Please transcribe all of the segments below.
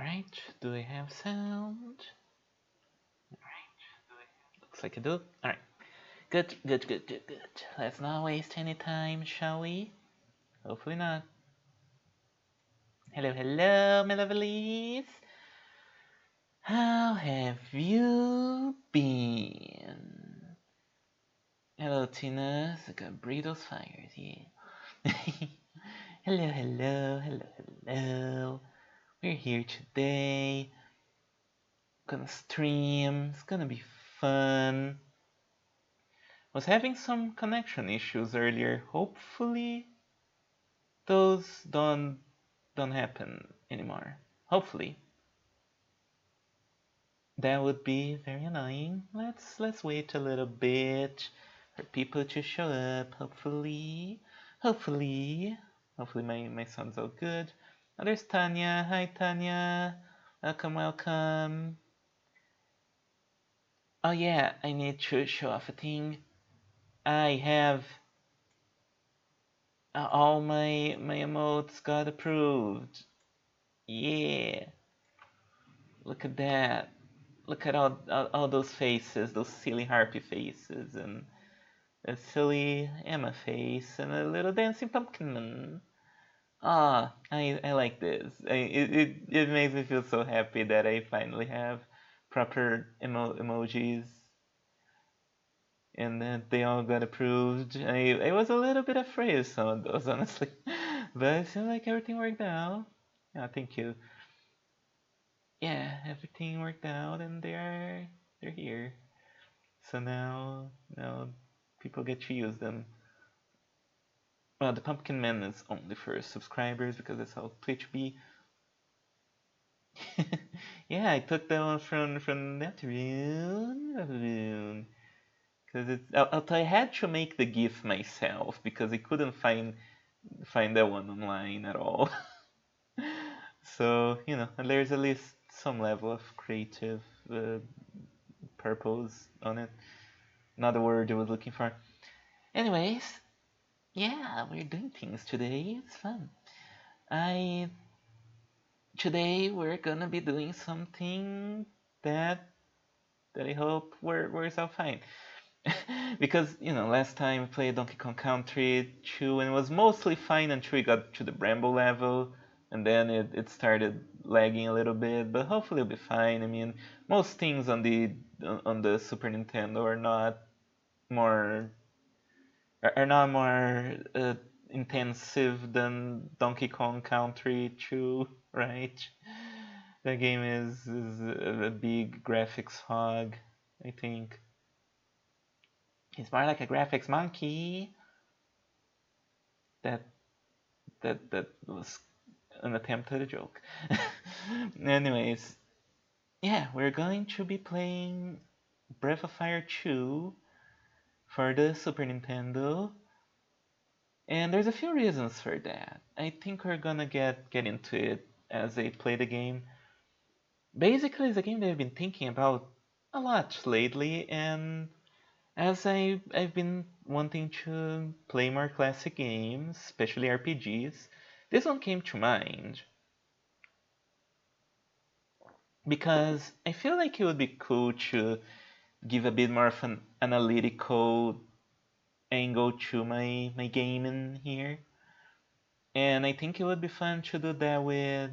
Alright, do I have sound? Looks like I do. Alright. Good. Let's not waste any time, shall we? Hopefully not. Hello, my lovelies. How have you been? Hello, Tina. I gotta breathe those fires, yeah. hello. We're here today. Gonna stream. It's gonna be fun. Was having some connection issues earlier. Hopefully those don't happen anymore. Hopefully. That would be very annoying. Let's wait a little bit for people to show up. Hopefully my sound's all good. Oh, there's Tanya. Hi Tanya. Welcome. Oh yeah, I need to show off a thing. I have all my emotes got approved. Yeah. Look at that. Look at all those faces, those silly Harpy faces, and a silly Emma face, and a little dancing pumpkin man. Ah, I like this. It makes me feel so happy that I finally have proper emojis, and that they all got approved. I was a little bit afraid of some of those, honestly, but it seems like everything worked out. Yeah, thank you. Yeah, everything worked out, and they're here. So now people get to use them. Well, the Pumpkin Man is only for subscribers because that's how Twitch be. Yeah, I took that one from Neptune. Because it's I had to make the GIF myself because I couldn't find that one online at all. So there's at least some level of creative purpose on it. Not the word I was looking for. Anyways, yeah, we're doing things today. It's fun. Today we're gonna be doing something that I hope works out fine. Because last time we played Donkey Kong Country 2 and it was mostly fine until we got to the Bramble level, and then it started lagging a little bit, but hopefully it'll be fine. I mean, most things on the Super Nintendo are not more intensive than Donkey Kong Country 2, right? The game is a big graphics hog, I think. He's more like a graphics monkey. That was an attempt at a joke. Anyways, yeah, we're going to be playing Breath of Fire 2 for the Super Nintendo. And there's a few reasons for that. I think we're gonna get into it as I play the game. Basically, it's a game that I've been thinking about a lot lately, and as I've been wanting to play more classic games, especially RPGs, this one came to mind. Because I feel like it would be cool to give a bit more of an analytical angle to my gaming here. And I think it would be fun to do that with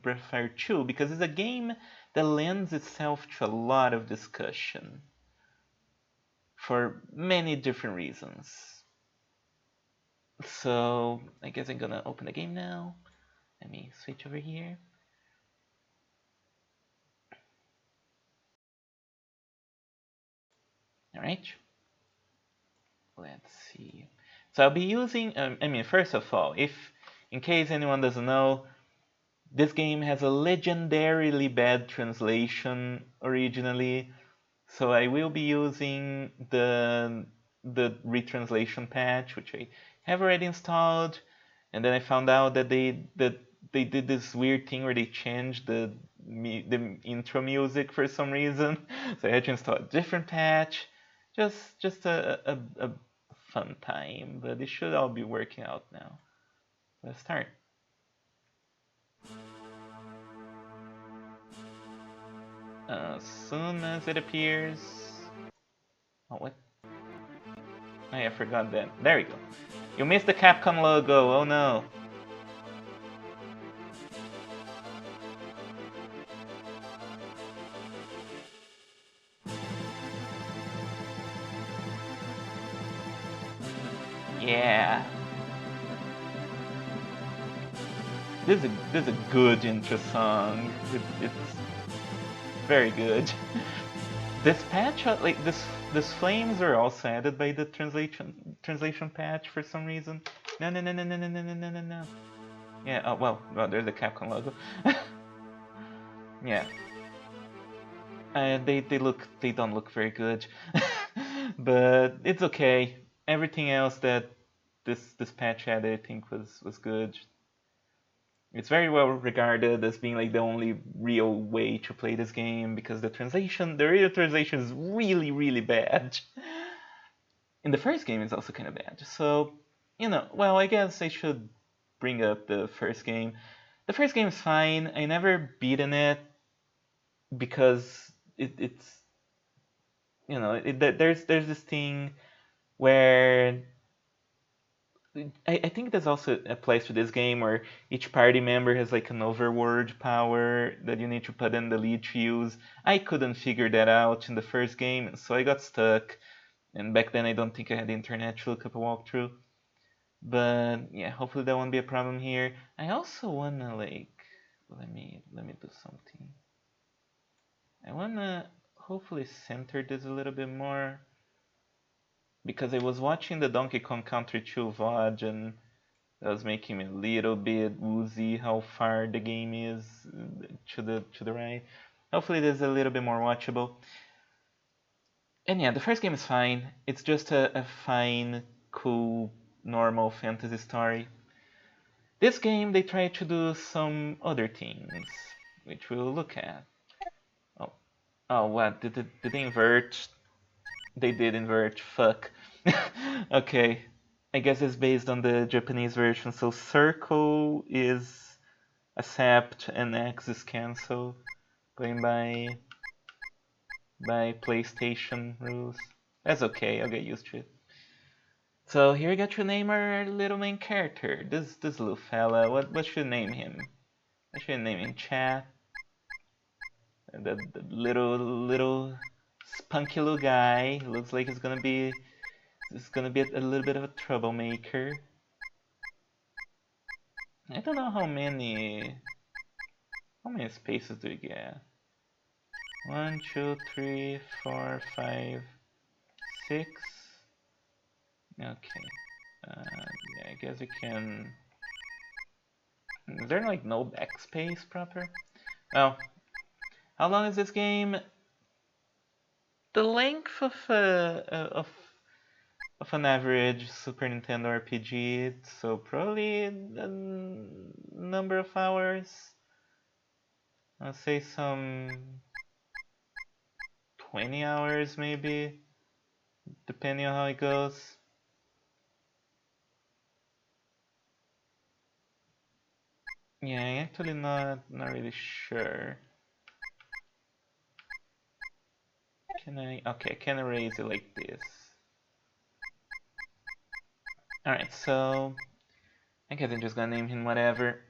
Breath of Fire 2, because it's a game that lends itself to a lot of discussion for many different reasons. So I guess I'm gonna open the game now. Let me switch over here. All right. Let's see. So I'll be using, first of all, if in case anyone doesn't know, this game has a legendarily bad translation originally, so I will be using the retranslation patch, which I have already installed, and then I found out that they did this weird thing where they changed the intro music for some reason, so I had to install a different patch. Just a fun time, but it should all be working out now. Let's start. As soon as it appears. Oh, what? Oh, yeah, I forgot that. There we go. You missed the Capcom logo. Oh no. Yeah. This is a good intro song. It's very good. This patch, like this flames are also added by the translation patch for some reason. No no no no no no no no no no no. Yeah. Oh well, there's the Capcom logo. Yeah. They don't look very good, but it's okay. Everything else that this patch had, I think was good. It's very well regarded as being like the only real way to play this game because the radio translation is really really bad. And the first game is also kind of bad. So, well, I guess I should bring up the first game. The first game is fine. I never beaten it because it's there's this thing where I think this also applies to this game where each party member has like an overword power that you need to put in the lead to use. I couldn't figure that out in the first game, so I got stuck. And back then I don't think I had the internet to look up a walkthrough. But yeah, hopefully that won't be a problem here. I also wanna like let me do something. I wanna hopefully center this a little bit more because I was watching the Donkey Kong Country 2 VOD and that was making me a little bit woozy how far the game is to the right. Hopefully this is a little bit more watchable. And yeah, the first game is fine. It's just a fine, cool, normal fantasy story. This game they try to do some other things, which we'll look at. Oh, oh, what did they invert? They did invert. Fuck. Okay, I guess it's based on the Japanese version. So circle is accept and X is cancel, going by PlayStation rules. That's okay. I'll get used to it. So here we got to name our little main character. This little fella. What should I name him? I should name him Chat. The little spunky little guy. Looks like he's gonna be a little bit of a troublemaker. I don't know how many spaces do we get. 1, 2, 3, 4, 5, 6. Okay. Yeah, I guess we can. Is there like no backspace proper? Oh, how long is this game? The length of an average Super Nintendo RPG, so probably a number of hours. I'll say some 20 hours maybe, depending on how it goes. Yeah, I'm actually not really sure. Okay, I can erase it like this. Alright, so I guess I'm just gonna name him whatever.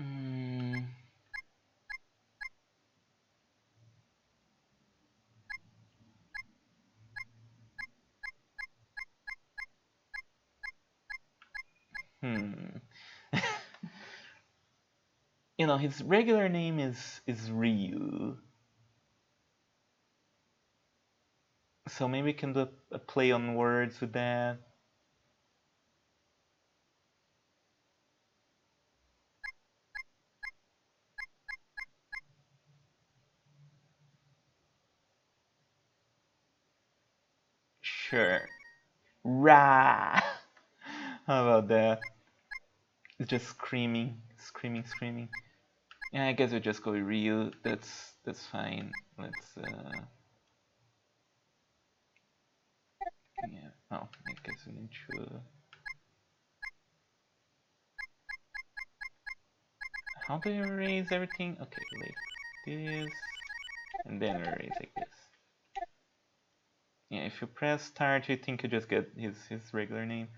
Mm, hmm. His regular name is Ryu. So maybe we can do a play on words with that. Sure. Ra. How about that? It's just screaming, screaming, screaming. Yeah, I guess we just go with Ryu. That's fine. Let's yeah. Oh, I guess we need to. How do you erase everything? Okay, like this, and then erase like this. Yeah, if you press start, you think you just get his regular name.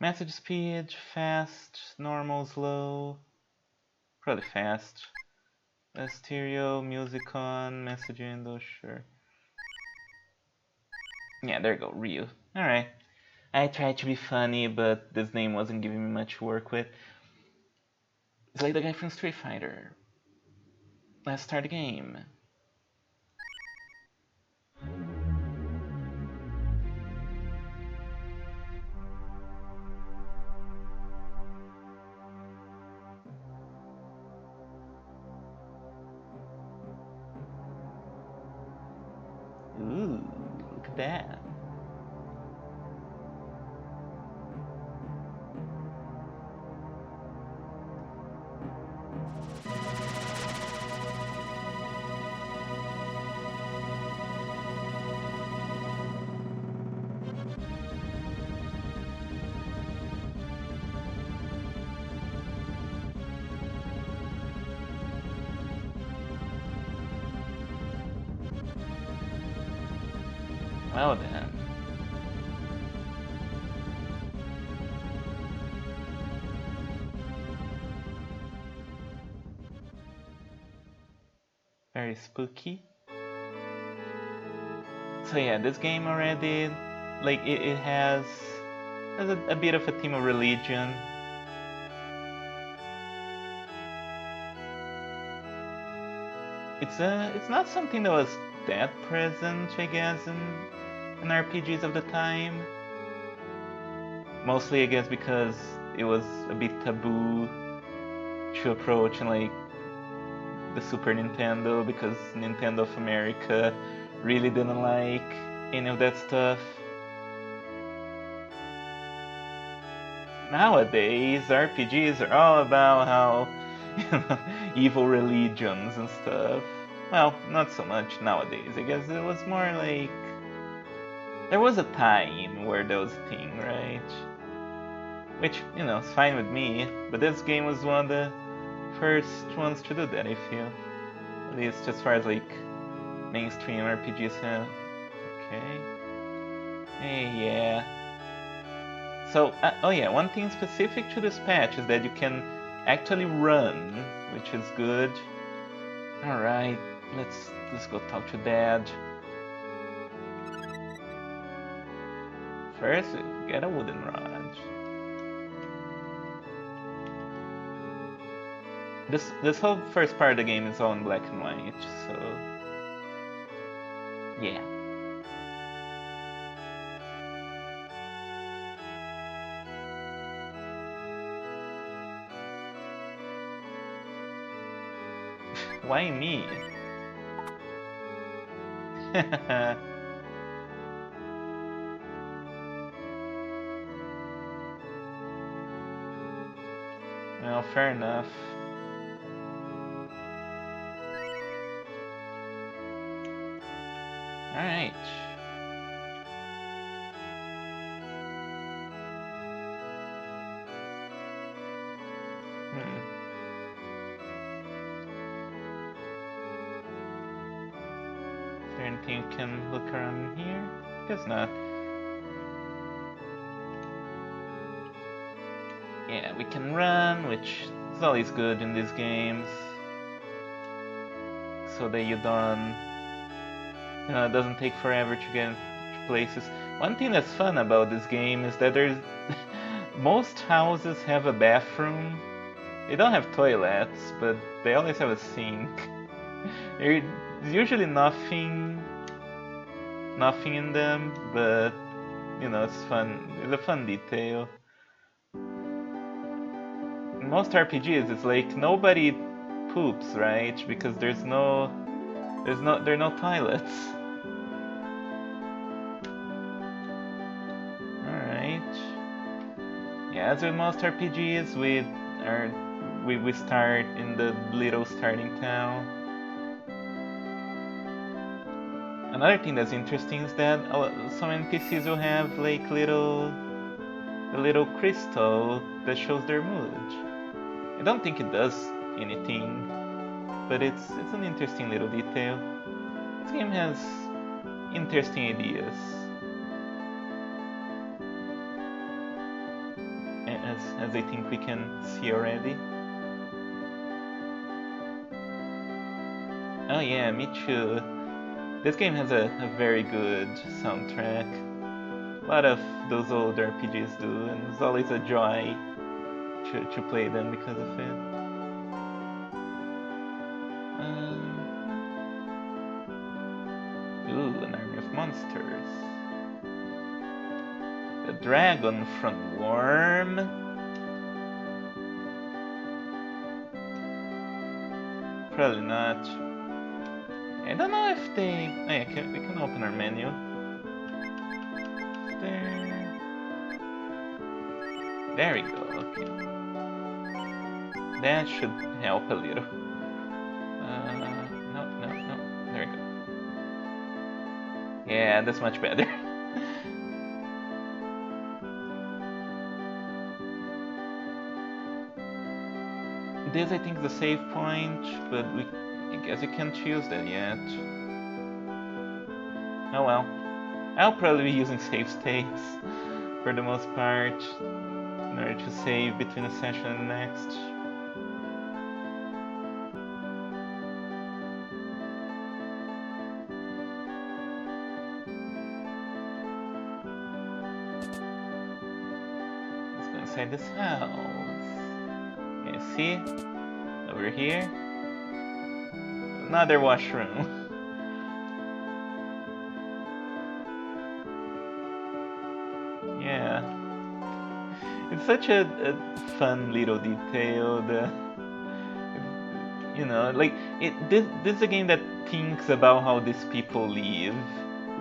Message speed, fast, normal, slow, probably fast. Stereo, music on, message window, sure. Yeah, there you go, Ryu. Alright. I tried to be funny, but this name wasn't giving me much to work with. It's like the guy from Street Fighter. Let's start the game. Ooh, look at that. Well then. Very spooky. So yeah, this game already, like it has a bit of a theme of religion. It's not something that was that present, I guess, in RPGs of the time. Mostly, I guess, because it was a bit taboo to approach in like the Super Nintendo, because Nintendo of America really didn't like any of that stuff. Nowadays, RPGs are all about how, evil religions and stuff. Well, not so much nowadays. I guess it was more like there was a time where that was a thing, right? Which, is fine with me, but this game was one of the first ones to do that, I feel. At least as far as like mainstream RPGs have. Okay. Hey, yeah. So, oh yeah, one thing specific to this patch is that you can actually run, which is good. Alright, let's go talk to Dad. First, get a wooden rod. This whole first part of the game is all in black and white, so yeah. Why me? Well, fair enough. Alright. Is there anything you can look around here? Guess not. Yeah, we can run, which is always good in these games. So that you don't, it doesn't take forever to get to places. One thing that's fun about this game is that there's most houses have a bathroom. They don't have toilets, but they always have a sink. There's usually nothing in them, but it's fun. It's a fun detail. In most RPGs, it's like nobody poops, right? Because there are no toilets. Alright. Yeah, as with most RPGs, we start in the little starting town. Another thing that's interesting is that some NPCs will have like a little crystal that shows their mood. I don't think it does anything, but it's an interesting little detail. This game has interesting ideas, as I think we can see already. Oh yeah, me too. This game has a very good soundtrack. A lot of those old RPGs do, and it's always a joy to play them because of it. Ooh, an army of monsters. The dragon front worm. Probably not. I don't know if they. Oh, yeah, we can open our menu. There we go. Okay. That should help a little. No. There we go. Yeah, that's much better. This I think is the save point, but I guess we can't use that yet. Oh well. I'll probably be using save states for the most part in order to save between a session and the next. Let's go inside this house. You see? Over here. Another washroom. Yeah. It's such a fun little detail. This is a game that thinks about how these people live,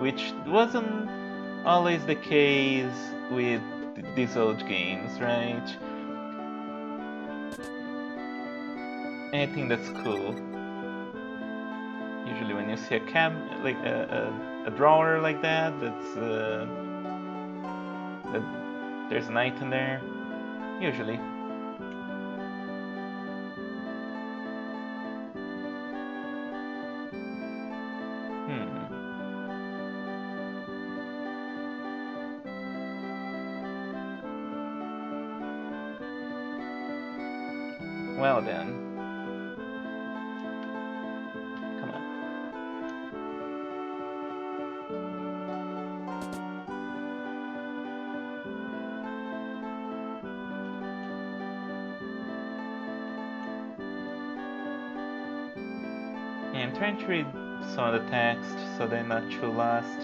which wasn't always the case with these old games, right? And I think that's cool. Usually when you see a drawer like that, that there's an item there. Usually. Well then. Come on. Yeah, I'm trying to read some of the text so they're not too lost.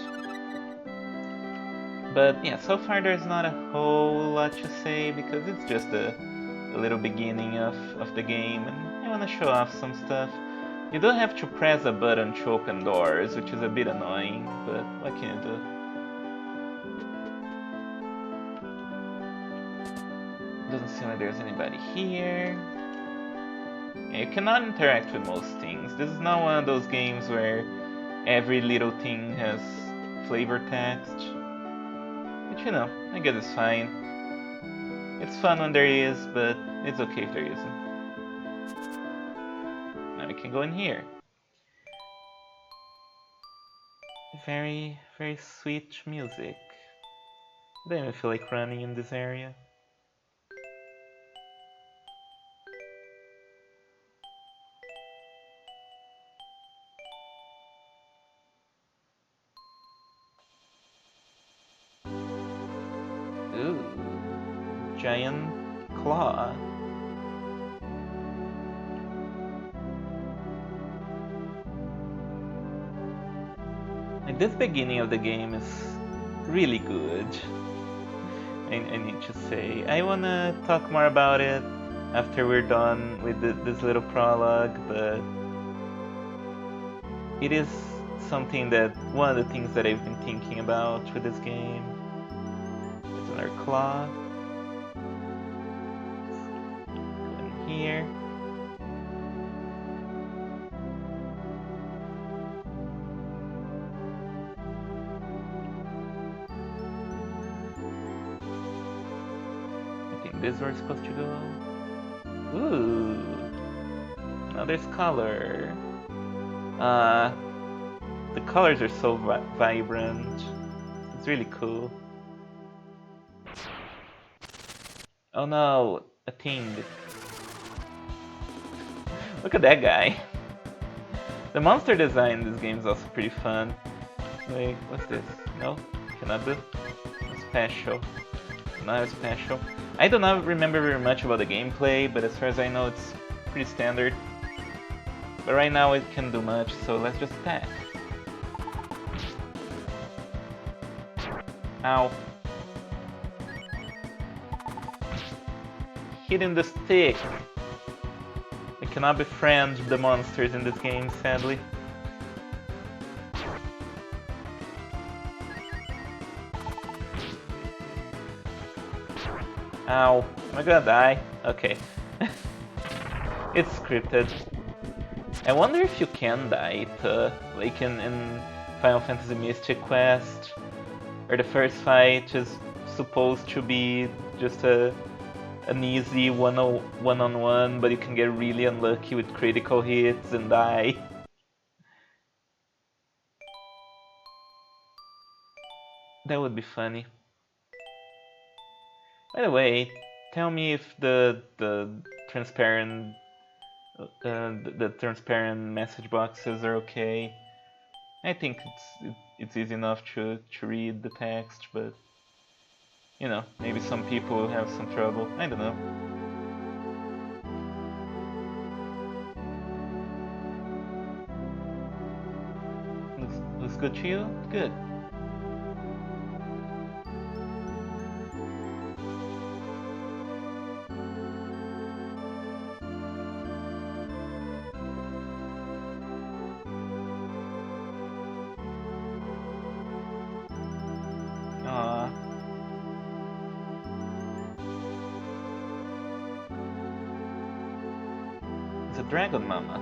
But yeah, so far there's not a whole lot to say because it's just a little beginning of the game, and I want to show off some stuff. You don't have to press a button to open doors, which is a bit annoying, but what can you do? Doesn't seem like there's anybody here. Yeah, you cannot interact with most things. This is not one of those games where every little thing has flavor text. But you know, I guess it's fine. It's fun when there is, but it's okay if there isn't. Now we can go in here. Very, very sweet music. I don't even feel like running in this area. Ooh, giant claw. Like this beginning of the game is really good. I need to say. I wanna talk more about it after we're done with this little prologue, but it is something that one of the things that I've been thinking about with this game. There's another claw. Go in here. I think this is where it's supposed to go. Ooh. Now there's color. Uh, the colors are so vibrant. It's really cool. Oh no, a thing. Look at that guy. The monster design in this game is also pretty fun. Wait, what's this? No? Cannot do? Special. Not special. I do not remember very much about the gameplay, but as far as I know it's pretty standard. But right now it can do much, so let's just attack. Ow. Hitting the stick. I cannot befriend the monsters in this game, sadly. Ow. Am I gonna die? Okay. It's scripted. I wonder if you can die, like in Final Fantasy Mystic Quest, or the first fight is supposed to be just an easy one-on-one, but you can get really unlucky with critical hits and die. That would be funny. By the way, tell me if the transparent the transparent message boxes are okay. I think it's easy enough to read the text, but you know, maybe some people will have some trouble. I don't know. Looks good to you? Good. Aww. It's a dragon mama.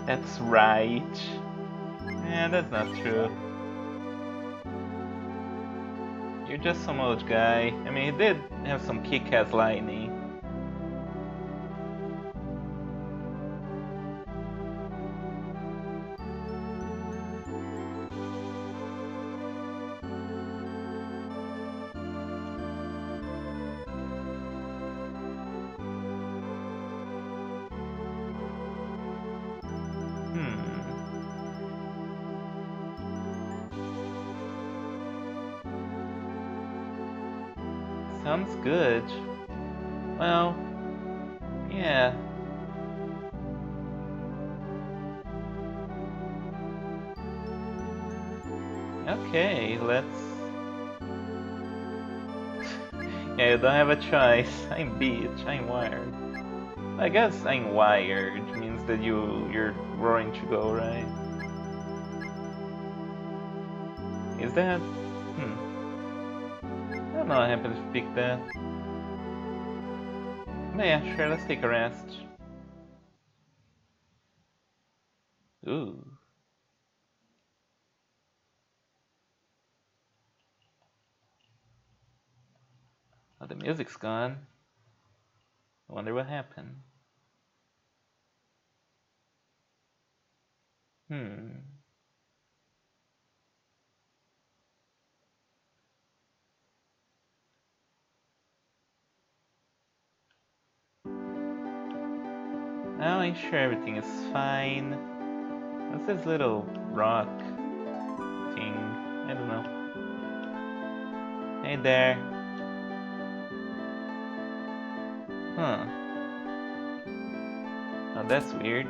That's right. Yeah, that's not true. You're just some old guy. I mean, he did have some kick-ass lightning. Sounds good. Well, yeah. Okay, let's... Yeah, you don't have a choice. I'm bitch, I'm wired. I guess I'm wired means that you're roaring to go, right? Is that... I don't know what happens if you pick that. But yeah, sure, let's take a rest. Ooh. Oh, the music's gone. I wonder what happened. Well, I'm sure everything is fine. What's this little rock thing? I don't know. Hey there. Huh. Oh, that's weird.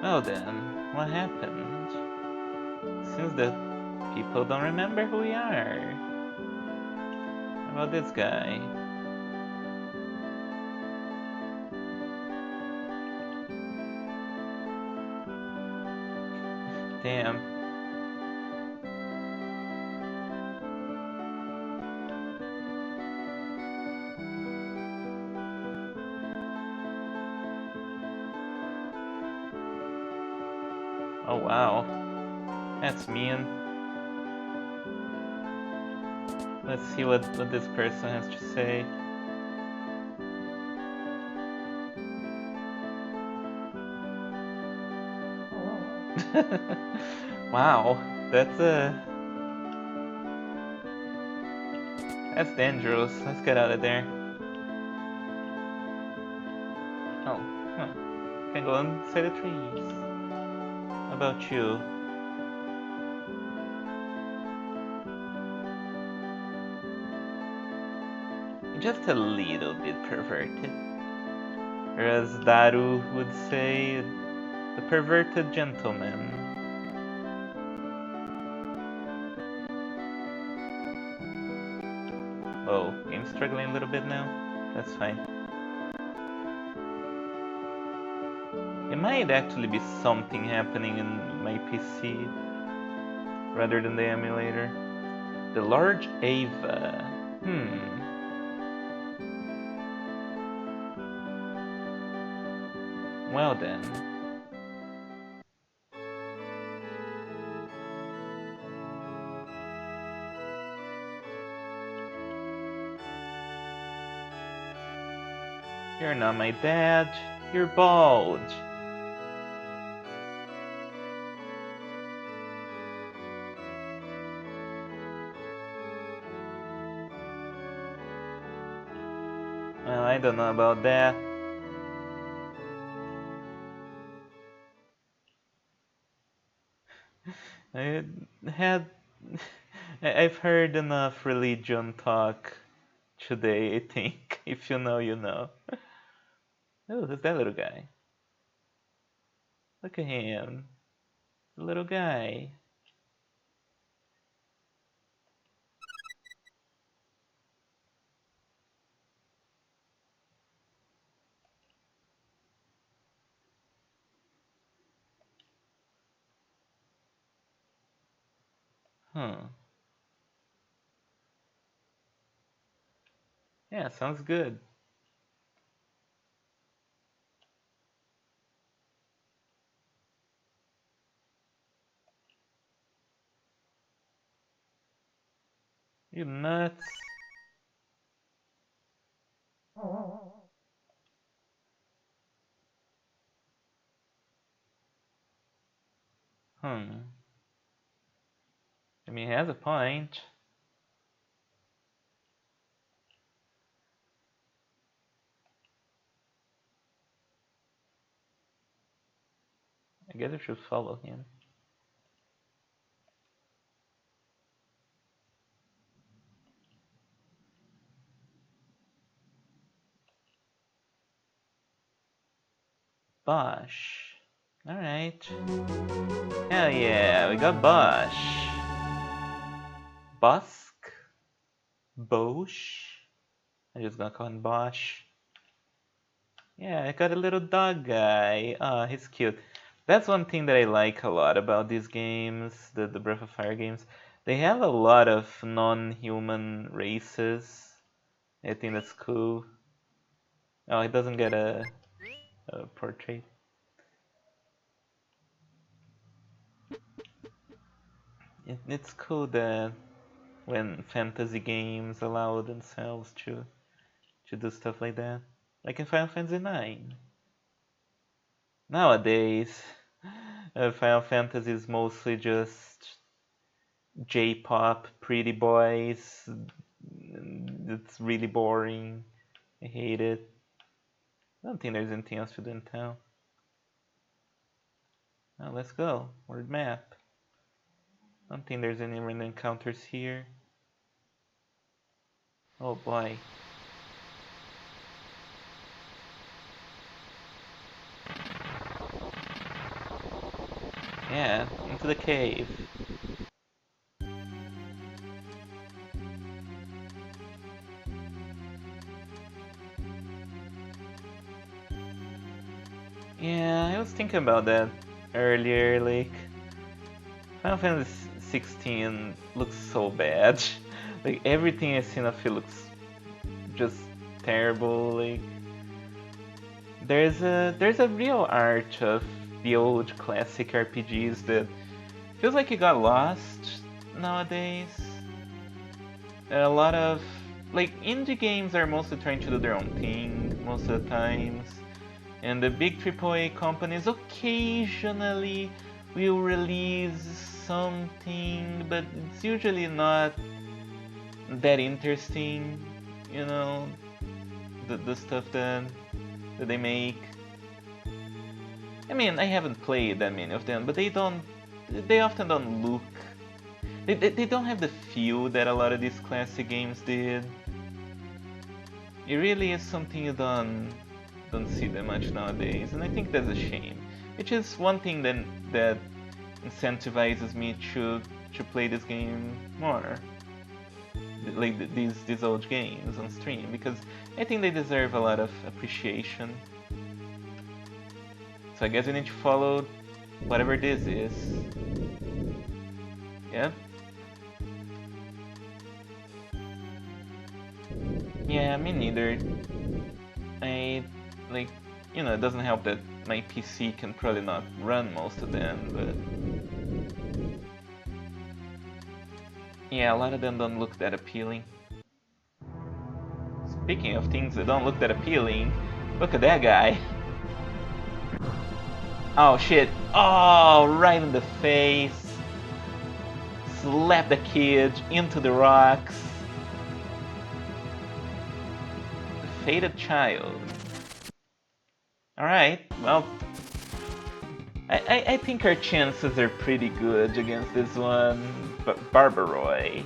Well then, what happened? Seems that people don't remember who we are. How about this guy? Damn. Oh wow. That's mean. Let's see what this person has to say. Wow, that's dangerous. Let's get out of there. Oh, huh. Can go inside the trees. How about you? Just a little bit perverted. Or as Daru would say, the perverted gentleman. Oh, game's struggling a little bit now? That's fine. It might actually be something happening in my PC rather than the emulator. The large Ava. Well then. You're not my dad. You're bald. Well, I don't know about that. I had... I've heard enough religion talk today, I think. If you know, you know. Oh, who's that little guy? Look at him. The little guy. Huh. Yeah, sounds good. You nuts. Hmm. I mean, he has a point. I guess I should follow him. Bosch. Alright. Hell yeah, we got Bosch. Busk? Bosch? I'm just gonna call him Bosch. Yeah, I got a little dog guy. Oh, he's cute. That's one thing that I like a lot about these games, the Breath of Fire games. They have a lot of non-human races. I think that's cool. Oh, he doesn't get a portrait. It's cool that when fantasy games allow themselves to do stuff like that. Like in Final Fantasy IX. Nowadays, Final Fantasy is mostly just J-pop, pretty boys. It's really boring. I hate it. I don't think there's anything else to do in town. Now let's go. Word map. I don't think there's any random encounters here. Oh boy. Yeah, into the cave. Yeah, I was thinking about that earlier, like, Final Fantasy 16 looks so bad. Like everything I've seen of it looks just terrible. Like there's a real art of the old classic RPGs that feels like it got lost nowadays. There are a lot of like indie games are mostly trying to do their own thing most of the times, and the big AAA companies occasionally will release something, but it's usually not that interesting, you know, the stuff that they make. I mean, I haven't played that many of them, but they often don't look, they don't have the feel that a lot of these classic games did. It really is something you don't see that much nowadays, and I think that's a shame. Which is one thing that incentivizes me to play this game more, like these old games on stream, because I think they deserve a lot of appreciation. So I guess we need to follow whatever this is. Yeah. Yeah, me neither. I like, it doesn't help that my PC can probably not run most of them, but yeah, a lot of them don't look that appealing. Speaking of things that don't look that appealing, look at that guy. Oh shit. Oh, right in the face. Slap the kid into the rocks. The fated child. Alright, well, I think our chances are pretty good against this one. But Barbaroy.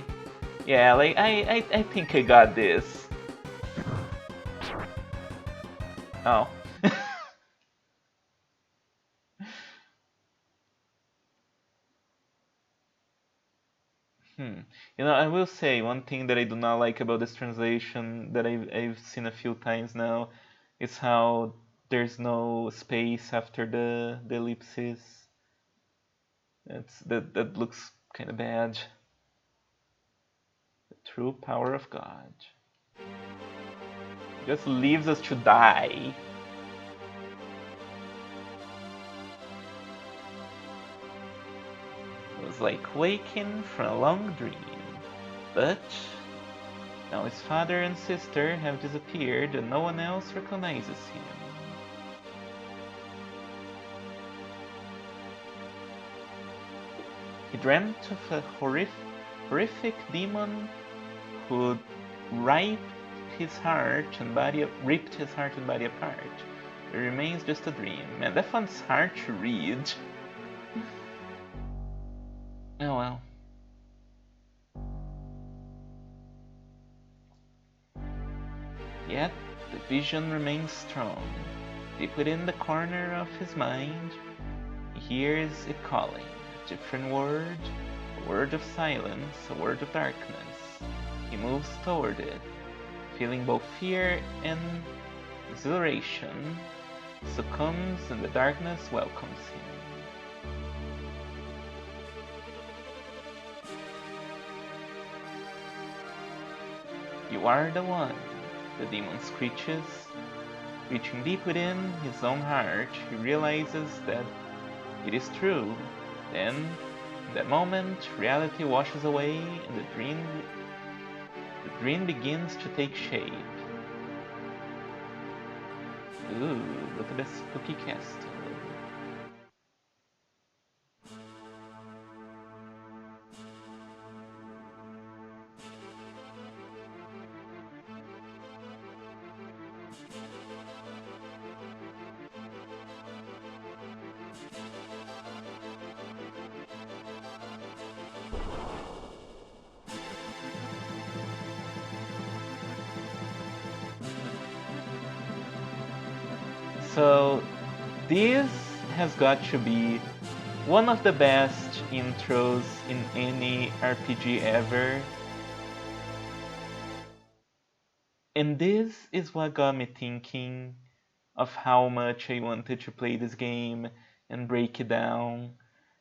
Yeah, like, I think I got this. Oh. Hmm. I will say one thing that I do not like about this translation that I've seen a few times now is how there's no space after the ellipsis. That looks kind of bad. The true power of God just leaves us to die. It was like waking from a long dream, but now his father and sister have disappeared and no one else recognizes him. He dreamt of a horrific demon who ripped his heart and body apart. It remains just a dream. Man, that one's hard to read. Oh well. Yet the vision remains strong. Deep within the corner of his mind, he hears it calling. A different word, a word of silence, a word of darkness. He moves toward it, feeling both fear and exhilaration, succumbs and the darkness welcomes him. You are the one, the demon screeches. Reaching deep within his own heart, he realizes that it is true. Then, in that moment, reality washes away and the dream begins to take shape. Ooh, look at this spooky castle. So, this has got to be one of the best intros in any RPG ever. And this is what got me thinking of how much I wanted to play this game and break it down.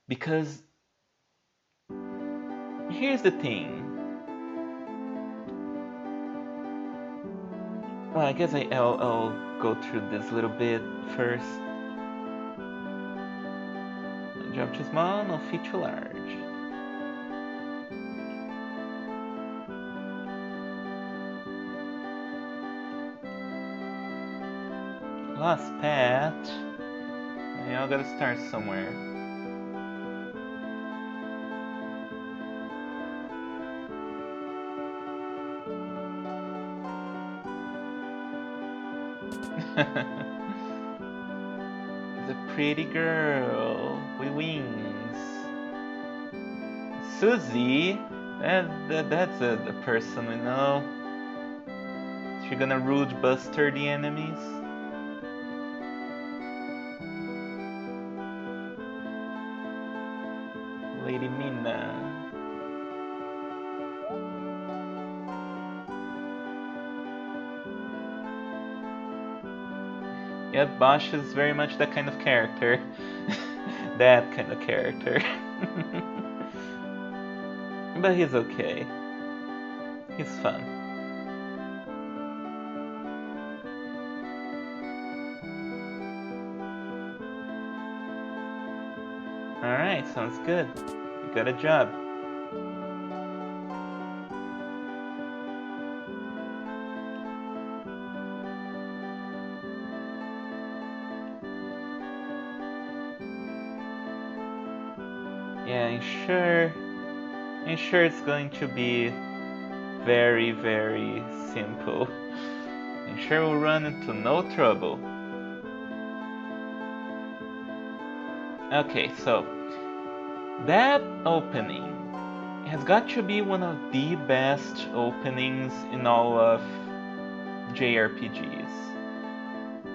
Because here's the thing. Well, I guess I'll go through this a little bit first. Job too small, no feet too large. Lost pet. Y'all gotta start somewhere. It's a pretty girl with wings. Susie? That's a person we know. Is she gonna rude buster the enemies? Lady Mina. Yeah, Bosch is very much that kind of character. That kind of character. But he's okay. He's fun. Alright, sounds good. You got a job. Yeah, I'm sure it's going to be very, very simple. I'm sure we'll run into no trouble. Okay, so that opening has got to be one of the best openings in all of JRPGs.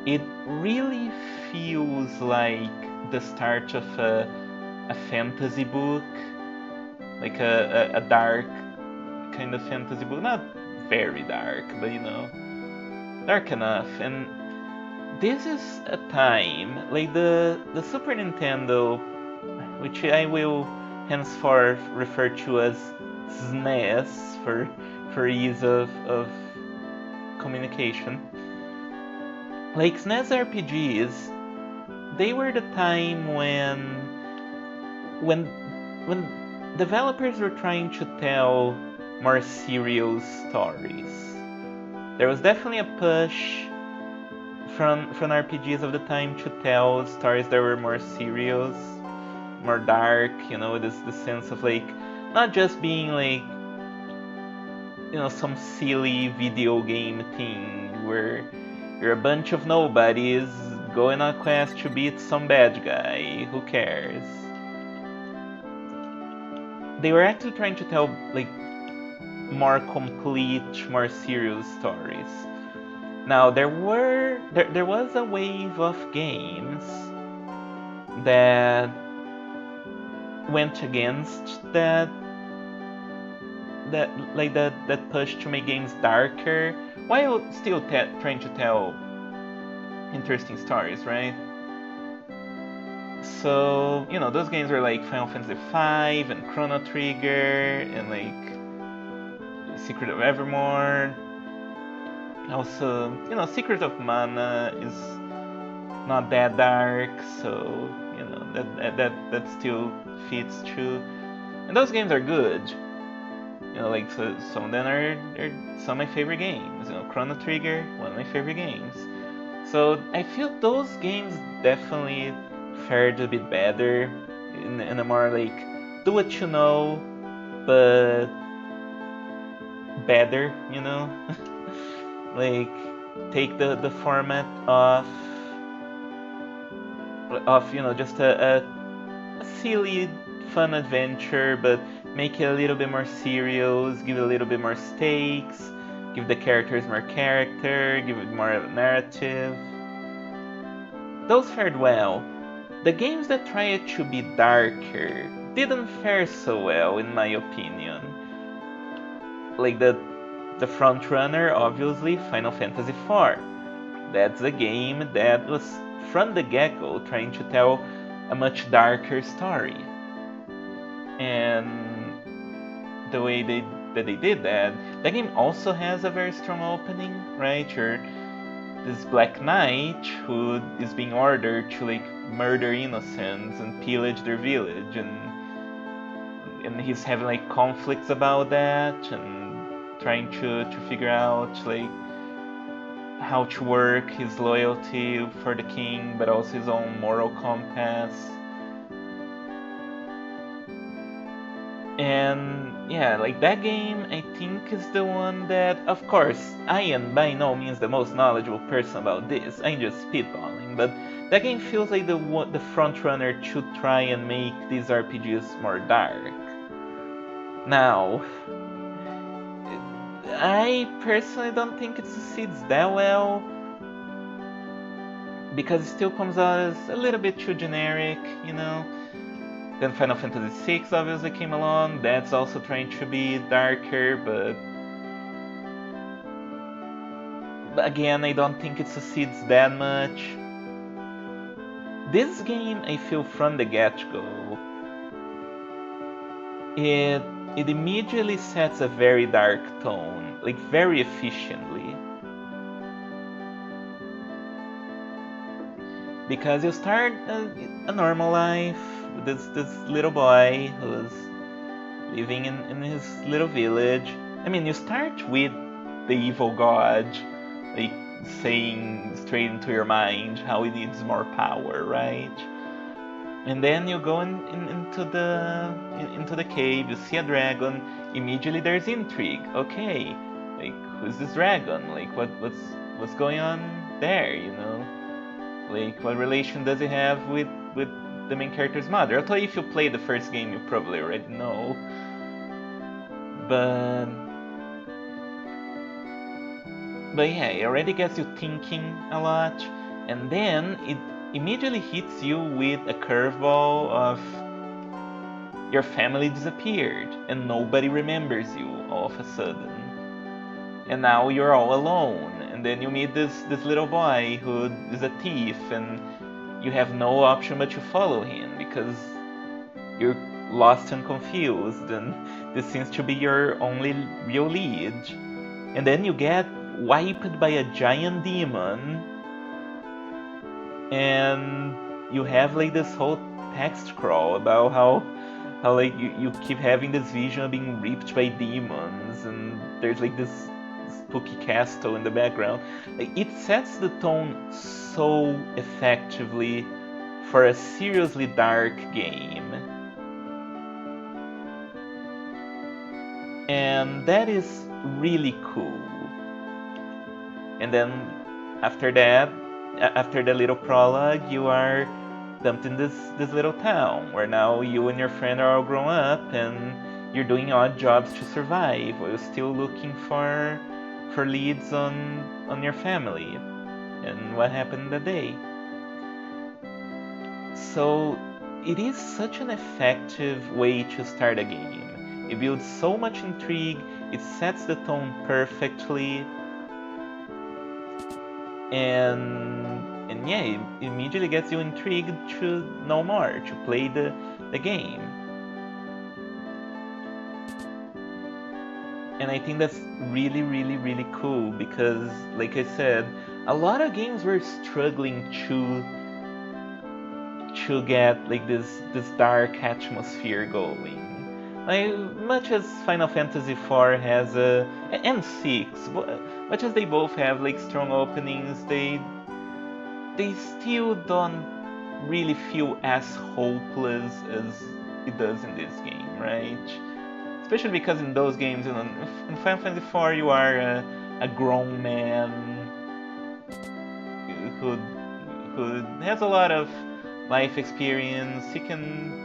It really feels like the start of a fantasy book, like a dark kind of fantasy book. Not very dark, but you know, dark enough. And this is a time, like the Super Nintendo, which I will henceforth refer to as SNES for ease of communication. Like SNES RPGs, they were the time when developers were trying to tell more serious stories. There was definitely a push from RPGs of the time to tell stories that were more serious, more dark, you know, this sense of like not just being like, you know, some silly video game thing where you're a bunch of nobodies going on a quest to beat some bad guy. Who cares? They were actually trying to tell like more complete, more serious stories. Now there was a wave of games that went against that push to make games darker while still trying to tell interesting stories, right? So, you know, those games were like Final Fantasy V and Chrono Trigger and like Secret of Evermore. Also, you know, Secret of Mana is not that dark, so you know that still fits too. And those games are good. You know, like so some of them are some of my favorite games. You know, Chrono Trigger, one of my favorite games. So I feel those games definitely fared a bit better in a more like do what you know, but better, you know. Like take the format of you know just a silly fun adventure, but make it a little bit more serious, give it a little bit more stakes, give the characters more character, give it more of a narrative. Those fared well. The games that tried to be darker didn't fare so well, in my opinion. Like the front runner, obviously, Final Fantasy IV. That's a game that was from the get-go trying to tell a much darker story. And the way that they did that. That game also has a very strong opening, right? You're this Black Knight who is being ordered to like murder innocents and pillage their village, and he's having like conflicts about that and trying to figure out like how to work his loyalty for the king, but also his own moral compass. And yeah, like that game, I think is the one that, of course, I am by no means the most knowledgeable person about this. I'm just spitballing, but that game feels like the front runner to try and make these RPGs more dark. Now, I personally don't think it succeeds that well because it still comes out as a little bit too generic, you know. Then Final Fantasy VI obviously came along. That's also trying to be darker, but again, I don't think it succeeds that much. This game, I feel from the get-go, it it immediately sets a very dark tone, like very efficiently. Because you start a normal life with this little boy who's living in his little village. I mean, you start with the evil god, like saying straight into your mind how he needs more power, right? And then you go into the cave. You see a dragon. Immediately there's intrigue. Okay, like who's this dragon? Like what's going on there? You know, like what relation does he have with the main character's mother? Although if you play the first game, you probably already know. But yeah, it already gets you thinking a lot, and then it immediately hits you with a curveball of your family disappeared and nobody remembers you all of a sudden. And now you're all alone. And then you meet this little boy who is a thief, and you have no option but to follow him because you're lost and confused, and this seems to be your only real lead. And then you get wiped by a giant demon, and you have like this whole text scroll about how like you keep having this vision of being ripped by demons, and there's like this spooky castle in the background. Like, it sets the tone so effectively for a seriously dark game. And that is really cool. And then after that, after the little prologue, you are dumped in this little town where now you and your friend are all grown up and you're doing odd jobs to survive while you're still looking for leads on your family and what happened that day. So it is such an effective way to start a game. It builds so much intrigue, it sets the tone perfectly, and yeah, it immediately gets you intrigued to know more, to play the game. And I think that's really, really, really cool because, like I said, a lot of games were struggling to get like this dark atmosphere going. Like, much as Final Fantasy IV has and 6, much as they both have like strong openings, they still don't really feel as hopeless as it does in this game, right? Especially because in those games, you know, in Final Fantasy IV you are a grown man who has a lot of life experience. He can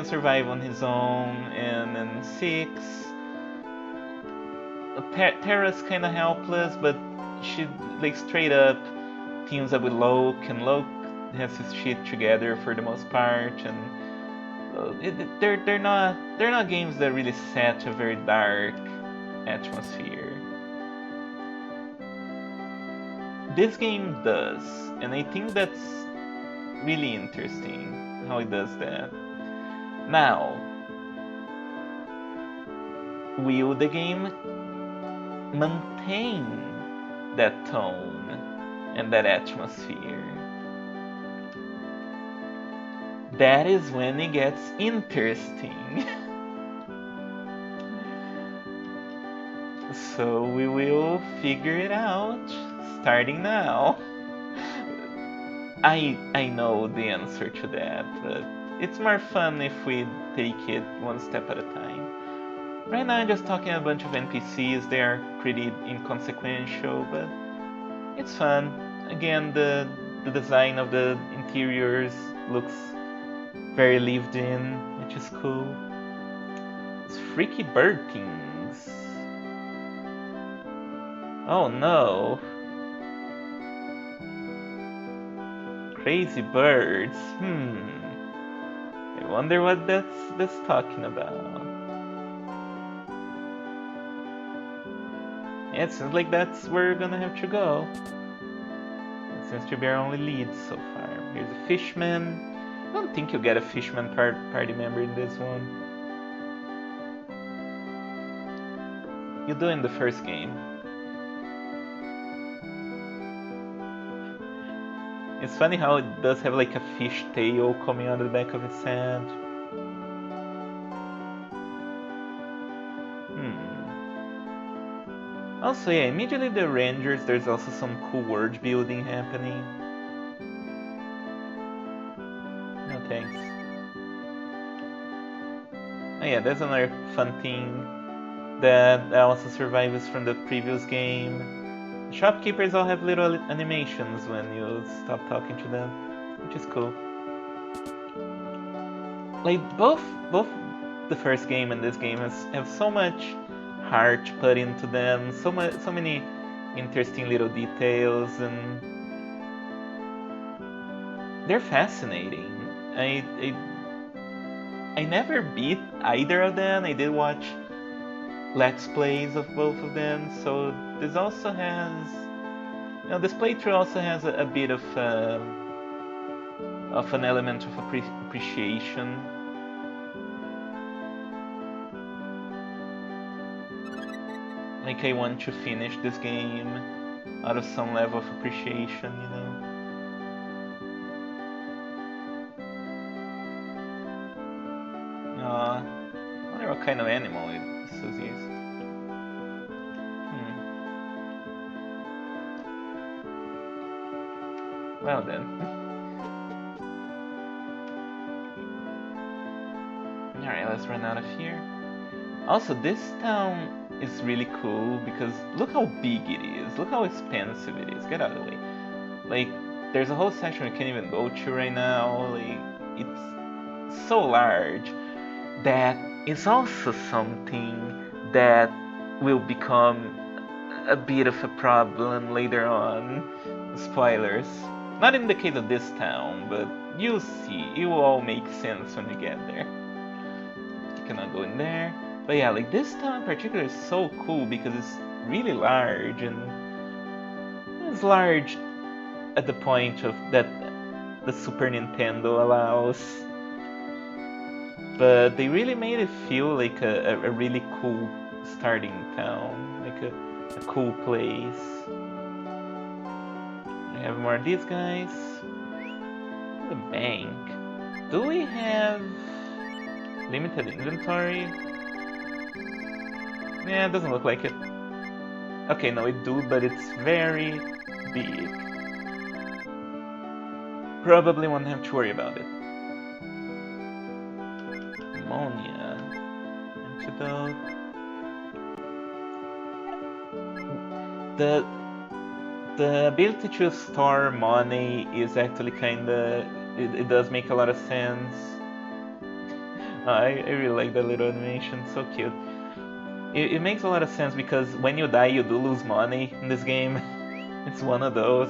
survive on his own, and in 6, Terra's kind of helpless, but she like straight up teams up with Loke, and Loke has his shit together for the most part, and they're not games that really set a very dark atmosphere. This game does, and I think that's really interesting how it does that. Now, will the game maintain that tone and that atmosphere? That is when it gets interesting. So we will figure it out starting now. I know the answer to that, but it's more fun if we take it one step at a time. Right now I'm just talking a bunch of NPCs, they are pretty inconsequential, but it's fun. Again, the design of the interiors looks very lived in, which is cool. It's freaky bird things. Oh no. Crazy birds. I wonder what that's talking about. Yeah, it seems like that's where we're gonna have to go. It seems to be our only lead so far. Here's a fishman. I don't think you'll get a fishman party member in this one. You do in the first game. It's funny how it does have like a fish tail coming out of the back of its head. Also, yeah, immediately the rangers, there's also some cool word building happening. No thanks. Oh yeah, that's another fun thing that also survives from the previous game. The shopkeepers all have little animations when you stop talking to them, which is cool. Like both the first game and this game have so much heart put into them, so many interesting little details, and they're fascinating. I never beat either of them. I did watch let's plays of both of them, so this also has, this playthrough also has a bit of an element of appreciation. Like I want to finish this game out of some level of appreciation, you know. I wonder what kind of animal this is. Well then. Alright, let's run out of here. Also, this town is really cool because look how big it is. Look how expensive it is. Get out of the way. Like, there's a whole section we can't even go to right now. Like, it's so large. That is also something that will become a bit of a problem later on. Spoilers. Not in the case of this town, but you'll see. It will all make sense when you get there. You cannot go in there. But yeah, like this town in particular is so cool because it's really large, and it's large at the point of that the Super Nintendo allows. But they really made it feel like a really cool starting town, like a cool place. We have more of these guys. The bank. Do we have limited inventory? Yeah, it doesn't look like it. Okay, no, it do, but it's very big. Probably won't have to worry about it. Ammonia. Antidote. The ability to store money is actually kinda... It does make a lot of sense. I really like that little animation, so cute. It makes a lot of sense because when you die you do lose money in this game. It's one of those.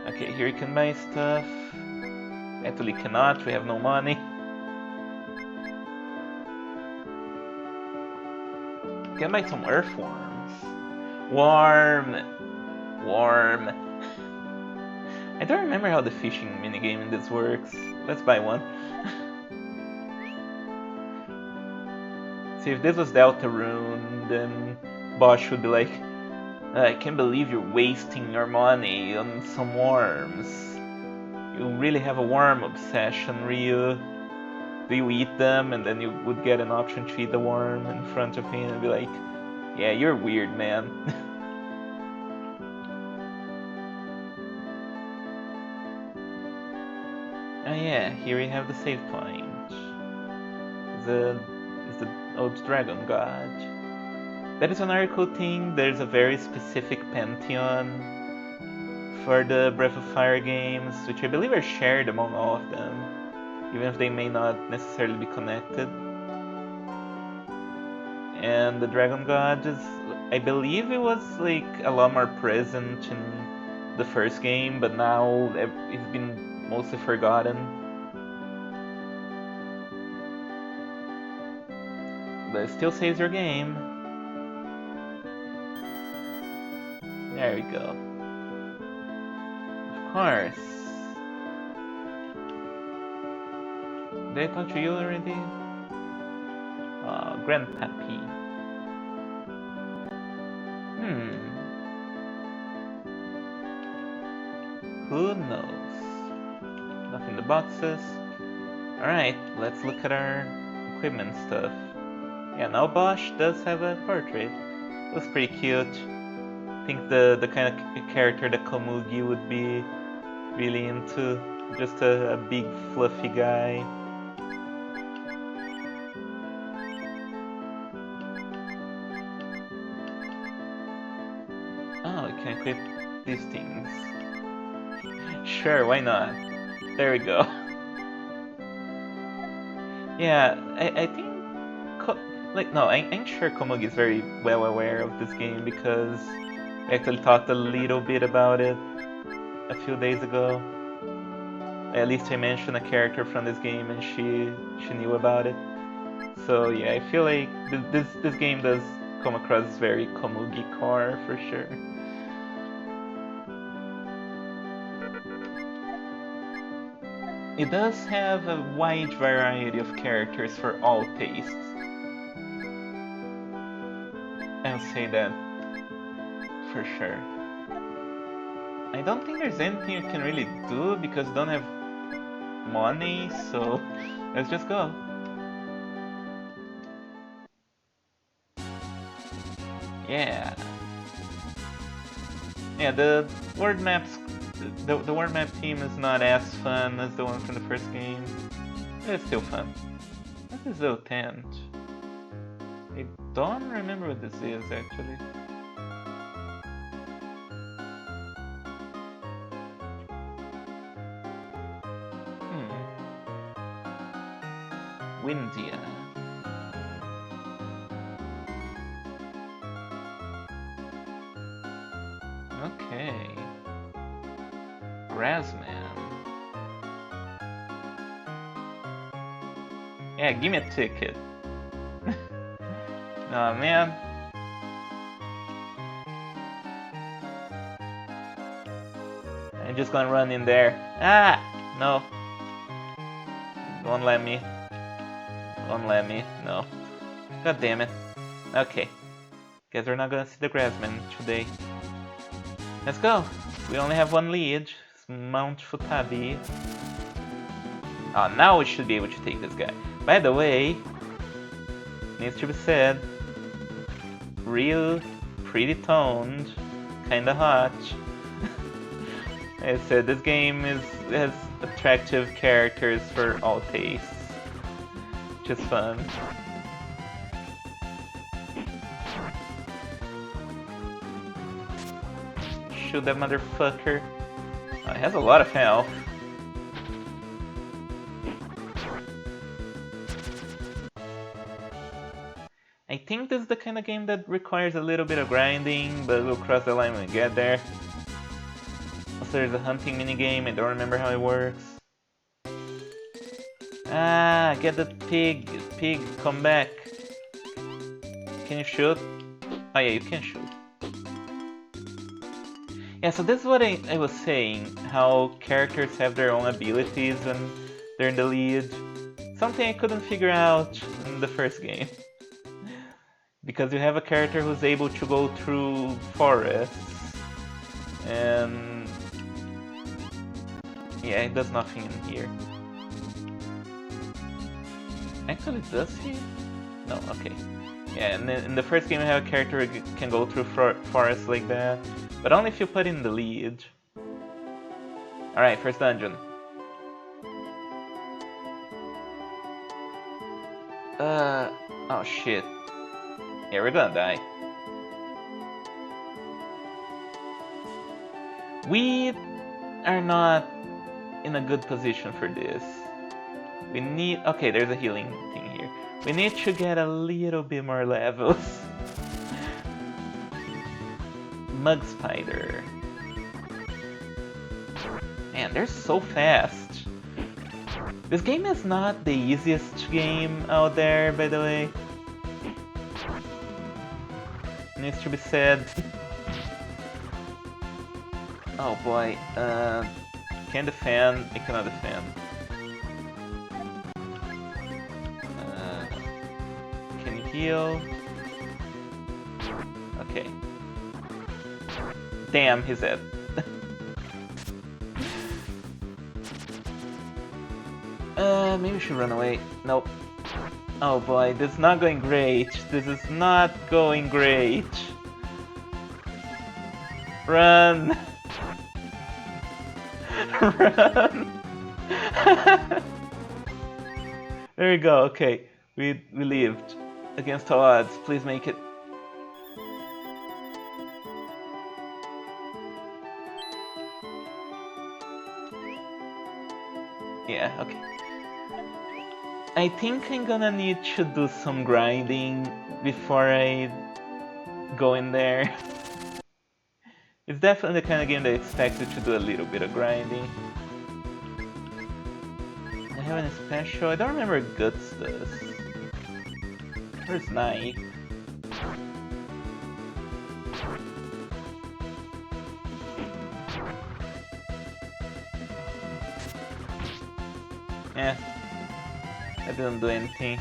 Okay, here you can buy stuff. Actually cannot, we have no money. Can buy some earthworms. Warm. I don't remember how the fishing minigame in this works. Let's buy one. See, if this was Deltarune, then Bosch would be like, I can't believe you're wasting your money on some worms. You really have a worm obsession, Ryu. Do you eat them? And then you would get an option to eat the worm in front of him and be like, yeah, you're weird, man. Oh yeah, here we have the save point. Is the old dragon god. That is another cool thing. There's a very specific pantheon for the Breath of Fire games, which I believe are shared among all of them, even if they may not necessarily be connected. And the dragon god is, I believe it was like a lot more present in the first game, but now it's been mostly forgotten. But it still saves your game. There we go. Of course. Did I talk to you already? Grandpappy. Who knows? Nothing in the boxes. Alright, let's look at our equipment stuff. Yeah, now Bosch does have a portrait. Looks pretty cute. I think the kind of character that Komugi would be really into. Just a big fluffy guy. Oh, I can equip these things. Sure, why not? There we go. Yeah, I think... I'm sure Komugi is very well aware of this game because we actually talked a little bit about it a few days ago. At least I mentioned a character from this game and she knew about it. So yeah, I feel like this game does come across as very Komugi core for sure. It does have a wide variety of characters for all tastes. I'll say that for sure. I don't think there's anything you can really do because you don't have money, so let's just go. Yeah. Yeah, the world maps, the world map theme is not as fun as the one from the first game, but it's still fun. What is the tent? I don't remember what this is actually. Windia. Okay. Grassman. Yeah, give me a ticket. Oh man. I'm just gonna run in there. Ah! No. Don't let me. Don't let me. No. God damn it. Okay. Guess we're not gonna see the Grassman today. Let's go. We only have one lead. It's Mount Futabi. Oh, now we should be able to take this guy. By the way, needs to be said, real pretty toned, kinda hot. I said this game has attractive characters for all tastes, which is fun. Shoot that motherfucker. Oh, it has a lot of health. I think this is the kind of game that requires a little bit of grinding, but we'll cross the line when we get there. Also, there's a hunting minigame, I don't remember how it works. Ah, get the pig. Pig, come back. Can you shoot? Oh yeah, you can shoot. Yeah, so this is what I was saying, how characters have their own abilities when they're in the lead. Something I couldn't figure out in the first game. because you have a character who's able to go through forests, and yeah, it does nothing in here. Actually, does he? No, okay. Yeah, and then in the first game you have a character who can go through forests like that, but only if you put in the lead. Alright, first dungeon. Oh shit. Yeah, we're gonna die. We are not in a good position for this. We need... Okay, there's a healing thing here. We need to get a little bit more levels. Mug Spider. Man, they're so fast. This game is not the easiest game out there, by the way. Needs to be said. Oh boy, can defend, I cannot defend. Can you heal? Okay. Damn, he's dead. Maybe we should run away. Nope. Oh boy, this is not going great. This is not going great. Run! Run! There we go, okay. We lived. Against all odds, please make it. Yeah, okay. I think I'm gonna need to do some grinding before I go in there. It's definitely the kind of game that expects you to do a little bit of grinding. I have any special? I don't remember what Guts does. Where's Knife? Eh. I didn't do anything.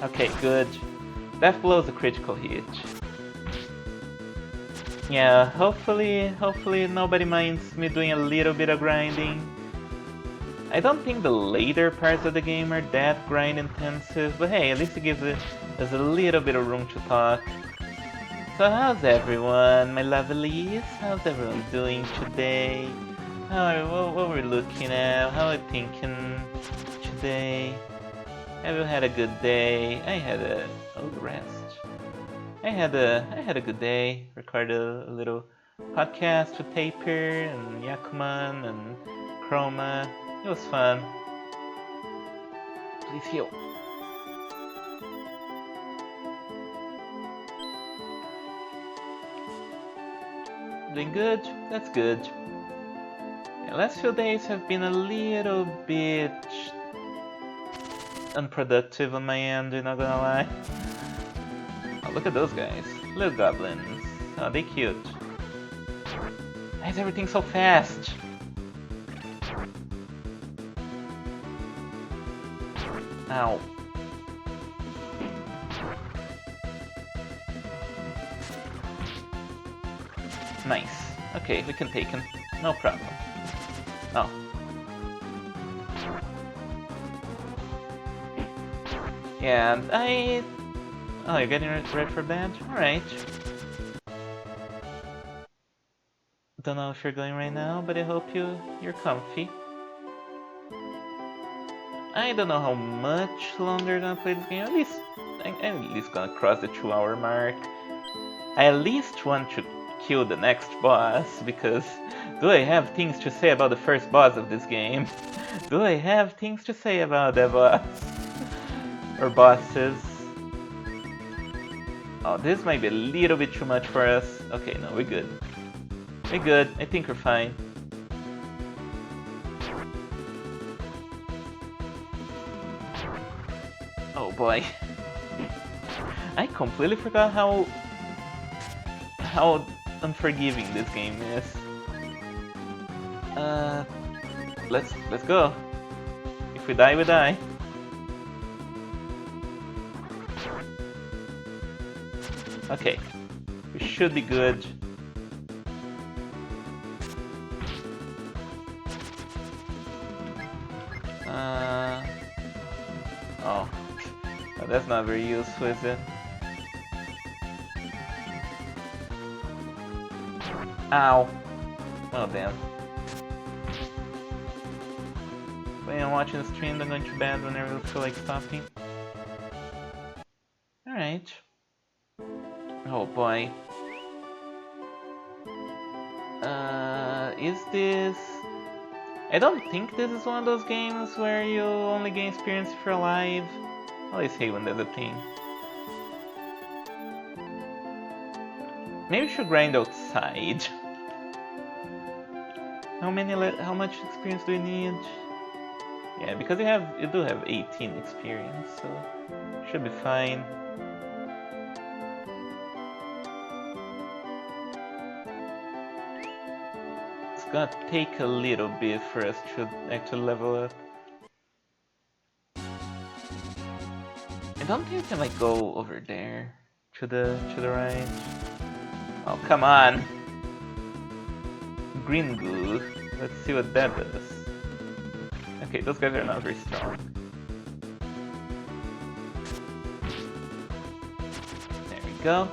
Okay, good. Death Blow is a critical hit. Yeah, hopefully nobody minds me doing a little bit of grinding. I don't think the later parts of the game are that grind intensive, but hey, at least it gives us a little bit of room to talk. So how's everyone, my lovelies? How's everyone doing today? What we're looking at? How are we thinking today? Have you had a good day? I had a rest. I had a good day. Recorded a little podcast with Paper and Yakuman and Chroma. It was fun. Please heal. Doing good? That's good. The last few days have been a little bit unproductive on my end, I'm not gonna lie. Oh, look at those guys. Little goblins. Oh, they cute. Why is everything so fast? Ow. Nice. Okay, we can take him. No problem. Oh. Yeah, and Oh, you're getting ready for bed? Alright. Don't know if you're going right now, but I hope you're comfy. I don't know how much longer I'm gonna play this game. I'm at least gonna cross the 2-hour mark. I at least want to kill the next boss, because do I have things to say about the first boss of this game? Do I have things to say about that boss? Or bosses? Oh, this might be a little bit too much for us. Okay, no, we're good. We're good. I think we're fine. Oh boy. I completely forgot how unforgiving this game is. Let's go. If we die, we die. Okay, we should be good. Oh, that's not very useful, is it? Ow. Oh, damn. When I'm watching the stream, I'm going to bed whenever I feel like stopping. Alright. Oh boy. Is this... I don't think this is one of those games where you only gain experience if you're alive. I always hate when there's a thing. Maybe we should grind outside. How much experience do we need? Yeah, because you do have 18 experience, so should be fine. It's gonna take a little bit for us to actually level up. I don't think we can like go over there to the right. Oh, come on. Green goo. Let's see what that does. Okay, those guys are not very strong. There we go.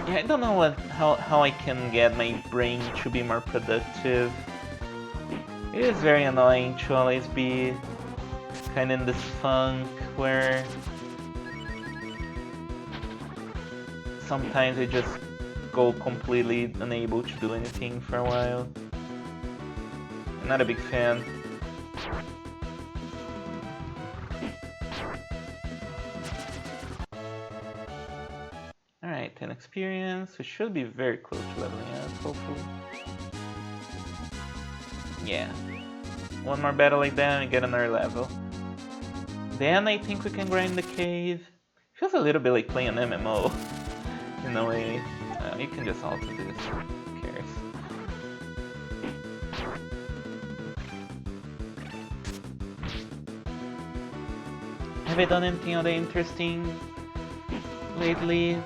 Yeah, I don't know how I can get my brain to be more productive. It is very annoying to always be kind of in this funk where sometimes I just go completely unable to do anything for a while. I'm not a big fan. Alright, 10 experience. We should be very close to leveling up, hopefully. Yeah. One more battle like that and get another level. Then I think we can grind the cave. Feels a little bit like playing an MMO. In a way. You can just alter this. Who cares? Have I done anything other interesting lately?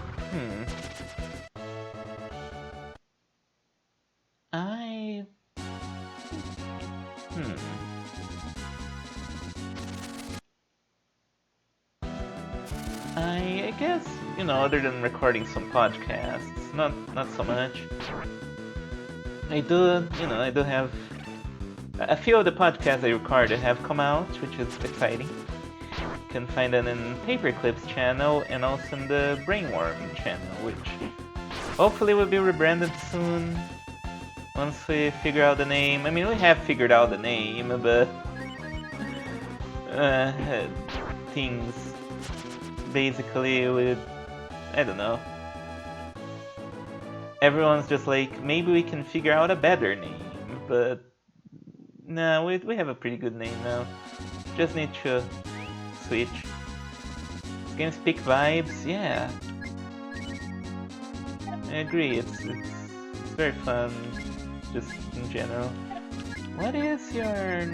I guess, you know, other than recording some podcasts, not so much. I do have a few of the podcasts I recorded have come out, which is exciting. You can find them in Paperclip's channel and also in the Brainworm channel, which hopefully will be rebranded soon once we figure out the name. I mean, we have figured out the name, but things basically with, I don't know. Everyone's just like, maybe we can figure out a better name, but no, we have a pretty good name now. Just need to switch. GameSpeak vibes, yeah. I agree, it's very fun, just in general. What is your...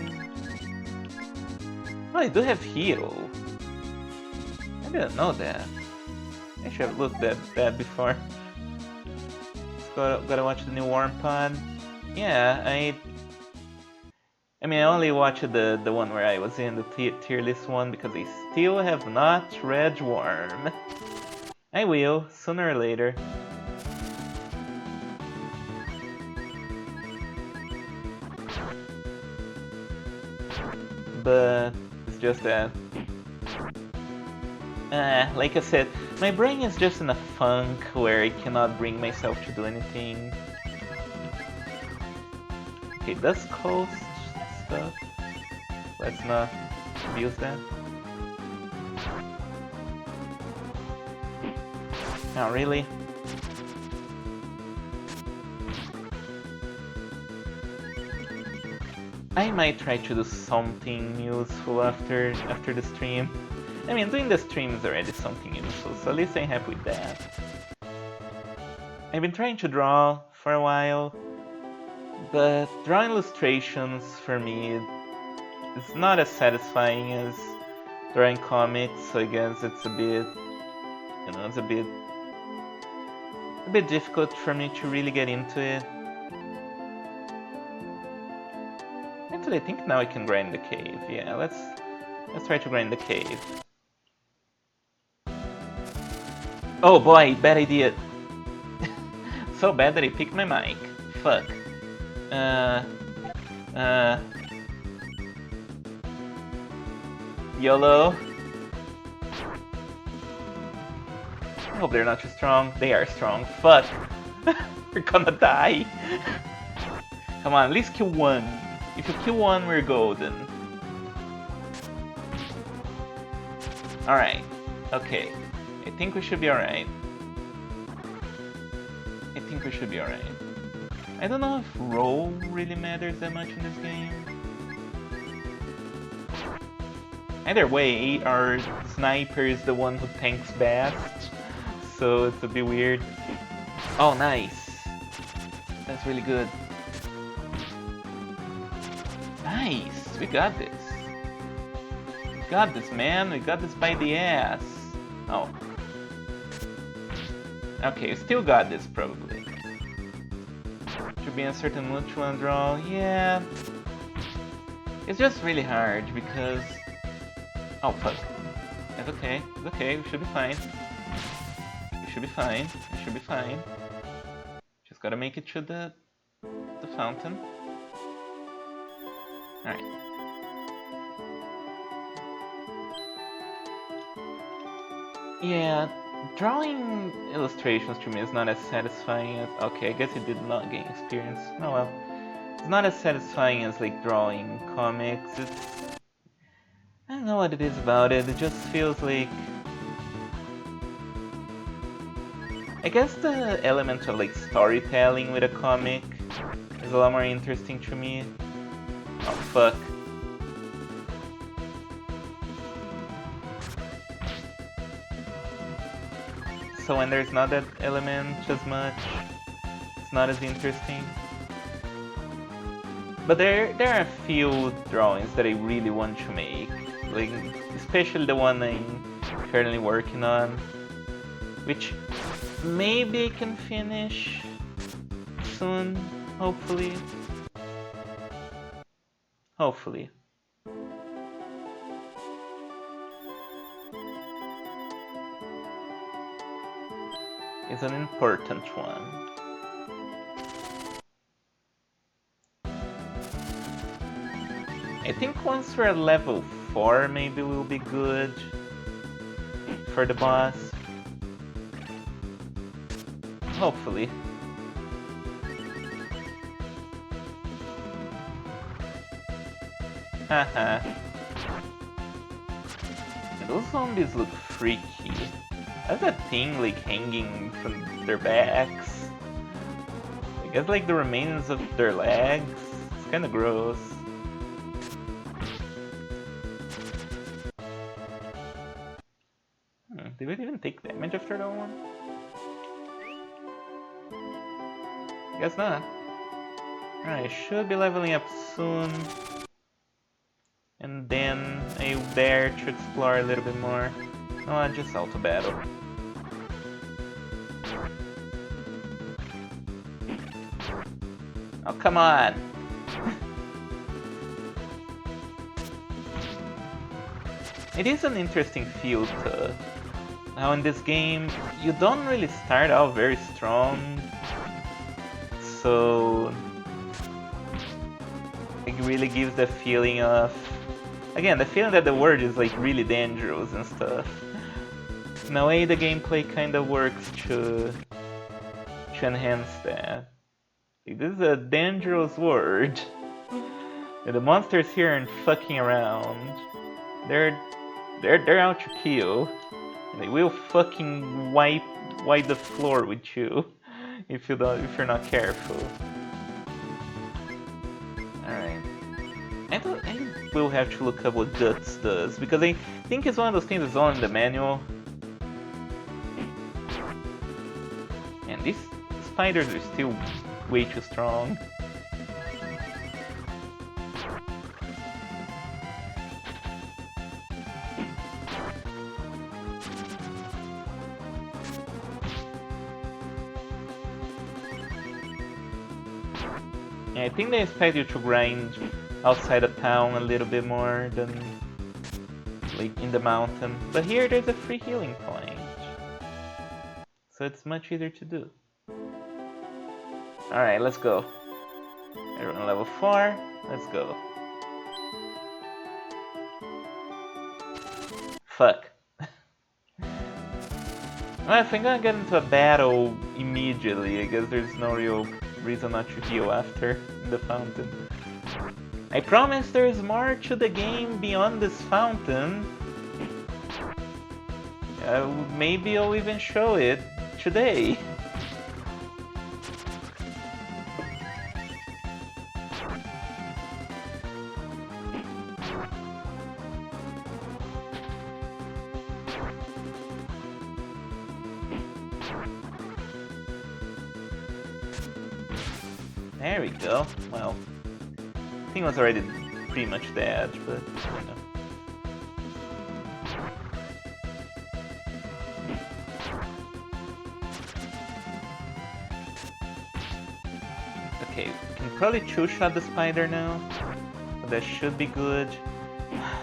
Oh, I do have heal. I didn't know that. I should have looked at that before. Gotta watch the new Warm Pod. Yeah, I mean, I only watched the one where I was in the tier list one because I still have not read Worm. I will, sooner or later. But it's just that... like I said, my brain is just in a funk where I cannot bring myself to do anything. Okay, that's coast stuff. Let's not abuse that. Not really. I might try to do something useful after the stream. I mean, doing the stream is already something useful, so at least I'm happy with that. I've been trying to draw for a while. But drawing illustrations for me is not as satisfying as drawing comics, so I guess it's a bit, it's a bit difficult for me to really get into it. Actually, I think now I can grind the cave. Yeah, let's try to grind the cave. Oh boy, bad idea. So bad that I picked my mic. Fuck. YOLO. I hope they're not too strong. They are strong. Fuck. We're gonna die. Come on, at least kill one. If you kill one, we're golden. Alright. Okay. I think we should be alright. I think we should be alright. I don't know if roll really matters that much in this game. Either way, our sniper is the one who tanks best, so it's a bit weird. Oh, nice. That's really good. Nice, we got this. We got this, man. We got this by the ass. Oh. Okay, we still got this, probably. Should be a certain mutual draw. Yeah. It's just really hard because... Oh, fuck. It's okay. It's okay. We should be fine. We should be fine. We should be fine. Just gotta make it to the fountain. Alright. Yeah, drawing illustrations to me is not as satisfying as... Okay, I guess it did not gain experience. Oh well. It's not as satisfying as like drawing comics. It's... I don't know what it is about it. It just feels like... I guess the element of like storytelling with a comic is a lot more interesting to me. Oh fuck. So when there's not that element as much, it's not as interesting. But there are a few drawings that I really want to make, like especially the one I'm currently working on, which maybe I can finish soon, hopefully. Hopefully. It's an important one. I think once we're at level 4, maybe we'll be good for the boss. Hopefully. Haha. Those zombies look freaky. That's a thing like hanging from their backs. I guess like the remains of their legs. It's kinda gross. Did we even take damage after that one? Guess not. Alright, should be leveling up soon. And then I dare to explore a little bit more. Oh, just auto battle. Oh, come on! It is an interesting field. Now in this game, you don't really start out very strong, so it really gives the feeling of, again, the feeling that the world is like really dangerous and stuff. In a way, the gameplay kind of works to enhance that. Like, this is a dangerous world. The monsters here aren't fucking around. They're out to kill. They will fucking wipe the floor with you if you're not careful. Alright. I will have to look up what Guts does, because I think it's one of those things that's all in the manual. And these spiders are still way too strong. Yeah, I think they expect you to grind outside of town a little bit more than like in the mountain. But here there's a free healing point. So it's much easier to do. Alright, let's go. Everyone level 4. Let's go. Fuck. Well, if I'm gonna get into a battle immediately, I guess there's no real reason not to heal after the fountain. I promise there's more to the game beyond this fountain. Maybe I'll even show it today. There we go. Well, I think it was already pretty much dead, but you know. Okay, can probably two-shot the spider now. So that should be good.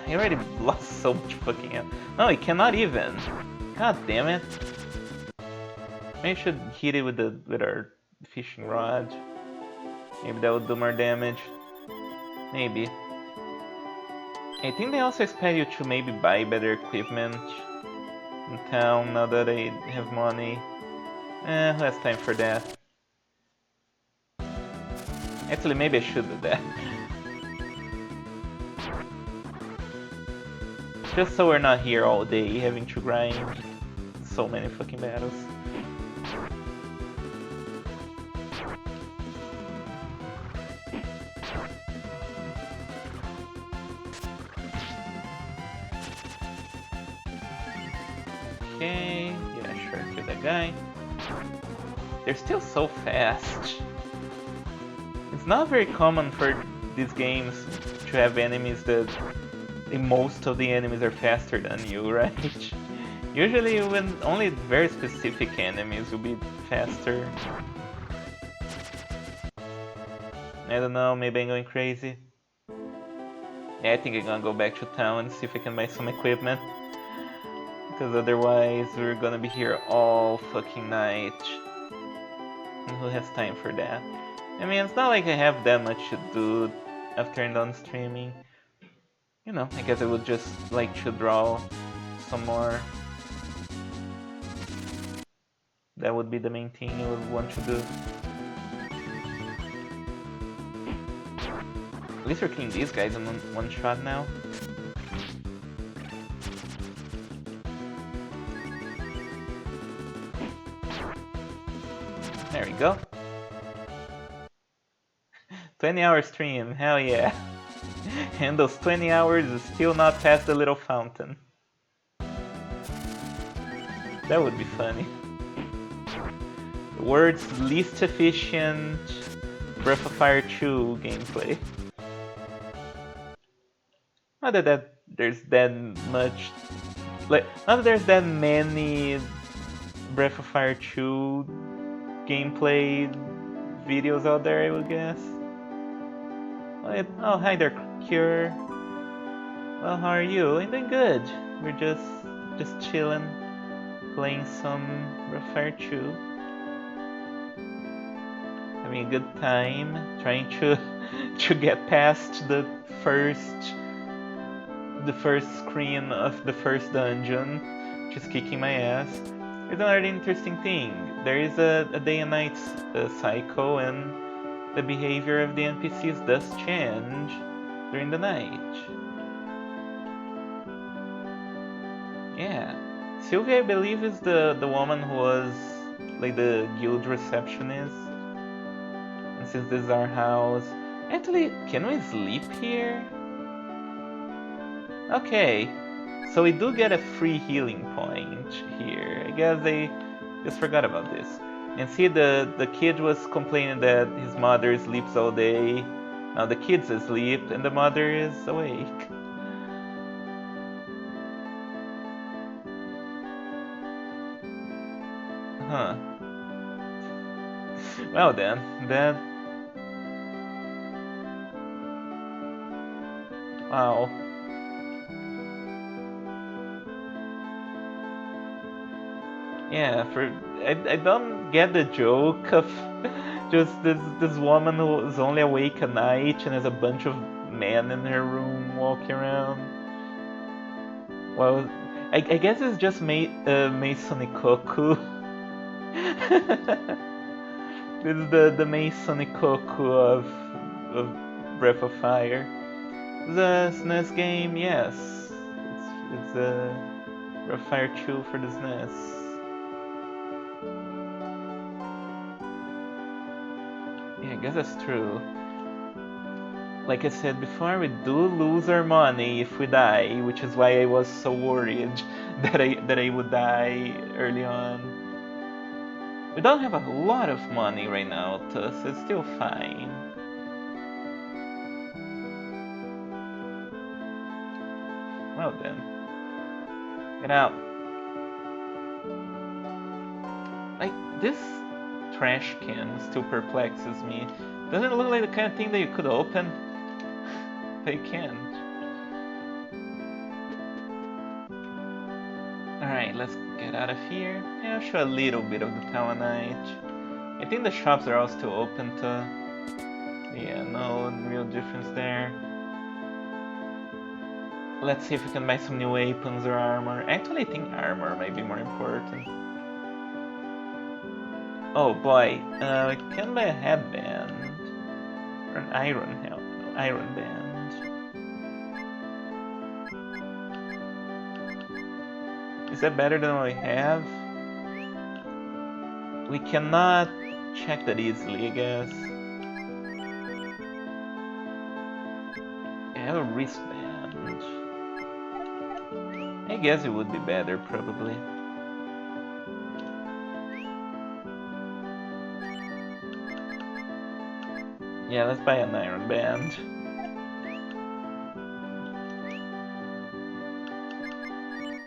He already lost so much fucking health. No, he cannot even. God damn it. Maybe we should hit it with our fishing rod. Maybe that would do more damage. Maybe. I think they also expect you to maybe buy better equipment in town now that they have money. Who has time for that? Actually, maybe I should do that. Just so we're not here all day having to grind so many fucking battles. Okay, yeah, sure, kill that guy. They're still so fast. It's not very common for these games to have enemies that most of the enemies are faster than you, right? Usually when only very specific enemies will be faster. I don't know, maybe I'm going crazy. Yeah, I think I'm gonna go back to town and see if I can buy some equipment. Because otherwise we're gonna be here all fucking night. And who has time for that? I mean, it's not like I have that much to do after I'm done streaming. You know, I guess I would just like to draw some more. That would be the main thing I would want to do. At least we're killing these guys in one shot now. There we go. 20-hour stream, hell yeah. And those 20 hours is still not past the little fountain. That would be funny. The world's least efficient Breath of Fire 2 gameplay. Not that there's that much... Like, not that there's that many Breath of Fire 2 gameplay videos out there, I would guess. Oh, hi there, Cure. Well, how are you? I'm doing good. We're just chilling, playing some Breath of Fire 2. Having a good time, trying to get past the first screen of the first dungeon, just kicking my ass. There's another interesting thing. There is a day and night cycle, and the behavior of the NPCs does change during the night. Yeah. Sylvia, I believe, is the woman who was like the guild receptionist. And since this is our house... Actually, can we sleep here? Okay. So we do get a free healing point here. I guess they just forgot about this. And see, the kid was complaining that his mother sleeps all day. Now the kid's asleep and the mother is awake. Huh. Well then, Wow. Yeah, I don't get the joke of just this woman who is only awake at night and has a bunch of men in her room walking around. Well, I guess it's just Mason Ikoku. This is the Mason Ikoku of Breath of Fire. The SNES game, yes, it's a Breath of Fire 2 for the SNES. Yeah, I guess that's true. Like I said before, we do lose our money if we die, which is why I was so worried that I would die early on. We don't have a lot of money right now, thus it's still fine. Well then, get out. Like this trash can still perplexes me. Doesn't it look like the kind of thing that you could open? But you can't. Alright, let's get out of here. Yeah, I'll show a little bit of the town at night. I think the shops are all still open to... Yeah, no real difference there. Let's see if we can buy some new weapons or armor. Actually, I think armor might be more important. Oh boy, we can buy a headband. Or an iron band. Is that better than what we have? We cannot check that easily, I guess. I have a wristband. I guess it would be better, probably. Yeah, let's buy an iron band.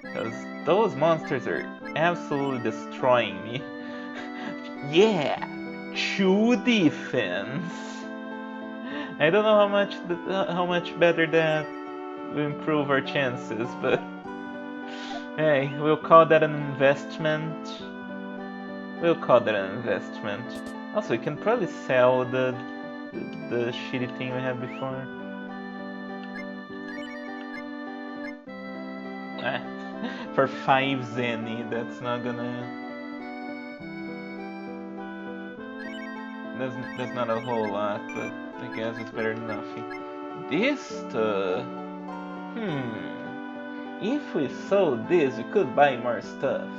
Because those monsters are absolutely destroying me. Yeah! 2 defense! I don't know how much better that will improve our chances, but... Hey, we'll call that an investment. We'll call that an investment. Also, we can probably sell the shitty thing we had before. For 5 zenny, that's not gonna... That's not a whole lot, but I guess it's better than nothing. This stuff... If we sold this, we could buy more stuff.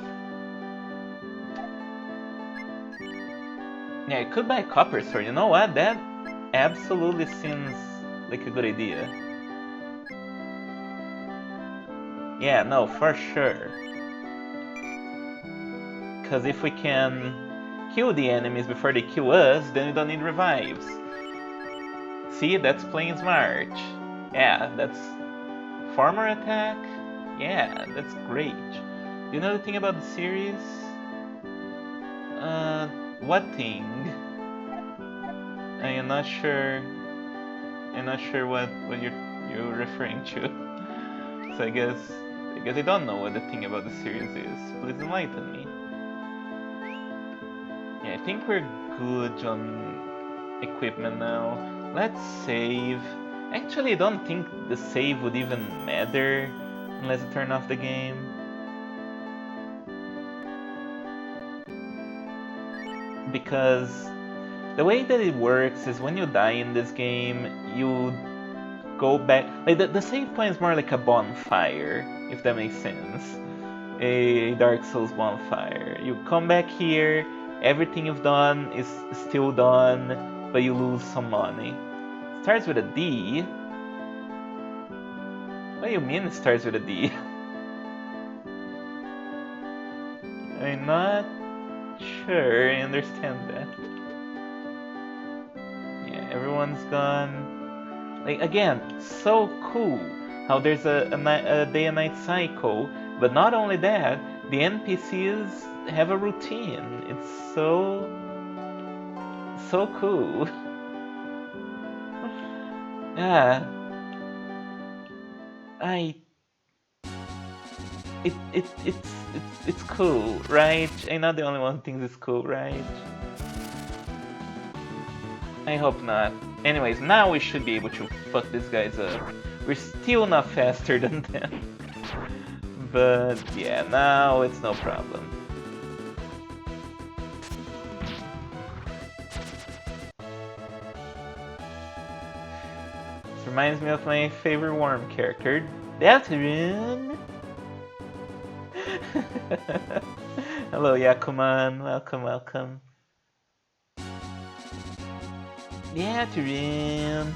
Yeah, I could buy a copper sword. You know what? That absolutely seems like a good idea. Yeah, no, for sure. Because if we can kill the enemies before they kill us, then we don't need revives. See, that's playing smart. Yeah, that's farmer attack. Yeah, that's great. Do you know the thing about the series? What thing? I am not sure. I'm not sure what you're referring to. So I guess I don't know what the thing about the series is. Please enlighten me. Yeah, I think we're good on equipment now. Let's save. Actually, I don't think the save would even matter unless I turn off the game. Because the way that it works is when you die in this game, you go back. Like the save point is more like a bonfire, if that makes sense. A Dark Souls bonfire. You come back here, everything you've done is still done, but you lose some money. It starts with a D. What do you mean it starts with a D? I'm not sure I understand that. Yeah, everyone's gone. Like, again, so cool how there's a day and night cycle, but not only that, the NPCs have a routine. It's so cool. Yeah. I it's cool, right? I'm not the only one who thinks it's cool, right? I hope not. Anyways, now we should be able to fuck these guys up. We're still not faster than them. But yeah, now it's no problem. This reminds me of my favorite worm character, Deltarune. Hello, Yakuman. Welcome, welcome. Deltarune.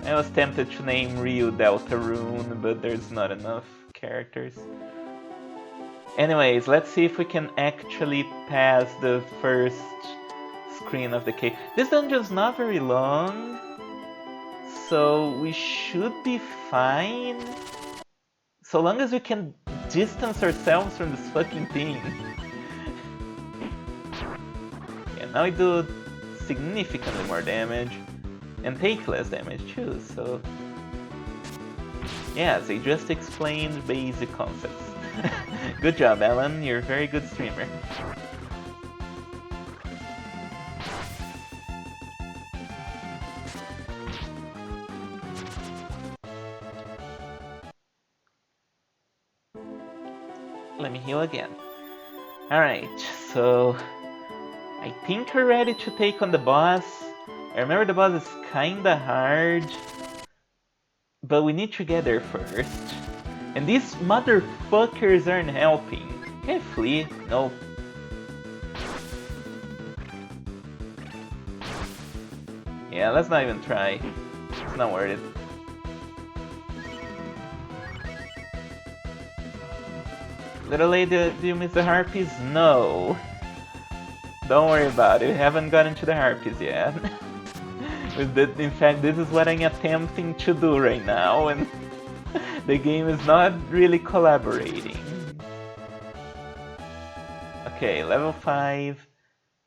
I was tempted to name Ryu Deltarune, but there's not enough characters. Anyways, let's see if we can actually pass the first screen of the cave. This dungeon's not very long, so we should be fine. So long as we can distance ourselves from this fucking thing. Yeah, now we do significantly more damage and take less damage too, so... Yeah, they just explained basic concepts. Good job, Alan, you're a very good streamer. Let me heal again. Alright, so... I think we're ready to take on the boss. I remember the boss is kinda hard, but we need to get there first. And these motherfuckers aren't helping. Can I flee? No. Yeah, let's not even try. It's not worth it. Little lady, do you miss the Harpies? No. Don't worry about it, we haven't gotten to the Harpies yet. In fact, this is what I'm attempting to do right now, and the game is not really collaborating. Okay, level 5,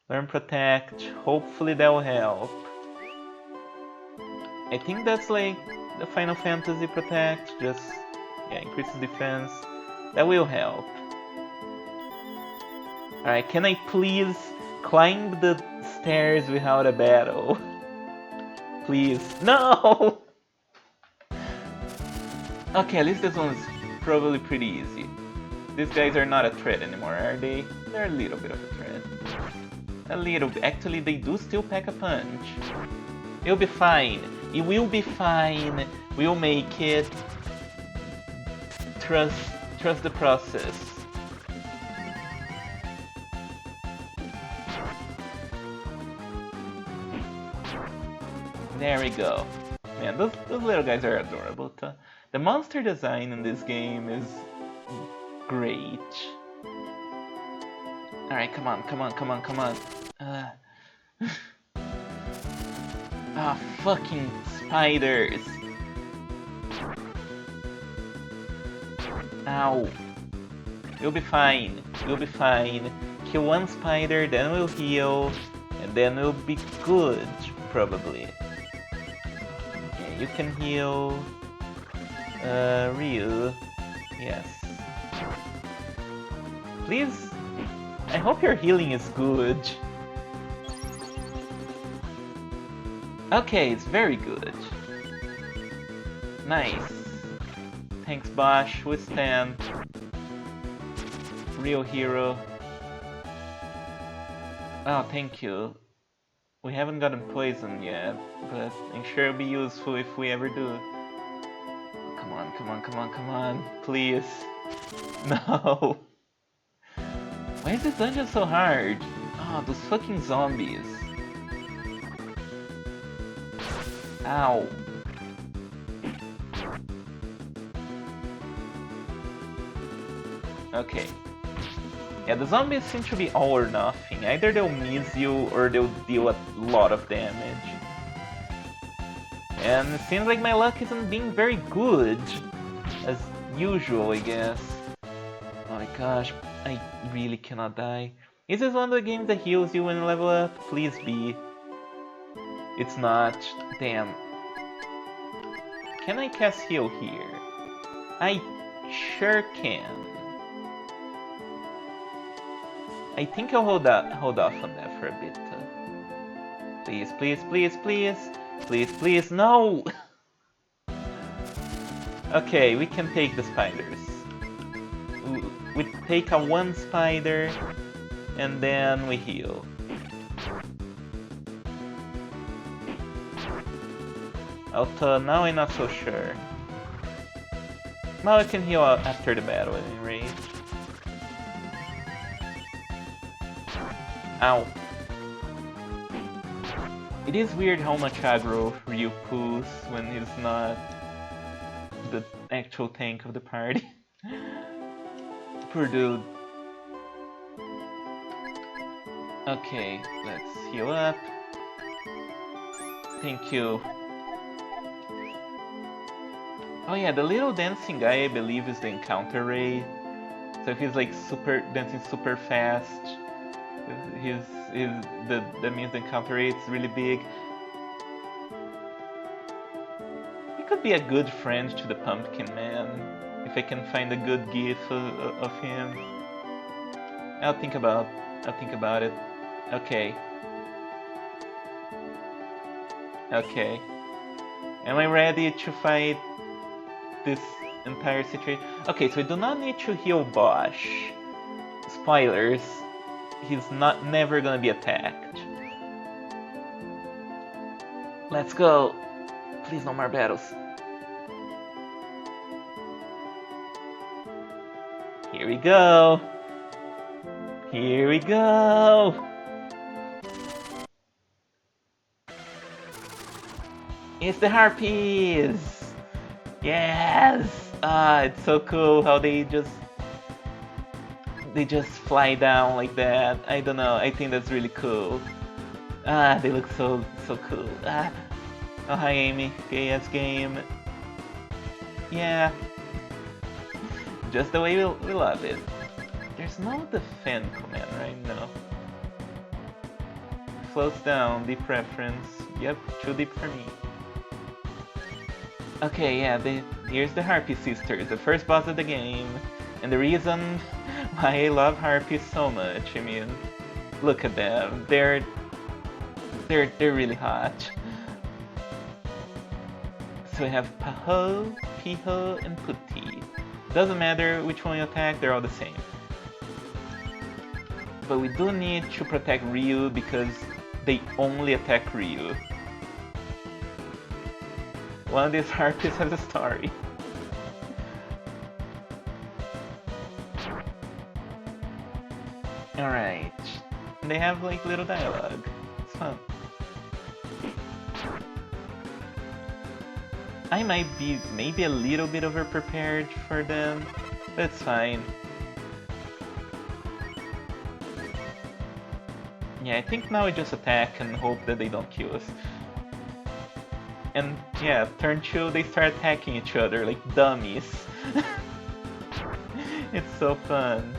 learn Protect, hopefully that will help. I think that's like the Final Fantasy Protect, just increases defense. That will help. Alright, can I please climb the stairs without a battle? Please. No! Okay, at least this one's probably pretty easy. These guys are not a threat anymore, are they? They're a little bit of a threat. A little bit. Actually, they do still pack a punch. It'll be fine. It will be fine. We'll make it. Trust the process. There we go. Man, those little guys are adorable. The monster design in this game is great. Alright, come on. Ah, fucking spiders. Ow. You'll be fine. Kill one spider, then we'll heal, and then we'll be good, probably. Yeah, you can heal... Ryu. Yes. Please, I hope your healing is good. Okay, it's very good. Nice. Thanks, Bosch. Withstand. Real hero. Oh, thank you. We haven't gotten poison yet, but I'm sure it'll be useful if we ever do. Come on, please. No. Why is this dungeon so hard? Oh, those fucking zombies. Ow. Okay. Yeah, the zombies seem to be all or nothing. Either they'll miss you or they'll deal a lot of damage. And it seems like my luck isn't being very good. As usual, I guess. Oh my gosh, I really cannot die. Is this one of the games that heals you when you level up? Please be. It's not. Damn. Can I cast heal here? I sure can. I think I'll hold off on that for a bit. Please, please, please, please, please, please, no! Okay, we can take the spiders. We take a 1 spider, and then we heal. Although now I'm not so sure. Well, I can heal after the battle at any rate. Ow. It is weird how much aggro Ryu pulls when he's not the actual tank of the party. Poor dude. Okay, let's heal up. Thank you. Oh yeah, the little dancing guy I believe is the encounter rate. So if he's like dancing super fast, that means the encounter rate's really big. He could be a good friend to the Pumpkin Man, if I can find a good gif of him. I'll think about it. Okay. Okay. Am I ready to fight this entire situation? Okay, so we do not need to heal Bosch. Spoilers. He's never gonna be attacked. Let's go. Please, no more battles. Here we go. Here we go. It's the Harpies. Yes. It's so cool how they just fly down like that. I don't know. I think that's really cool. They look so cool. Oh, hi Amy. KS game. Yeah. Just the way we love it. There's no defend command, right? No. Floats down, deep preference. Yep, too deep for me. Okay, yeah, here's the Harpy Sisters, the first boss of the game. And the reason why I love Harpies so much, I mean, look at them. They're really hot. So we have Paho, Piho, and Putti. Doesn't matter which one you attack, they're all the same. But we do need to protect Ryu because they only attack Ryu. One of these Harpies has a story. Alright. They have like little dialogue. It's fun. I might be maybe a little bit over-prepared for them, but it's fine. Yeah, I think now we just attack and hope that they don't kill us. And yeah, turn 2, they start attacking each other like dummies. It's so fun.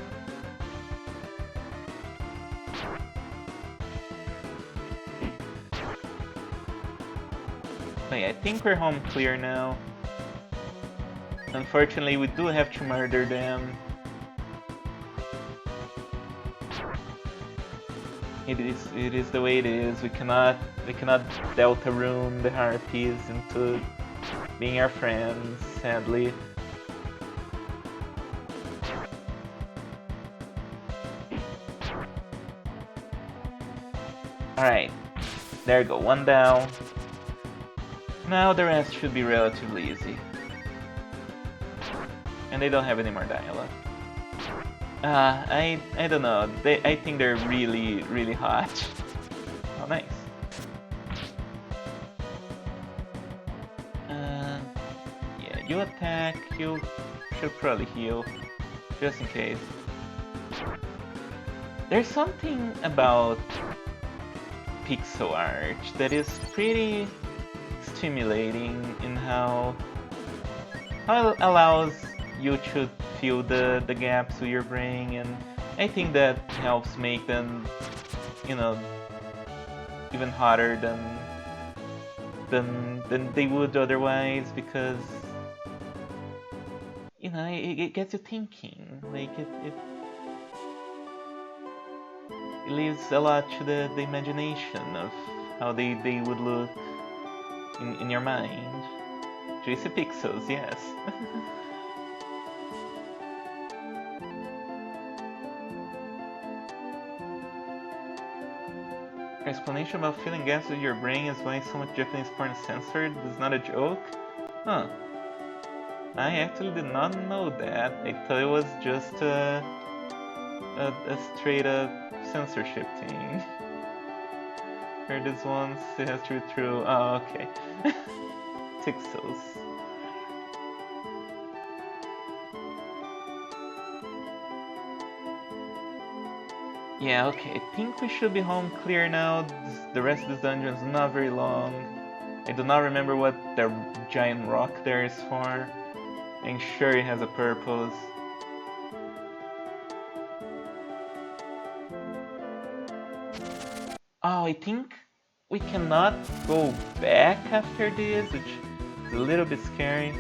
Okay, I think we're home clear now. Unfortunately, we do have to murder them. It is the way it is. We cannot delta rune the Harpies into being our friends, sadly. Alright, there you go, 1 down. Now the rest should be relatively easy. And they don't have any more dialogue. I don't know. I think they're really hot. Oh, nice. Yeah, you attack. You should probably heal, just in case. There's something about pixel art that is pretty stimulating in how it allows you to fill the gaps with your brain, and I think that helps make them, you know, even hotter than they would otherwise, because it gets you thinking. Like it leaves a lot to the imagination of how they would look in your mind. Juicy pixels, yes. Your explanation about filling gaps with your brain is why so much Japanese porn is censored is not a joke? Huh. I actually did not know that. I thought it was just a straight up censorship thing. Heard this once, it has to be true. Oh, okay. Pixels. Yeah, okay, I think we should be home clear now. The rest of this dungeon is not very long. I do not remember what the giant rock there is for. I'm sure it has a purpose. Oh, I think we cannot go back after this, which is a little bit scary.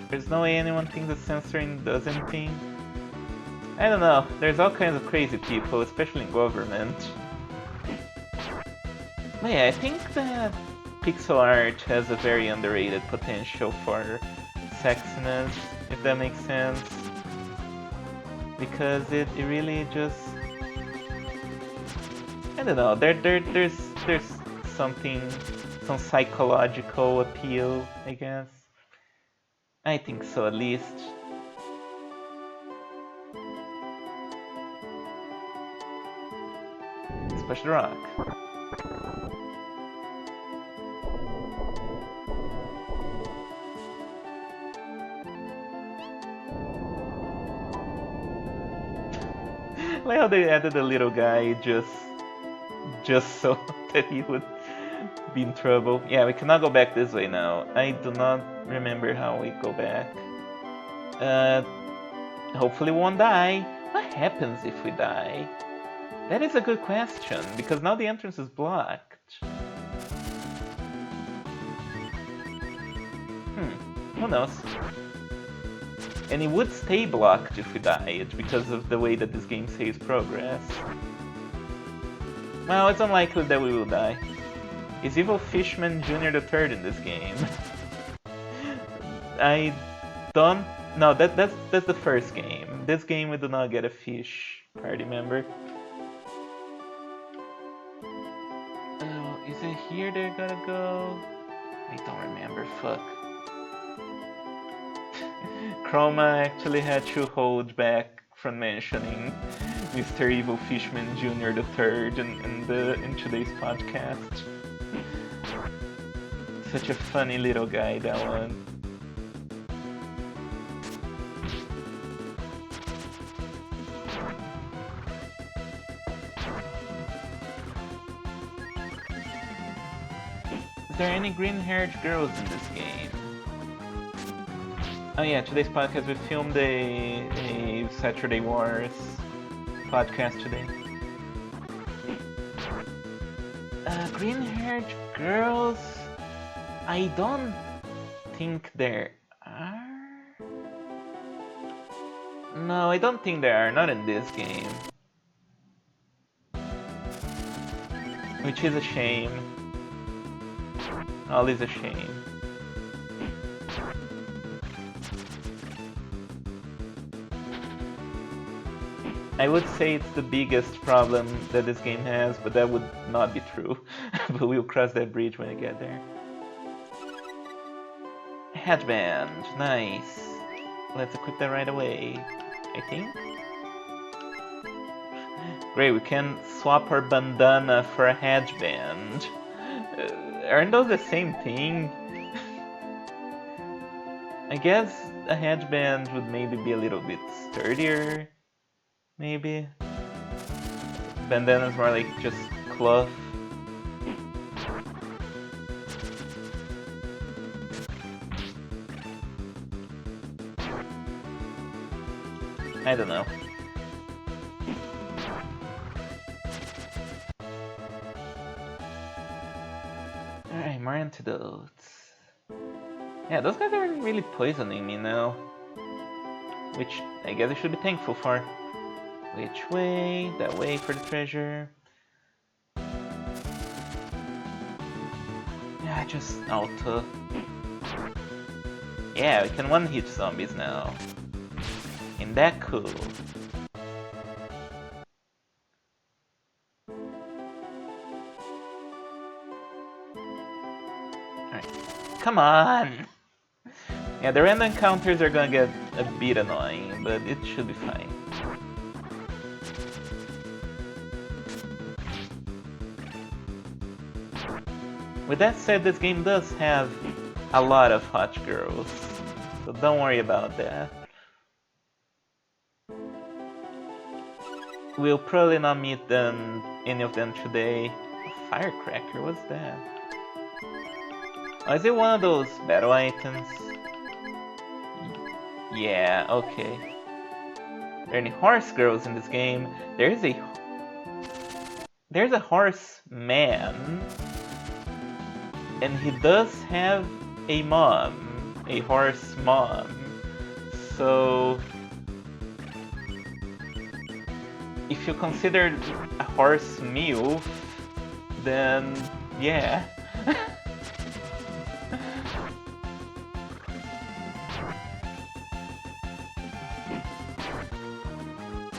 There's no way anyone thinks that censoring does anything. I don't know, there's all kinds of crazy people, especially in government. But yeah, I think that pixel art has a very underrated potential for sexiness, if that makes sense. Because it really just... I don't know, there's something, some psychological appeal, I guess. I think so, at least. Let's push the rock. Like how they added a little guy just so that he would be in trouble. Yeah, we cannot go back this way now. I do not remember how we go back. Hopefully we won't die. What happens if we die? That is a good question, because now the entrance is blocked. Who knows? And it would stay blocked if we died, because of the way that this game saves progress. Well, it's unlikely that we will die. Is Evil Fishman Jr. the Third in this game? I don't... No, that's the first game. This game we do not get a fish party member. Oh, is it here they gotta go? I don't remember, fuck. Chroma actually had to hold back from mentioning Mr. Evil Fishman Jr. the Third in today's podcast. Such a funny little guy, that one. Is there any green-haired girls in this game? Oh yeah, today's podcast we filmed a Saturday Wars podcast today. Green-haired girls? I don't think there are. No, I don't think there are, not in this game. Which is a shame. All is a shame. I would say it's the biggest problem that this game has, but that would not be true. But we'll cross that bridge when we get there. Headband, nice. Let's equip that right away, I think. Great, we can swap our bandana for a headband. Aren't those the same thing? I guess a headband would maybe be a little bit sturdier. Maybe. Bandana's more like just cloth. I don't know. more antidotes. Yeah, those guys are really poisoning me now. Which I guess I should be thankful for. Which way? That way for the treasure. Yeah, just auto. Yeah, we can one-hit zombies now. Ain't that cool? Alright. Come on! Yeah, the random encounters are gonna get a bit annoying, but it should be fine. With that said, this game does have a lot of hot girls, so don't worry about that. We'll probably not meet any of them today. Firecracker, what's that? Oh, is it one of those battle items? Yeah, okay. Are there any horse girls in this game? There's a horse man, and he does have a mom, a horse mom. So if you consider a horse MILF, then yeah.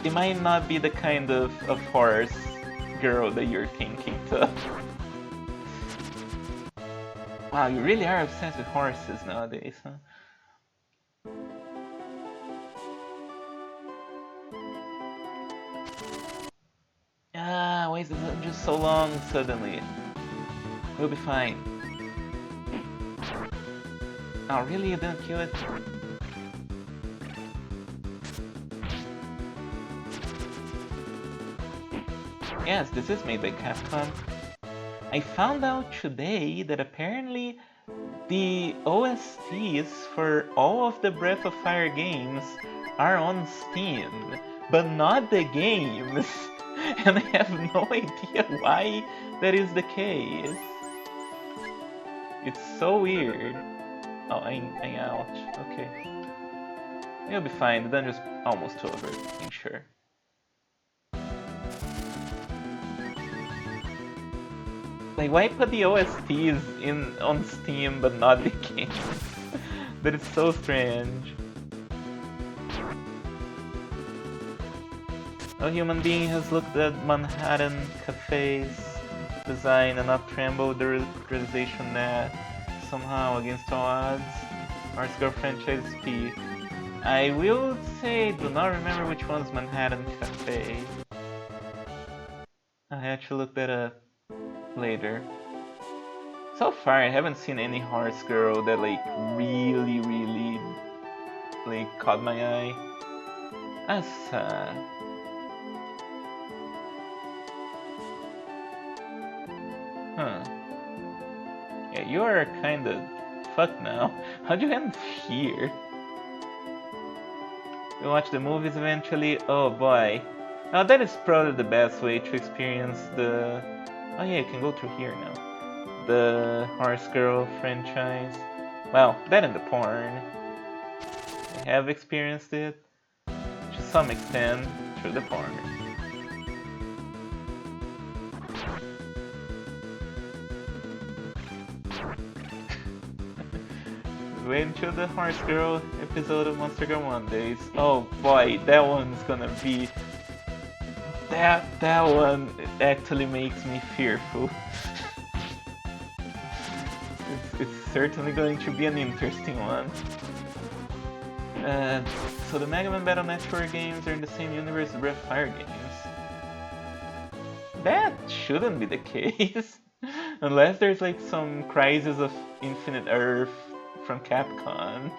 It might not be the kind of horse girl that you're thinking of. Wow, you really are obsessed with horses nowadays, huh? Ah, why is the dungeon so long suddenly? We'll be fine. Oh, really? You didn't kill it? Yes, this is made by Capcom. I found out today that apparently the OSTs for all of the Breath of Fire games are on Steam, but not the games. And I have no idea why that is the case. It's so weird. Oh, I ouch. Okay. It'll be fine, the dungeon's almost over, I'm sure. Like, why put the OSTs on Steam but not the games? That is so strange. No human being has looked at Manhattan Cafe's design and not trembled the realization that somehow, against all odds, Mars Girl franchise P. I will say, do not remember which one's Manhattan Cafe. I had to look that up later. So far, I haven't seen any horse girl that like really like caught my eye. That's sad. Huh. Yeah, you are kinda fucked now. How'd you end here? You watch the movies eventually? Oh boy. Now that is probably the best way to experience the... Oh yeah, you can go through here now. The Horse Girl franchise. Well, that and the porn. I have experienced it, to some extent, through the porn. Wait until the Horse Girl episode of Monster Girl Mondays. Oh boy, that one's gonna be... That one actually makes me fearful. It's certainly going to be an interesting one. So the Mega Man Battle Network games are in the same universe as Breath of Fire games. That shouldn't be the case. Unless there's like some Crisis of Infinite Earth from Capcom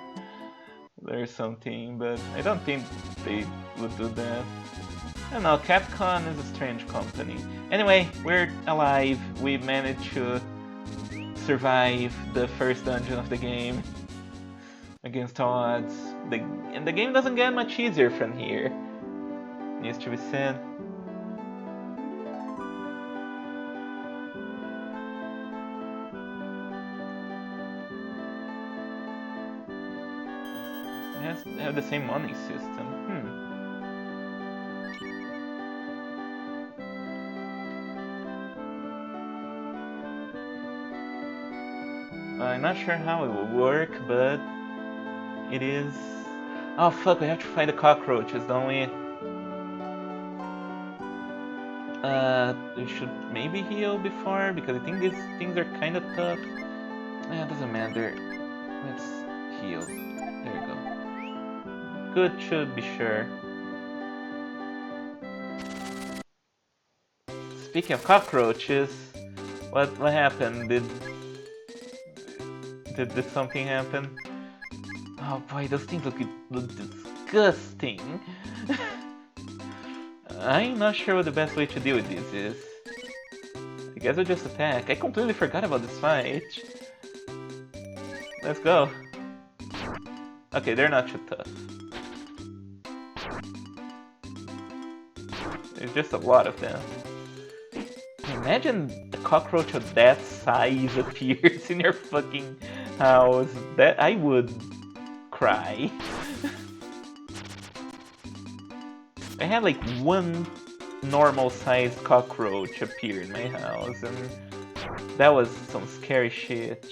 or something, but I don't think they would do that. I don't know, Capcom is a strange company. Anyway, we're alive. We managed to survive the first dungeon of the game against all odds. And the game doesn't get much easier from here. Needs to be said. has to have the same money system. I'm not sure how it will work, but it is. Oh fuck! We have to fight the cockroaches, don't we? We should maybe heal before because I think these things are kind of tough. It doesn't matter. Let's heal. There we go. Good to be sure. Speaking of cockroaches, what happened? Did something happen? Oh boy, those things look disgusting. I'm not sure what the best way to deal with these is. I guess we'll just attack. I completely forgot about this fight. Let's go. Okay, they're not too tough. There's just a lot of them. Imagine a cockroach of that size appears in your fucking house. That I would cry. I had like one normal sized cockroach appear in my house, and that was some scary shit.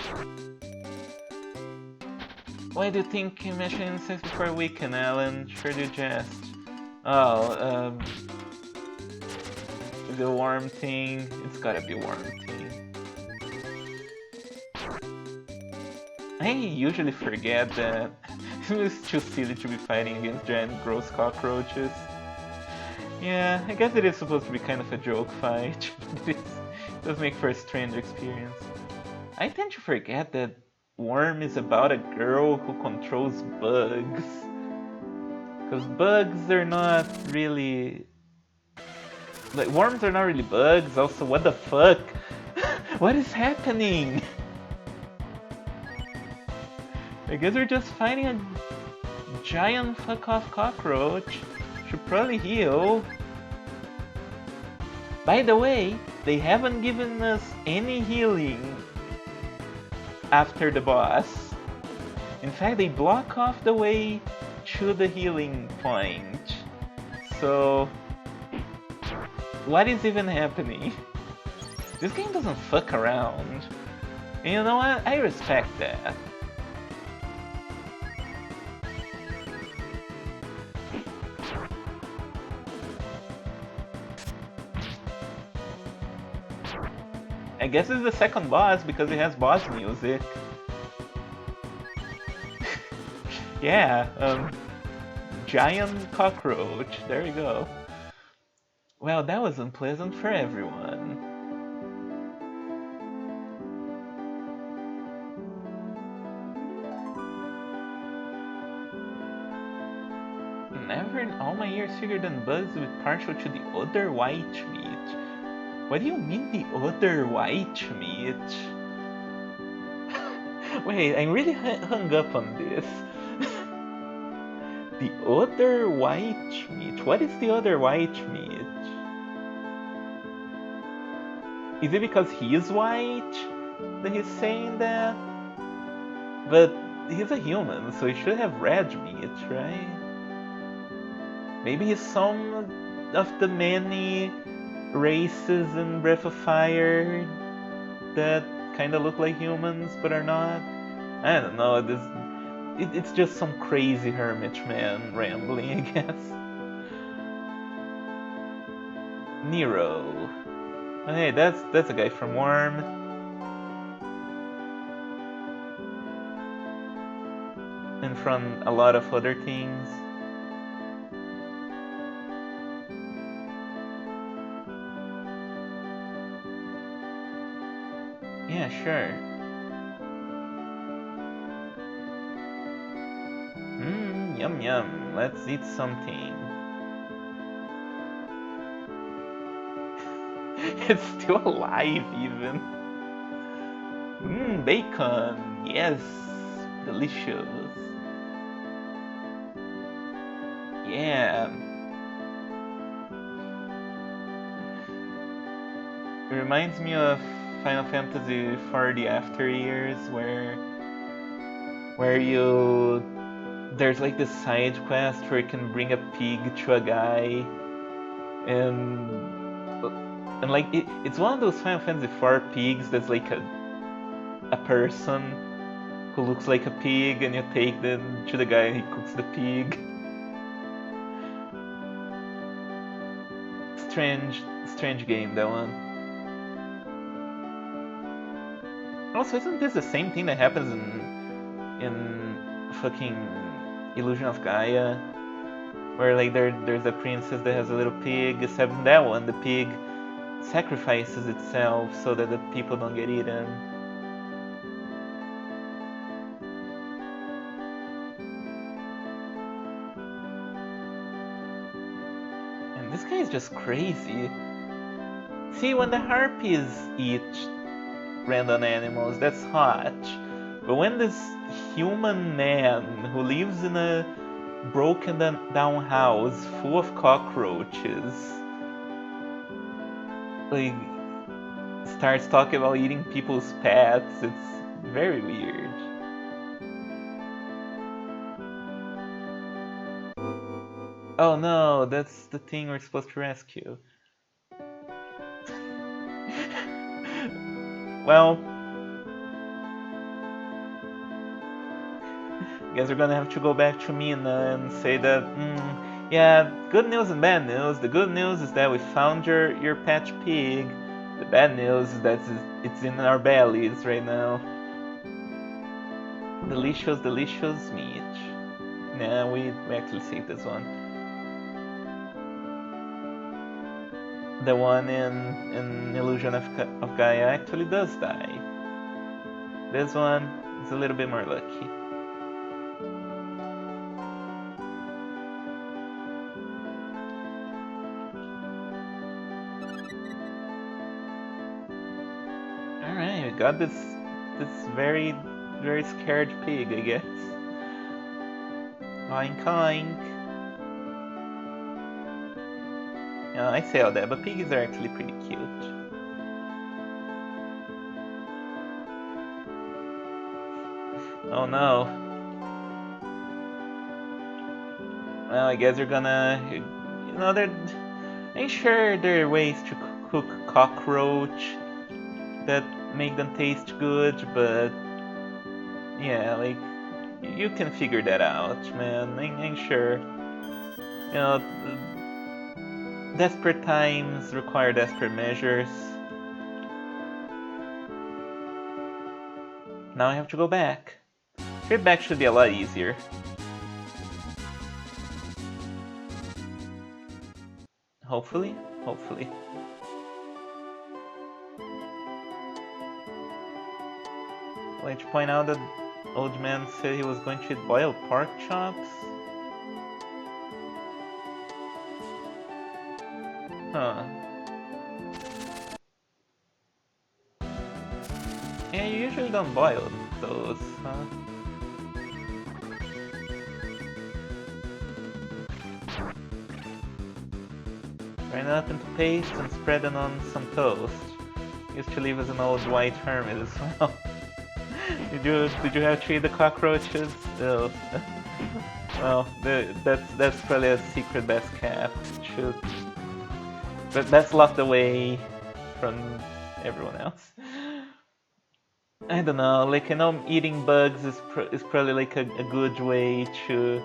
Why do you think you mentioned insects before a weekend, Alan? Sure do jest. Oh, the worm thing. It's gotta be worm thing. I usually forget that it was too silly to be fighting against giant gross cockroaches. Yeah, I guess it is supposed to be kind of a joke fight. It does make for a strange experience. I tend to forget that Worm is about a girl who controls bugs. Because bugs are not really... Like, worms are not really bugs. Also, what the fuck? What is happening? I guess we're just fighting a giant fuck-off cockroach. Should probably heal. By the way, they haven't given us any healing after the boss. In fact, they block off the way to the healing point. So, what is even happening? This game doesn't fuck around. And you know what? I respect that. I guess it's the second boss because it has boss music. Yeah, giant cockroach. There you go. Well, that was unpleasant for everyone. Never in all my years figured that bugs would be partial to the other white meat. What do you mean the other white meat? Wait, I'm really hung up on this. The other white meat? What is the other white meat? Is it because he's white that he's saying that? But he's a human, so he should have red meat, right? Maybe he's some of the many races in Breath of Fire that kind of look like humans but are not. I don't know. It's just some crazy hermit man rambling, I guess. Nero. Oh, hey, that's a guy from Worm. And from a lot of other things. Yeah, sure. Yum yum. Let's eat something. It's still alive even. Bacon. Yes. Delicious. Yeah. It reminds me of Final Fantasy for the After Years where you there's like this side quest where you can bring a pig to a guy, and like it's one of those Final Fantasy IV pigs that's like a person who looks like a pig, and you take them to the guy and he cooks the pig. Strange game, that one. Also, isn't this the same thing that happens in fucking Illusion of Gaia? Where like there's a princess that has a little pig, except in that one the pig sacrifices itself so that the people don't get eaten. And this guy is just crazy. See, when the Harpies eat random animals, that's hot. But when this human man who lives in a broken down house full of cockroaches like starts talking about eating people's pets, it's very weird. Oh no, that's the thing we're supposed to rescue. Well, guess we're gonna have to go back to Mina and say that, yeah, good news and bad news. The good news is that we found your pet pig. The bad news is that it's in our bellies right now. Delicious, delicious meat. Nah, we actually saved this one. The one in Illusion of Gaia actually does die. This one is a little bit more lucky. Alright, we got this very scared pig, I guess. Oink oink. Yeah, I say all that, but piggies are actually pretty cute. Oh no. Well, I guess you're gonna, I'm sure there are ways to cook cockroach that make them taste good, but yeah, like you can figure that out, man. I'm sure. You know, desperate times require desperate measures. Now I have to go back. Trip back should be a lot easier. Hopefully, hopefully. I'd like to point out that old man said he was going to eat boiled pork chops. Huh. Yeah, you usually don't boil those, huh? Grind it up into paste and spread it on some toast. Used to live as an old white hermit as well. Did you have to eat the cockroaches? Oh. Well, that's probably a secret best kept. Should, but that's locked away from everyone else. I don't know. Like I know eating bugs is probably like a good way to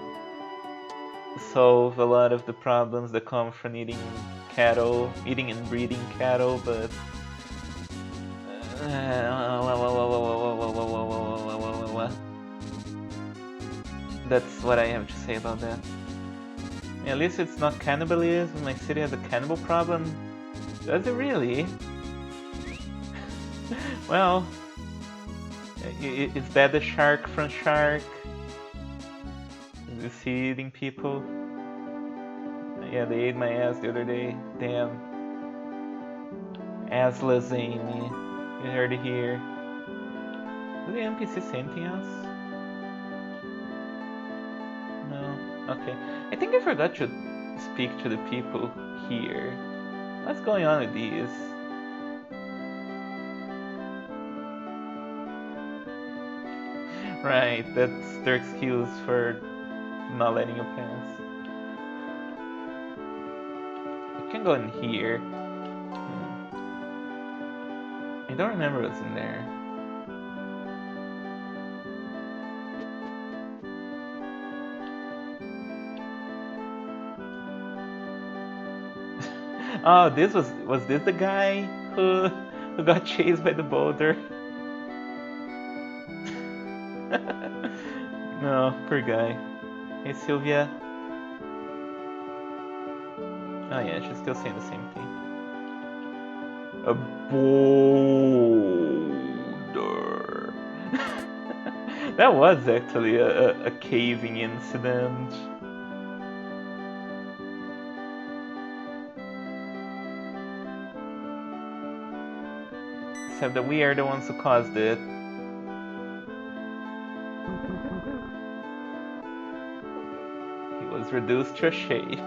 solve a lot of the problems that come from eating and breeding cattle, but that's what I have to say about that. Yeah, at least it's not cannibalism. My city has a cannibal problem. Does it really? Well, is that the shark from Shark? Is he eating people? Yeah, they ate my ass the other day. Damn. Assless Amy. You heard it here. Do the NPC say anything else? No? Okay. I think I forgot to speak to the people here. What's going on with these? Right, that's their excuse for Not letting you pass. I can go in here. I don't remember what's in there. Oh, this was this the guy who got chased by the boulder? No, poor guy. Hey Sylvia. Oh yeah, she's still saying the same thing. A boulder. That was actually a caving incident. Except that we are the ones who caused it. He was reduced to a shape.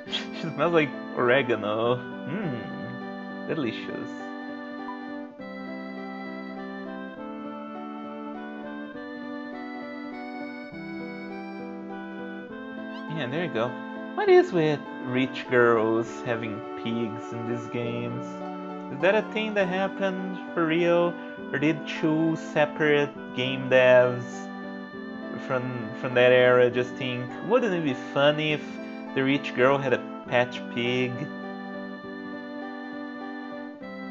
She smells like oregano. Mmm, delicious. Yeah, there you go. What is with rich girls having pigs in these games? Is that a thing that happened for real? Or did two separate game devs from that era just think, wouldn't it be funny if the rich girl had a pet pig?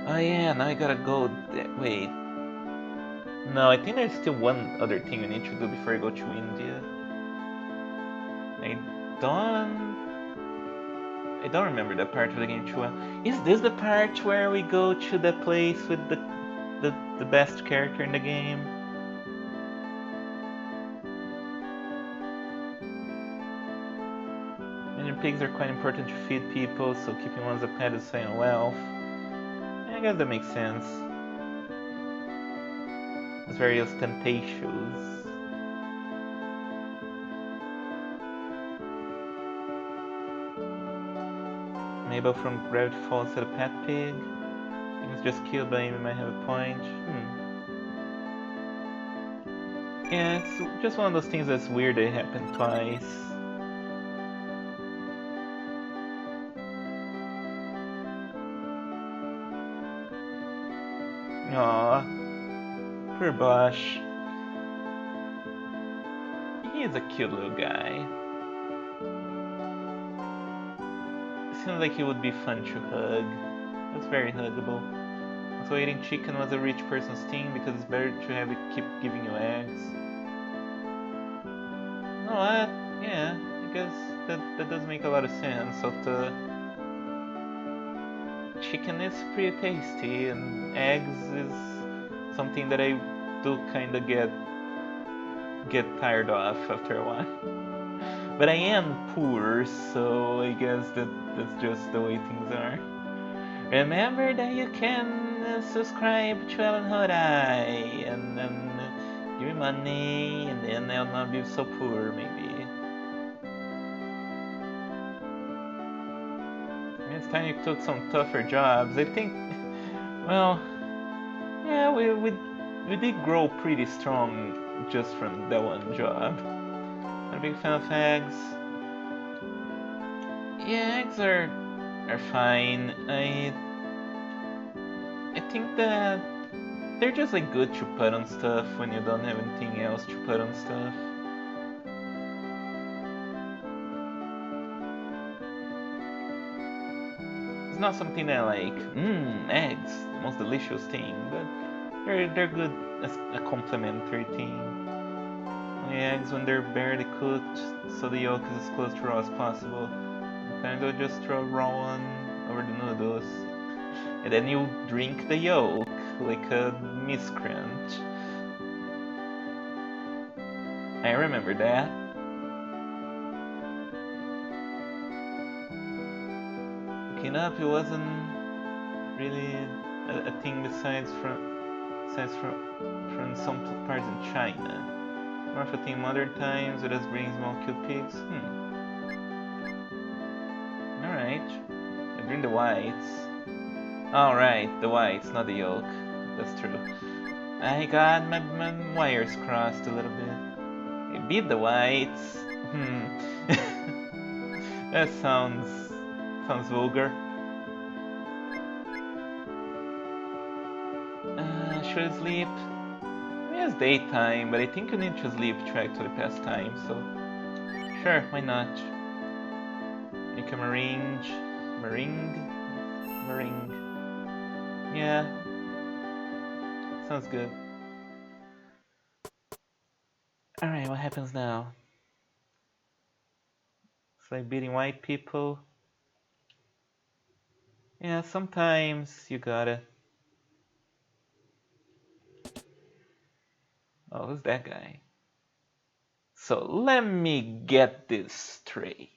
Oh yeah, now I gotta go. Wait. No, I think there's still one other thing we need to do before I go to India. I don't remember that part of the game too well. Is this the part where we go to the place with the best character in the game? And your pigs are quite important to feed people, so keeping one as a pet is a sign of wealth. I guess that makes sense. It's very ostentatious. Mabel from Gravity Falls had a pet pig. He was just killed, but Amy might have a point. Yeah, it's just one of those things that's weird that it happened twice. Aww. Poor Bosch. He is a cute little guy. Seems like he would be fun to hug. That's very huggable. Also, eating chicken was a rich person's thing because it's better to have it keep giving you eggs. No, yeah, I guess that does make a lot of sense. So the chicken is pretty tasty, and eggs is something that I do kind of get tired of after a while. But I am poor, so I guess that's just the way things are. Remember that you can subscribe to Alan Hodai and then give me money, and then I'll not be so poor, maybe. It's time you took some tougher jobs. I think, well, yeah, we did grow pretty strong just from that one job. I'm a big fan of eggs. Yeah, eggs are fine. I think that they're just like good to put on stuff when you don't have anything else to put on stuff. It's not something that I like, eggs, the most delicious thing, but they're good as a complementary thing. Only eggs when they're barely cooked, so the yolk is as close to raw as possible. Sometimes I'll just throw raw one over the noodles. And then you drink the yolk like a miscreant. I remember that. Looking up, it wasn't really a thing besides from some parts in China. More of a thing modern times with us bringing small cute pigs. Alright. I bring the whites. Alright, the whites, not the yolk. That's true. I got my wires crossed a little bit. I beat the whites. That sounds vulgar. Should I sleep? It's daytime, but I think you need to sleep to actually pass time, so sure, why not? Make a meringue. Yeah, sounds good. Alright, what happens now? It's like beating white people. Yeah, sometimes you gotta. Oh, who's that guy? So let me get this straight.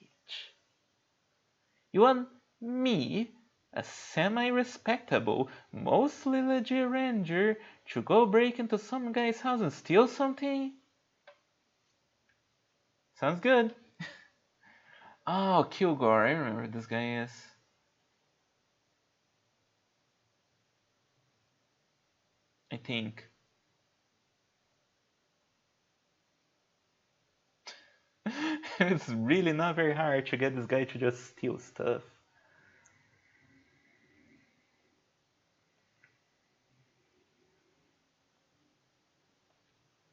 You want me, a semi-respectable, mostly legit ranger, to go break into some guy's house and steal something? Sounds good. Oh, Kilgore, I remember who this guy is. I think. It's really not very hard to get this guy to just steal stuff.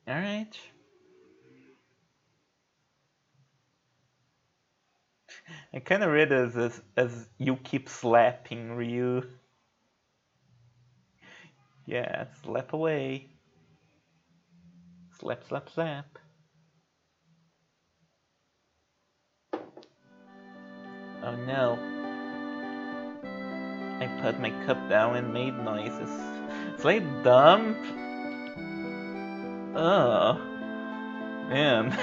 Alright. I kind of read it as you keep slapping Ryu. Yeah, slap away. Slap, slap, slap. Oh no. I put my cup down and made noises. It's like dump. Oh, man.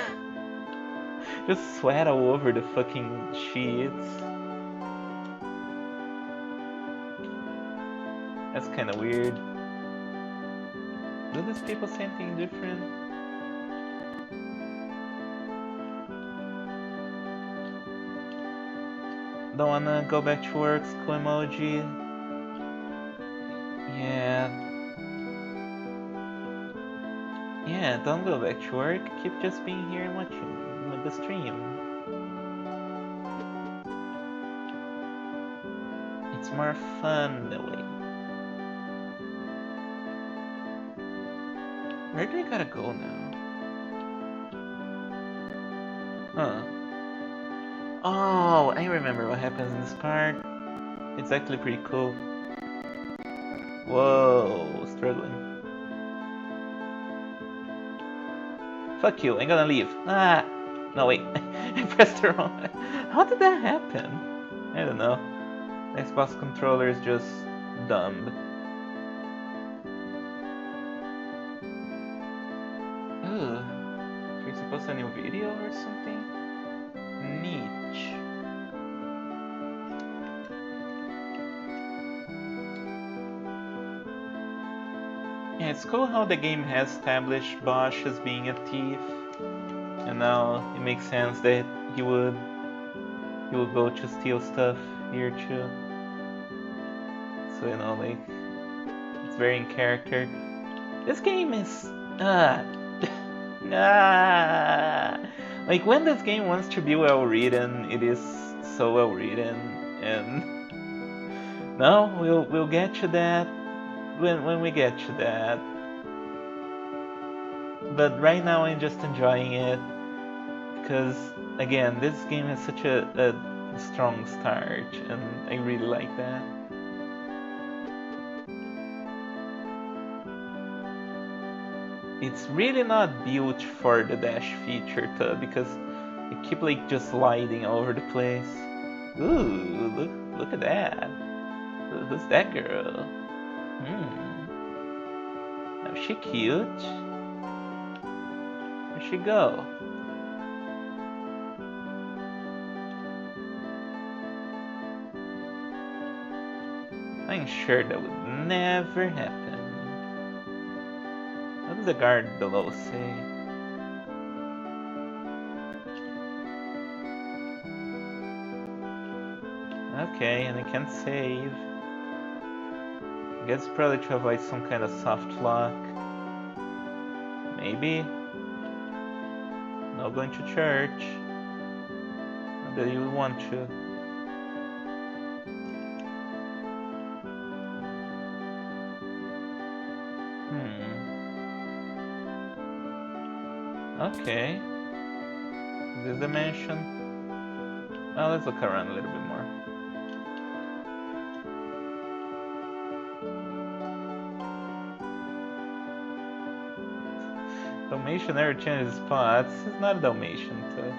Just sweat all over the fucking sheets. That's kind of weird. Do these people say anything different? Don't wanna go back to work, school emoji. Yeah. Yeah, don't go back to work. Keep just being here and watching with the stream. It's more fun that way. Where do we gotta go now? Huh. Oh, I remember what happens in this part. It's actually pretty cool. Whoa, struggling. Fuck you, I'm gonna leave. Ah! No, wait. I pressed the wrong. How did that happen? I don't know. Xbox controller is just dumb. Ugh. We're supposed to a new video or something? Niche. Yeah, it's cool how the game has established Bosch as being a thief, and now it makes sense that he would go to steal stuff here too. So you know, like, it's very in character. This game is like when this game wants to be well written, it is so well written, and no, we'll get to that when we get to that. But right now I'm just enjoying it because again, this game has such a strong start, and I really like that. It's really not built for the dash feature too, because it keep like just sliding all over the place. Ooh, look at that. Who's that girl? Oh, she cute. Where'd she go? I'm sure that would never happen. What does the guard below say? Okay, and I can't save. I guess probably to avoid some kind of soft lock. Maybe. Not going to church. Not that you want to. Okay. Is this the mansion? Well, let's look around a little bit more. Dalmatian never changes spots. It's not a Dalmatian, too.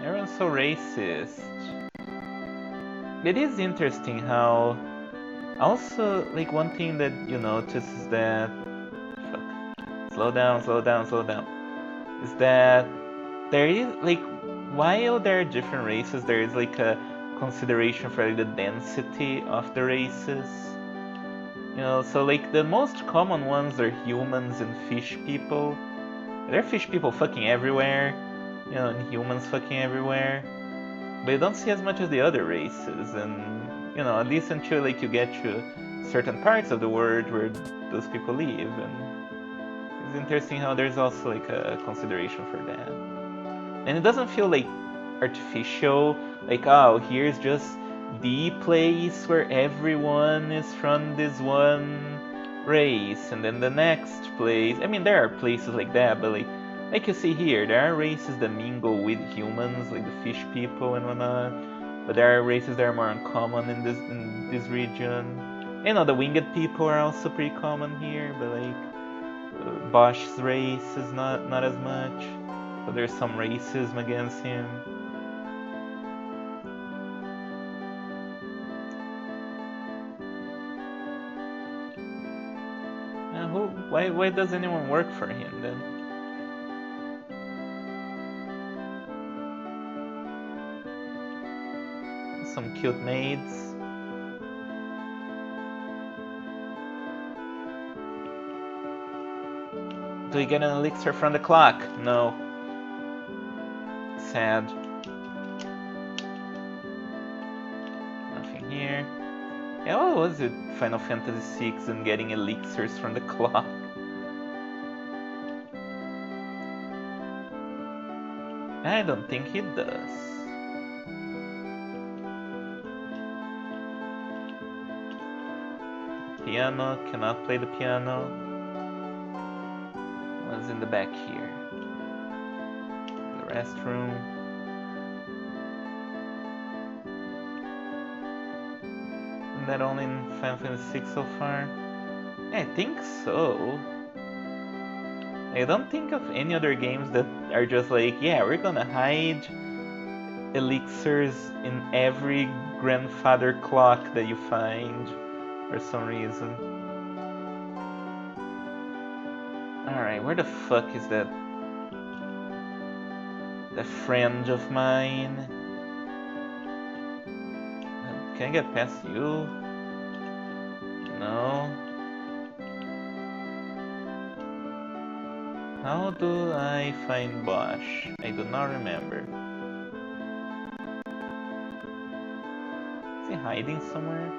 Everyone's so racist. It is interesting how also, like, one thing that you notice is that slow down, slow down, slow down. Is that there is like while there are different races, there is like a consideration for the density of the races. So like the most common ones are humans and fish people. There are fish people fucking everywhere, and humans fucking everywhere. But you don't see as much as the other races, and at least until like you get to certain parts of the world where those people live, and it's interesting how there's also like a consideration for that. And it doesn't feel like artificial, like, oh, here's just the place where everyone is from this one race, and then the next place. I mean, there are places like that, but like you see here, there are races that mingle with humans, like the fish people and whatnot. But there are races that are more uncommon in this region. The winged people are also pretty common here, but like Bosch's race is not as much. But there's some racism against him. Why does anyone work for him then? Some cute maids. Do we get an elixir from the clock? No. Sad. Nothing here. Yeah, what was it? Final Fantasy VI and getting elixirs from the clock. I don't think it does. Piano, cannot play the piano. What's in the back here? The restroom. Isn't that only in Final Fantasy VI so far? I think so. I don't think of any other games that are just like, yeah, we're gonna hide elixirs in every grandfather clock that you find for some reason. Alright, where the fuck is that friend of mine? Can I get past you? No. How do I find Bosch? I do not remember. Is he hiding somewhere?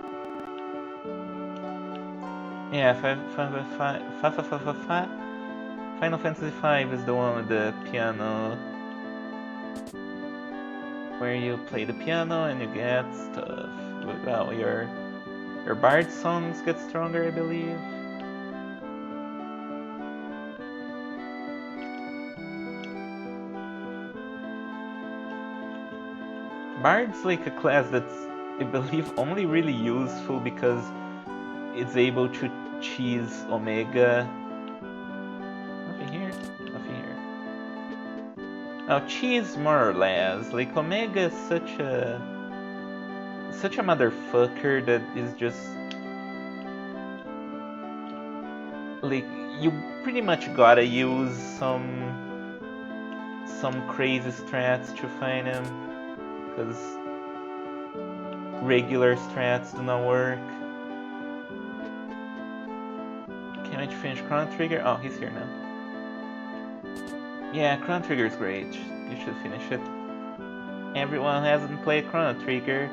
Yeah, Final Fantasy V is the one with the piano, where you play the piano and you get stuff. Well, your bard songs get stronger, I believe. Bard's like a class that's, I believe, only really useful because it's able to cheese Omega. Nothing here. Nothing here. Now, cheese more or less. Like, Omega is such a motherfucker that is just like, you pretty much gotta use some crazy strats to find him, because regular strats do not work. Can I finish Chrono Trigger? Oh, he's here now. Yeah, Chrono Trigger is great. You should finish it. Everyone hasn't played Chrono Trigger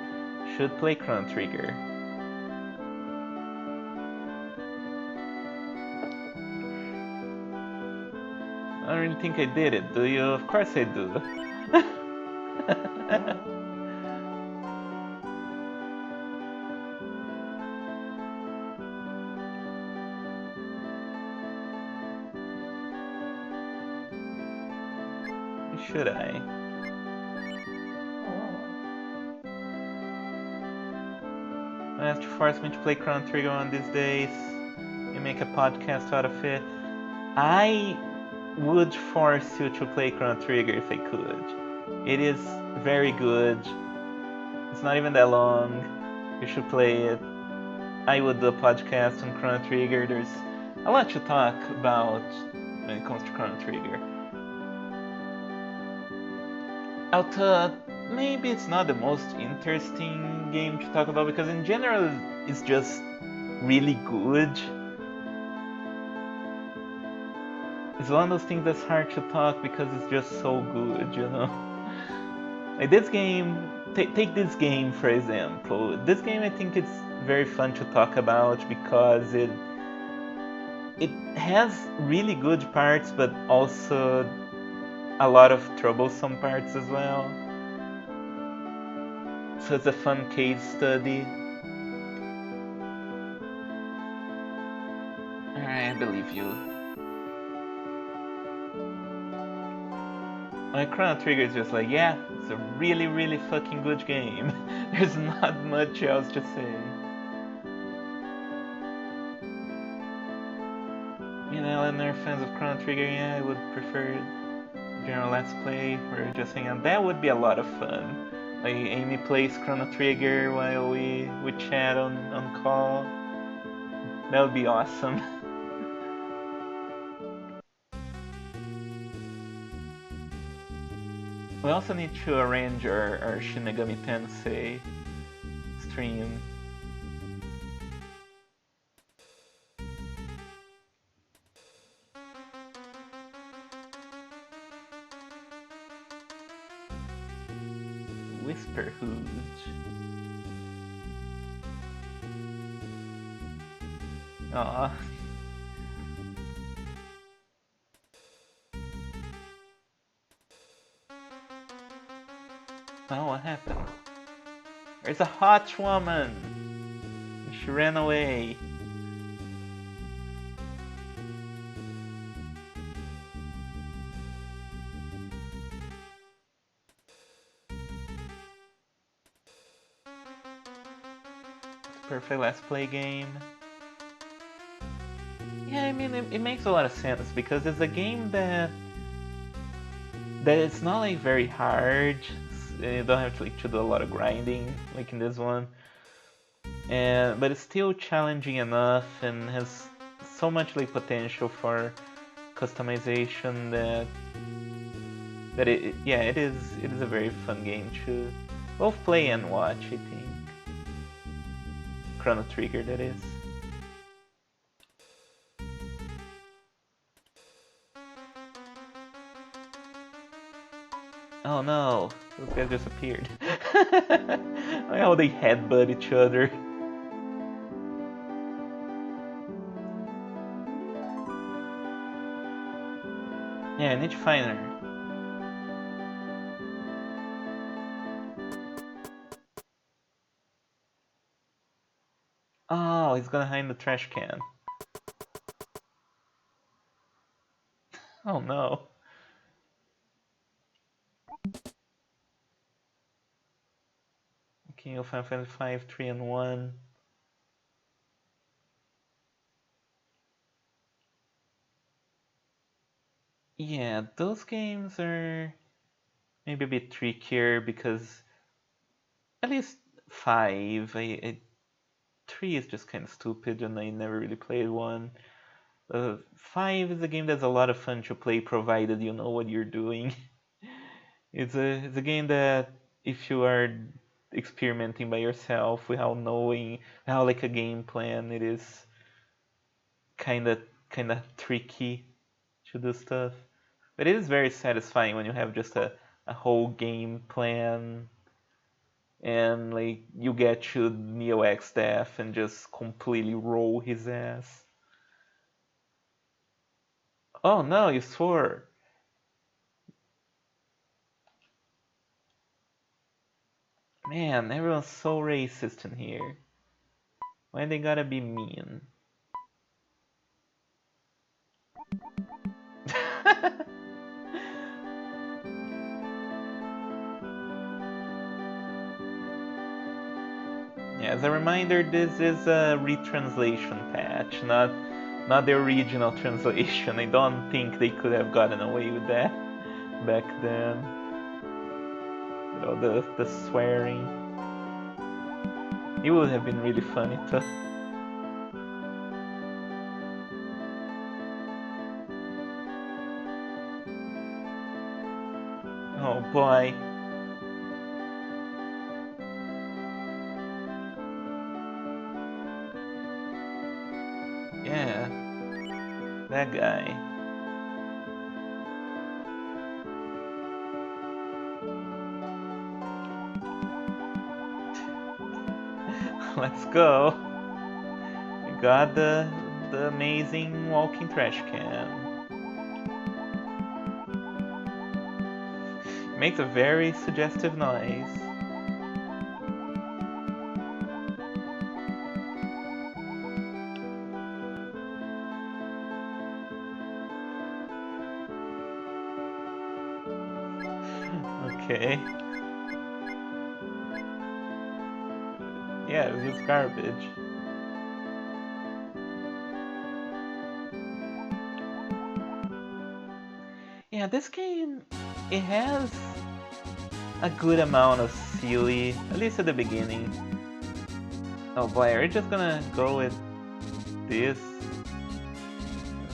should play Chrono Trigger. I don't really think I did it, do you? Of course I do. Should I? You have to force me to play Chrono Trigger one of these days and make a podcast out of it. I would force you to play Chrono Trigger if I could. It is very good. It's not even that long. You should play it. I would do a podcast on Chrono Trigger. There's a lot to talk about when it comes to Chrono Trigger. Although maybe it's not the most interesting game to talk about because in general it's just really good. It's one of those things that's hard to talk because it's just so good, you know? Like this game, take this game for example. This game I think it's very fun to talk about because it has really good parts but also a lot of troublesome parts as well. So it's a fun case study. Alright, I believe you. Like Chrono Trigger is just like, yeah, it's a really, really fucking good game. There's not much else to say. You know, and they're fans of Chrono Trigger, yeah, I would prefer general Let's Play or just hang out. That would be a lot of fun. Like Amy plays Chrono Trigger while we chat on call. That would be awesome. We also need to arrange our Shin Megami Tensei stream. Whisper Hooge. Aw. Oh, what happened? There's a hot woman! She ran away. Perfect Let's Play game. Yeah, I mean, it makes a lot of sense because it's a game that it's not like very hard. You don't have to like to do a lot of grinding like in this one, but it's still challenging enough and has so much like potential for customization that it is a very fun game to both play and watch. I think Chrono Trigger, that is. Oh no, those guys just appeared. Like how they headbutt each other. Yeah, I need to find her. Oh, he's gonna hide in the trash can. Oh no. King of Final Fantasy 5, 3 and 1. Yeah, those games are maybe a bit trickier because at least 5, 3 is just kind of stupid and I never really played one. 5 is a game that's a lot of fun to play provided you know what you're doing. It's a game that if you are experimenting by yourself without knowing how like a game plan, it is kind of tricky to do stuff. But it is very satisfying when you have just a a whole game plan, and like you get to Neo X staff and just completely roll his ass. Oh no, you swore. Man, everyone's so racist in here. Why they gotta be mean? Yeah, as a reminder, this is a retranslation patch, not the original translation. I don't think they could have gotten away with that back then. You know, the swearing. It would have been really funny to. Oh boy. Yeah, that guy. Let's go. We got the amazing walking trash can. Makes a very suggestive noise. Okay. Yeah, it was garbage. Yeah, this game, it has a good amount of silly, at least at the beginning. Oh boy, are we just gonna go with this?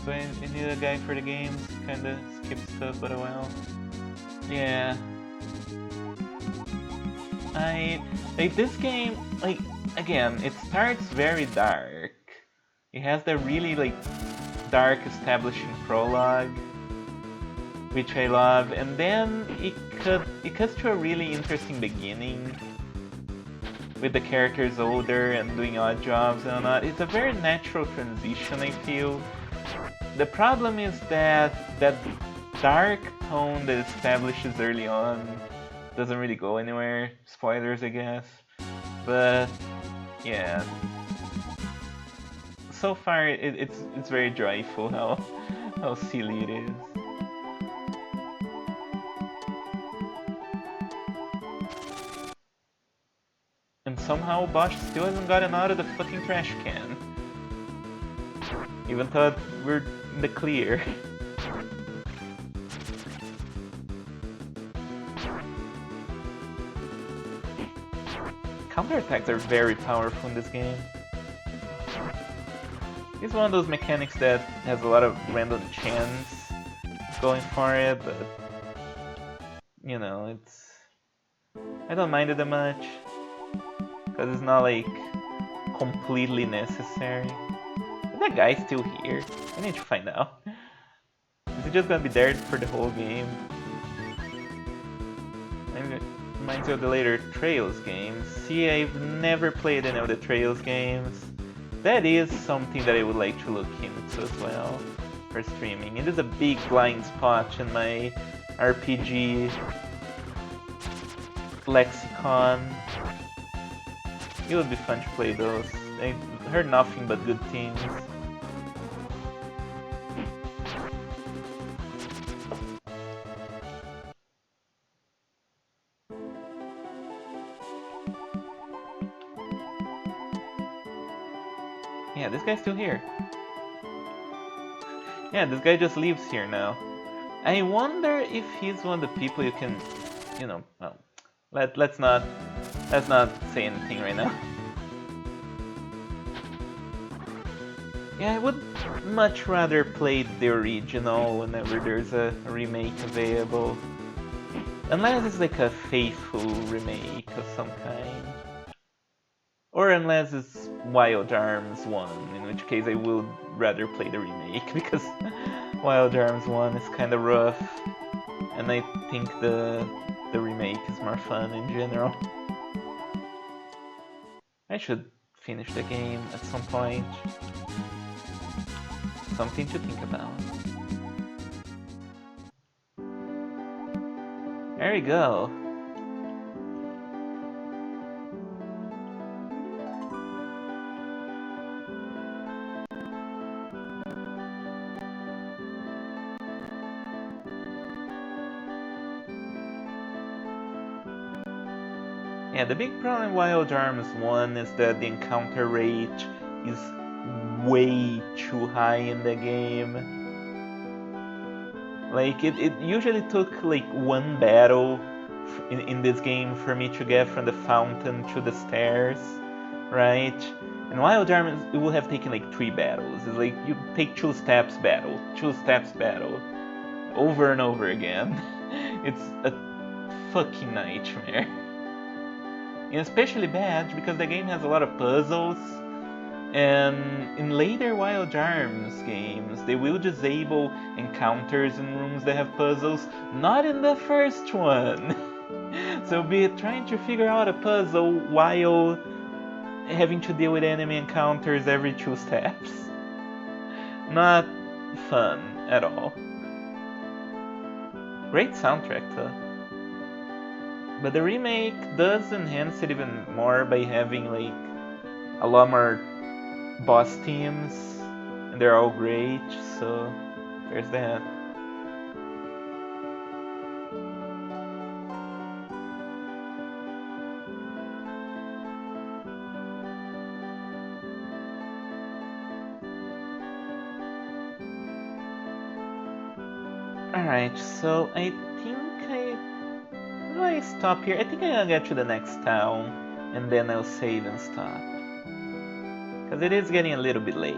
So I need a guy for the games, kinda skip stuff, but well. Yeah. Like this game, like, again, it starts very dark. It has the really, like, dark establishing prologue, which I love, and then it cuts to a really interesting beginning with the characters older and doing odd jobs and all that. It's a very natural transition, I feel. The problem is that that dark tone that establishes early on doesn't really go anywhere. Spoilers, I guess. But yeah, so far it's very joyful how silly it is. And somehow Bosch still hasn't gotten out of the fucking trash can. Even though we're in the clear. Counterattacks are very powerful in this game. It's one of those mechanics that has a lot of random chance going for it, but you know, I don't mind it that much because it's not like completely necessary. Is that guy still here? I need to find out. Is he just gonna be there for the whole game? Maybe it reminds me of the later Trails games. See, I've never played any of the Trails games. That is something that I would like to look into as well for streaming. It is a big blind spot in my RPG lexicon. It would be fun to play those. I heard nothing but good things. Yeah, this guy's still here. Yeah, this guy just lives here now. I wonder if he's one of the people you can, you know, well, let's not say anything right now. Yeah, I would much rather play the original whenever there's a remake available. Unless it's like a faithful remake of some kind. Or unless it's Wild Arms 1, in which case I would rather play the remake, because Wild Arms 1 is kinda rough. And I think the the remake is more fun in general. I should finish the game at some point. Something to think about. There we go. Yeah, the big problem in Wild Arms 1 is that the encounter rate is way too high in the game. Like, it usually took like one battle in this game for me to get from the fountain to the stairs, right? In Wild Arms, it would have taken like 3 battles. It's like you take 2 steps battle, 2 steps battle, over and over again. It's a fucking nightmare. And especially bad because the game has a lot of puzzles, and in later Wild Arms games they will disable encounters in rooms that have puzzles, not in the first one. So be it trying to figure out a puzzle while having to deal with enemy encounters every 2 steps. Not fun at all. Great soundtrack though. But the remake does enhance it even more by having like a lot more boss teams, and they're all great, so there's that. Alright, so I think I stop here. I think I'll get to the next town and then I'll save and stop. Because it is getting a little bit late.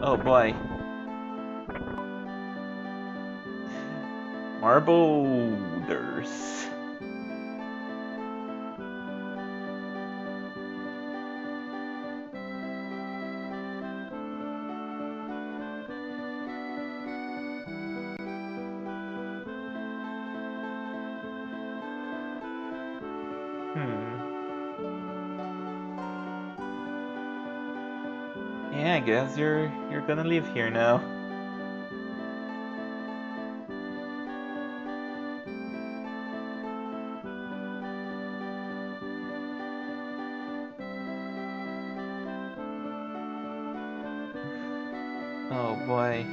Oh boy. More boulders. Yeah, I guess you're gonna live here now. Oh boy.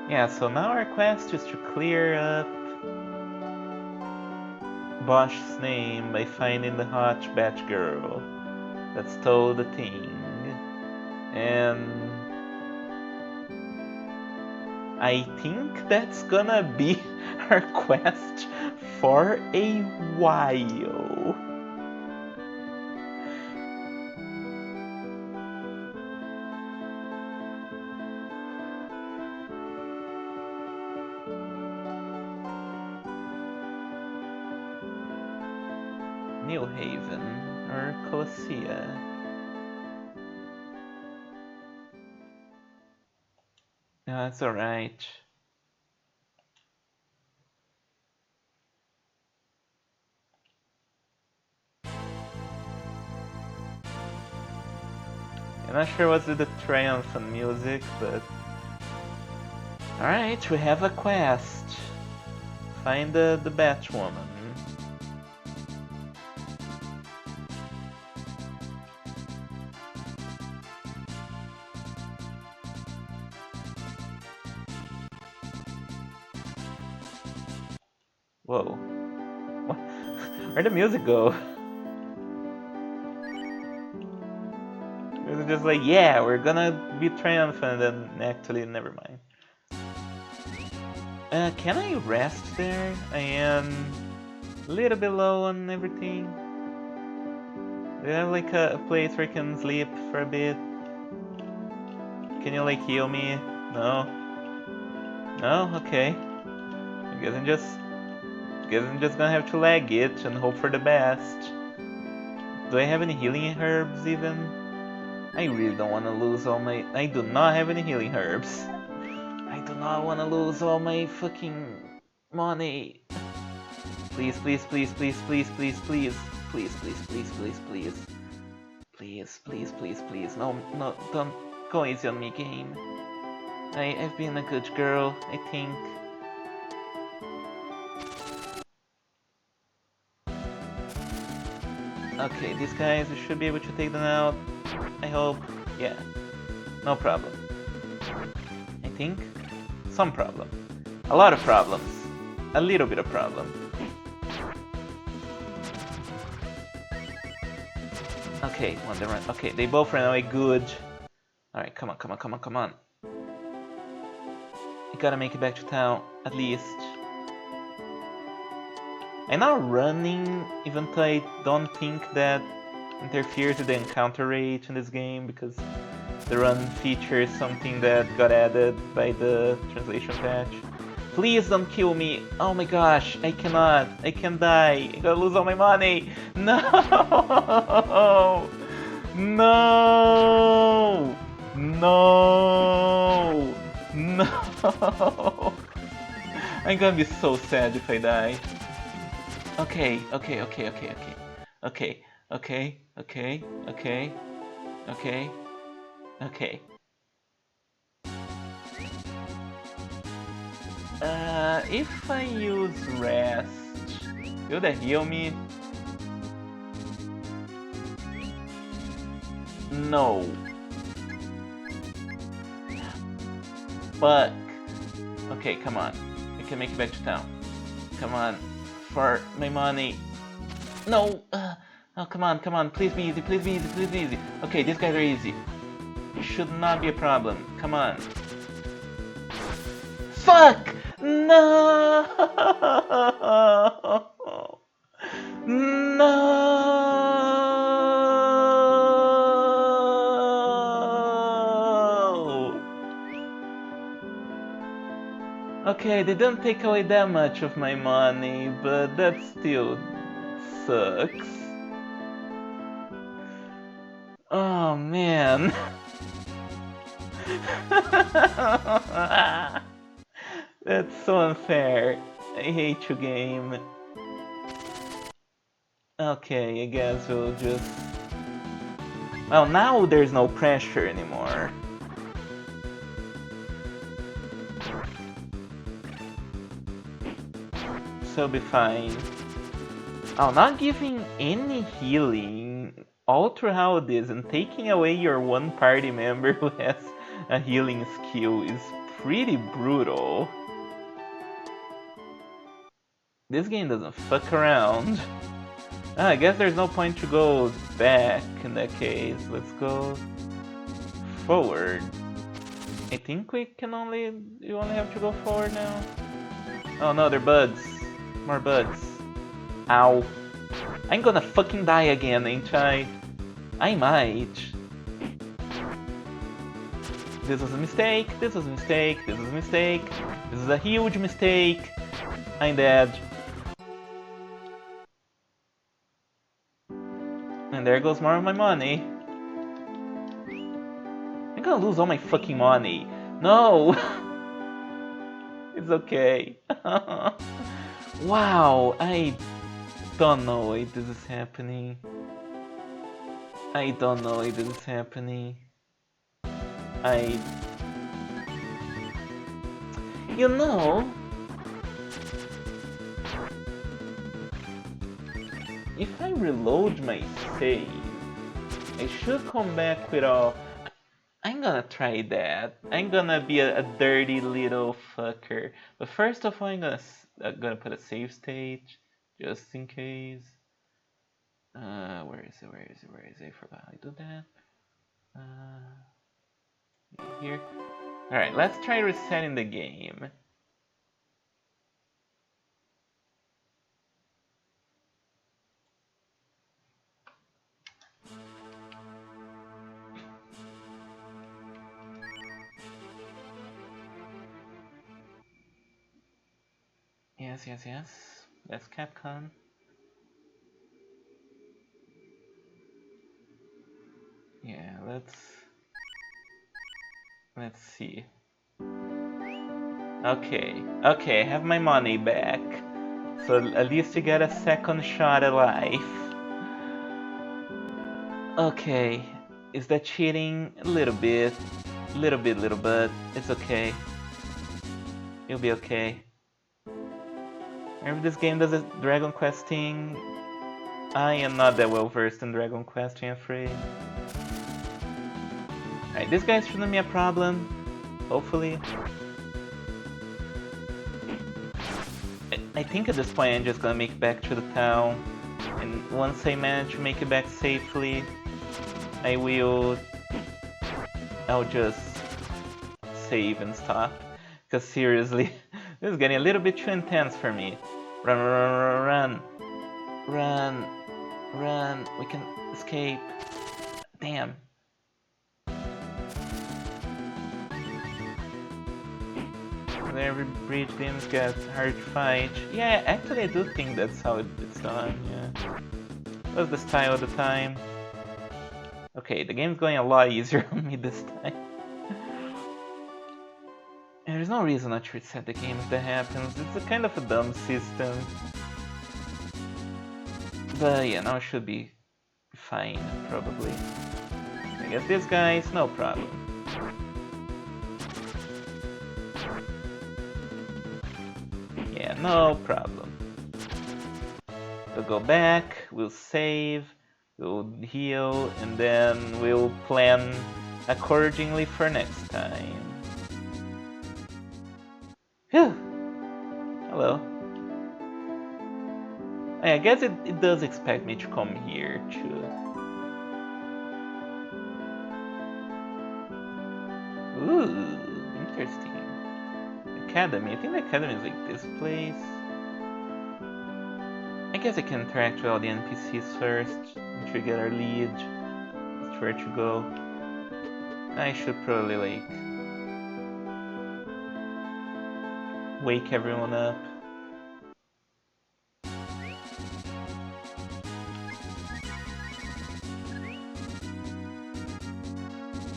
Yeah, so now our quest is to clear up Bosch's name by finding the hot batch girl that stole the thing. And I think that's gonna be our quest for a while. New Haven or Colossia. No, that's alright. I'm not sure what's with the triumphant music, but... Alright, we have a quest. Find the Batwoman. Whoa. Where'd the music go? It was just like, yeah, we're gonna be triumphant, and actually, never mind. Can I rest there? I am a little bit low on everything. Do you have like a place where I can sleep for a bit? Can you like heal me? No? No? Okay. I guess I'm just gonna have to lag it and hope for the best. Do I have any healing herbs even? I really don't want to lose all my... I do not have any healing herbs. I do not want to lose all my fucking money. Please, please, please, please, please, please, please. Please, please, please, please, please. Please, please, please, please. No, no, don't go easy on me, game. I've been a good girl, I think. Okay, these guys, we should be able to take them out. I hope. Yeah. No problem. I think. Some problem. A lot of problems. A little bit of problem. Okay, one they run. Okay, they both ran away. Good. Alright, come on, come on, come on, come on. I gotta make it back to town, at least. I'm not running, even though I don't think that interferes with the encounter rate in this game, because the run feature is something that got added by the translation patch. Please don't kill me! Oh my gosh, I cannot! I can die! I gotta lose all my money! No! No! No! No! I'm gonna be so sad if I die. Okay, okay, okay, okay, okay. Okay, okay, okay, okay, okay, okay. If I use rest, will that heal me? No. Fuck. Okay, come on. I can make it back to town. Come on. For my money. No! Oh, come on, come on. Please be easy, please be easy, please be easy. Okay, these guys are easy. Should not be a problem. Come on. Fuck! No! No! Okay, they don't take away that much of my money, but that still sucks. Oh man. That's so unfair. I hate you, game. Okay, I guess we'll just... Well, now there's no pressure anymore. So it'll be fine. Oh, not giving any healing all throughout this and taking away your one party member who has a healing skill is pretty brutal. This game doesn't fuck around. I guess there's no point to go back in that case. Let's go forward. I think you only have to go forward now. Oh no, they're buds. More buds. Ow. I'm gonna fucking die again, ain't I? I might. This was a mistake, this was a mistake, this was a mistake. This is a huge mistake. I'm dead. And there goes more of my money. I'm gonna lose all my fucking money. No! It's okay. Wow, I don't know why this is happening. I don't know why this is happening. You know... If I reload my save, I should come back with all... I'm gonna try that. I'm gonna be a dirty little fucker. But first of all, I'm gonna put a save state, just in case. Where is it? Where is it? Where is it? I forgot how to do that. Here. Alright, let's try resetting the game. Yes. That's Capcom. Yeah, let's see. Okay, I have my money back. So at least you get a second shot at life. Okay, is that cheating? A little bit, little bit. It's okay. You'll be okay. Remember this game does a Dragon Quest thing? I am not that well versed in Dragon Quest, I'm afraid. Alright, this guy shouldn't be a problem. Hopefully. I think at this point I'm just gonna make it back to the town. And once I manage to make it back safely, I'll just save and stop. Because seriously, this is getting a little bit too intense for me. Run, run, run, run, run. We can escape. Damn. Every bridge games get hard to fight. Yeah, actually I do think that's how it's done, yeah. That's the style of the time. Okay, the game's going a lot easier on me this time. And there's no reason not to reset the game if that happens. It's a kind of a dumb system. But yeah, now it should be fine, probably. I guess this guy's no problem. Yeah, no problem. We'll go back, we'll save, we'll heal, and then we'll plan accordingly for next time. Whew! Hello. I guess it does expect me to come here too. Ooh, interesting. Academy. I think the academy is like this place. I guess I can interact with all the NPCs first, and to get our lead. That's where to go. I should probably like wake everyone up.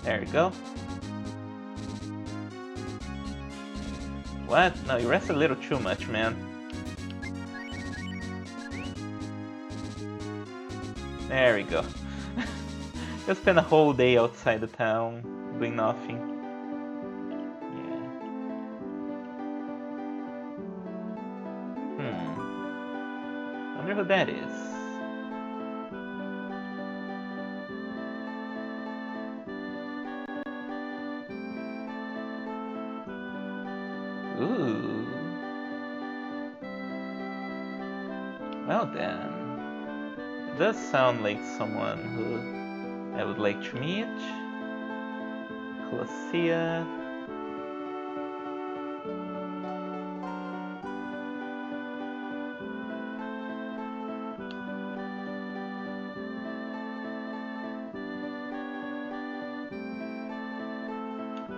There we go. What? No, you rest a little too much, man. There we go. Just spend a whole day outside the town, doing nothing. Yeah. Wonder who that is. Ooh. Well then. It does sound like someone who I would like to meet. Colossia.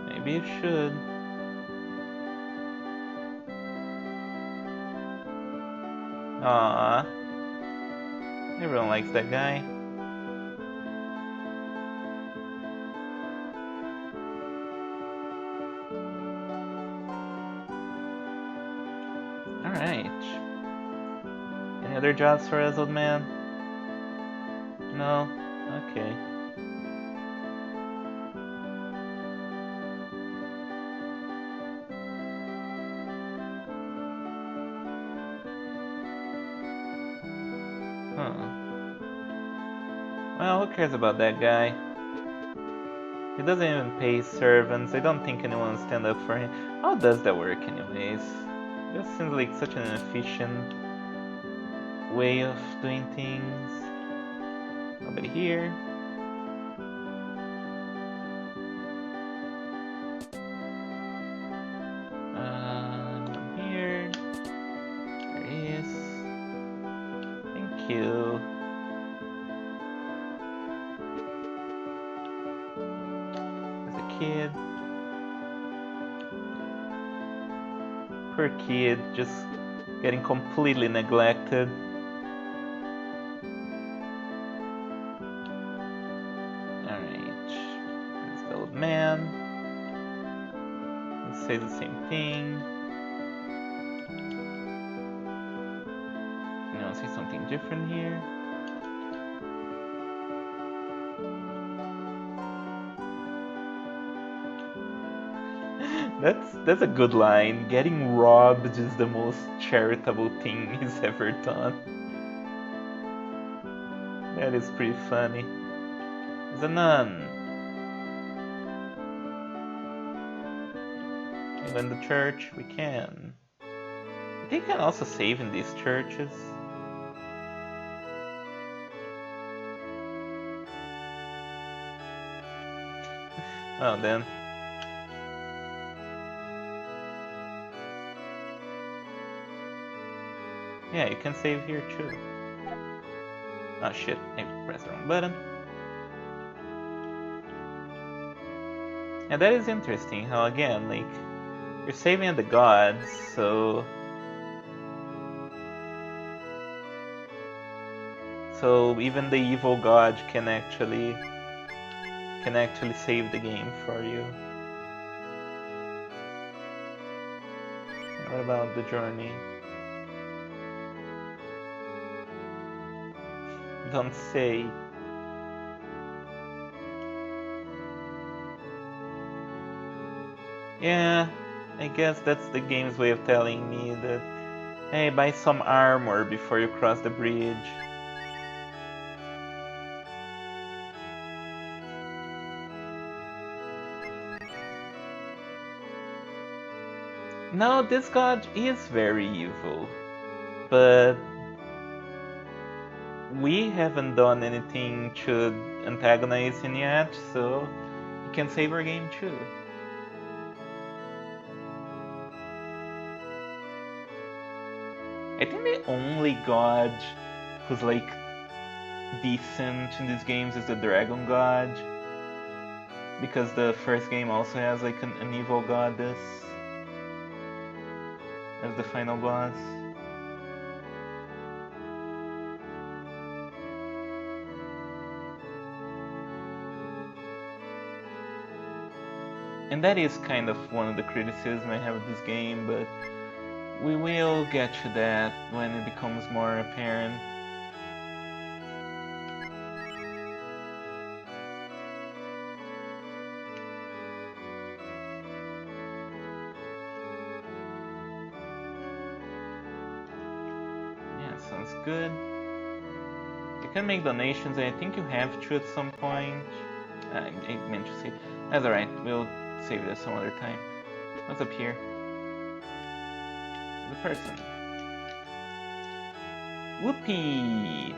Maybe you should. Aww. Everyone likes that guy. Alright. Any other jobs for us, old man? No? Okay. Well, who cares about that guy? He doesn't even pay servants. I don't think anyone will stand up for him. How does that work anyways? It just seems like such an inefficient way of doing things. Nobody here. Here. There he is. Thank you. Kid. Poor kid, just getting completely neglected. Alright. says the same thing. Now say something different here. That's a good line. Getting robbed is the most charitable thing he's ever done. That is pretty funny. There's a nun. Even the church, we can. I think you can also save in these churches. Oh, then. Yeah, you can save here too. Oh shit, I pressed the wrong button. And that is interesting how, again, like, you're saving the gods, so even the evil god can actually save the game for you. What about the journey? Don't say. Yeah, I guess that's the game's way of telling me that, hey, buy some armor before you cross the bridge. No, this god is very evil, but we haven't done anything to antagonize him yet, so he can save our game too. I think the only god who's like decent in these games is the dragon god, because the first game also has like an evil goddess as the final boss. And that is kind of one of the criticisms I have of this game, but we will get to that when it becomes more apparent. Yeah, sounds good. You can make donations, and I think you have to at some point. I meant to say. That's alright, we'll save this some other time. What's up here? The person. Whoopee!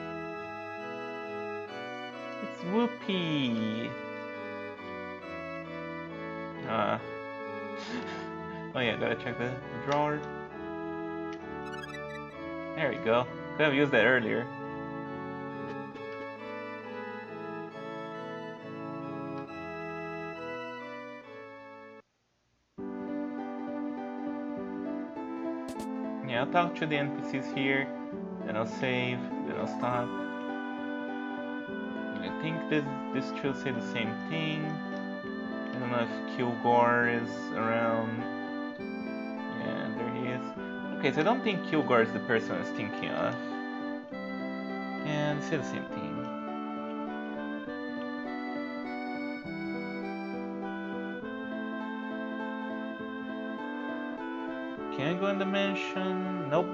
It's Whoopee! Oh yeah, gotta check the drawer. There we go. Could have used that earlier. Yeah, I'll talk to the NPCs here, then I'll save, then I'll stop. I think this should say the same thing. I don't know if Kilgore is around. Yeah, there he is. Okay, so I don't think Kilgore is the person I was thinking of. And say the same thing. Can I go in the mansion? Nope.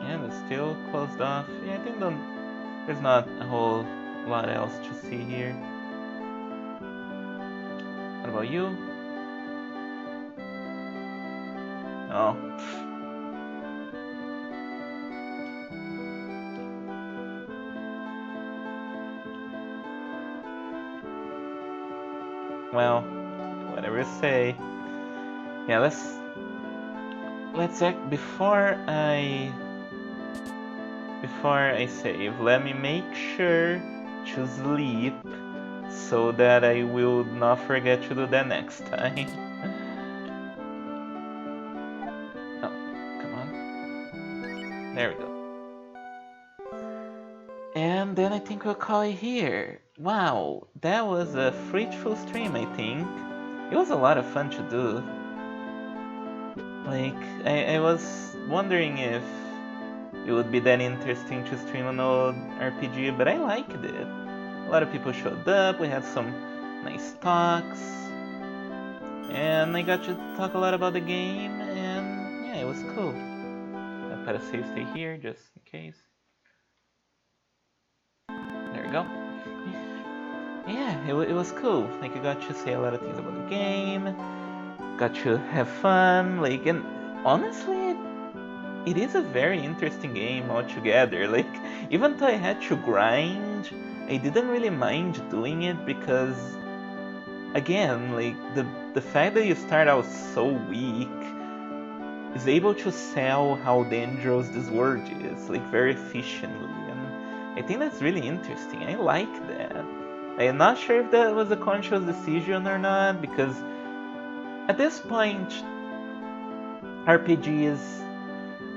And it's still closed off. Yeah, I think there's not a whole lot else to see here. What about you? Oh. Well, whatever you say. Yeah, let's act before I save. Let me make sure to sleep so that I will not forget to do that next time. Oh, come on. There we go. And And then I think we'll call it here. Wow, that was a fruitful stream, I think. It was a lot of fun to do. Like, I was wondering if it would be that interesting to stream an old RPG, but I liked it. A lot of people showed up, we had some nice talks, and I got to talk a lot about the game, and yeah, it was cool. I'll put a save state here, just in case. There we go. Yeah, it was cool. Like, I got to say a lot of things about the game, got to have fun, like, and honestly, it is a very interesting game altogether. Like, even though I had to grind, I didn't really mind doing it because, again, like, the fact that you start out so weak is able to sell how dangerous this world is, like, very efficiently, and I think that's really interesting. I like that. I'm not sure if that was a conscious decision or not, because at this point, RPGs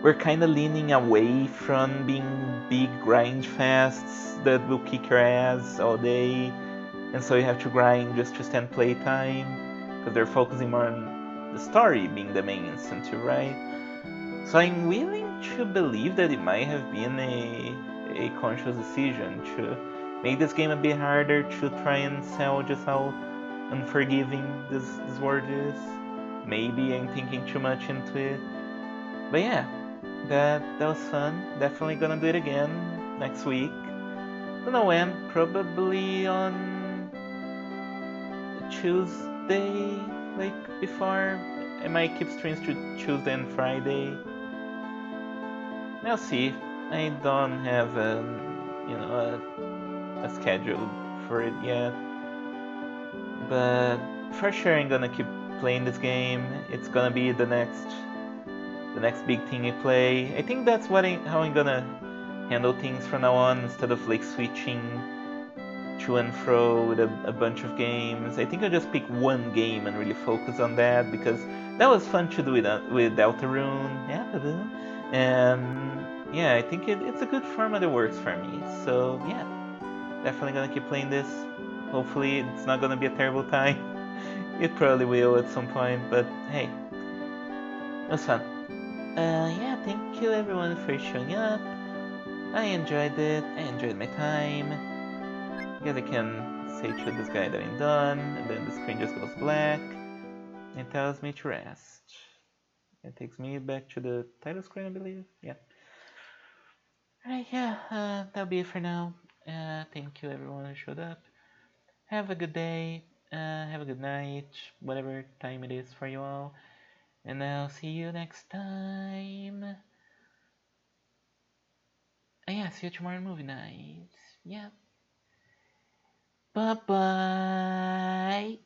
we're kind of leaning away from being big grind fests that will kick your ass all day, and so you have to grind just to stand playtime, because they're focusing more on the story being the main incentive, right? So I'm willing to believe that it might have been a conscious decision to make this game a bit harder to try and sell just how unforgiving this world is. Maybe I'm thinking too much into it. But yeah, that was fun. Definitely gonna do it again next week. Don't know when. Probably on Tuesday, like before. I might keep streams to Tuesday and Friday. I'll see. I don't have a schedule for it yet, but for sure I'm gonna keep playing this game. It's gonna be the next big thing I play. I think that's how I'm gonna handle things from now on, instead of like switching to and fro with a bunch of games. I think I'll just pick one game and really focus on that, because that was fun to do with Deltarune. Yeah, and yeah, I think it's a good format that works for me. So yeah, definitely gonna keep playing this. Hopefully it's not gonna be a terrible time. It probably will at some point, but hey, it was fun. Yeah, thank you everyone for showing up. I enjoyed it. I enjoyed my time. I guess I can say to this guy that I'm done, and then the screen just goes black. It tells me to rest. It takes me back to the title screen, I believe. Yeah. Alright, yeah, that'll be it for now. Thank you everyone who showed up. Have a good day. Have a good night, whatever time it is for you all. And I'll see you next time. Yeah, see you tomorrow movie night. Yeah. Bye bye.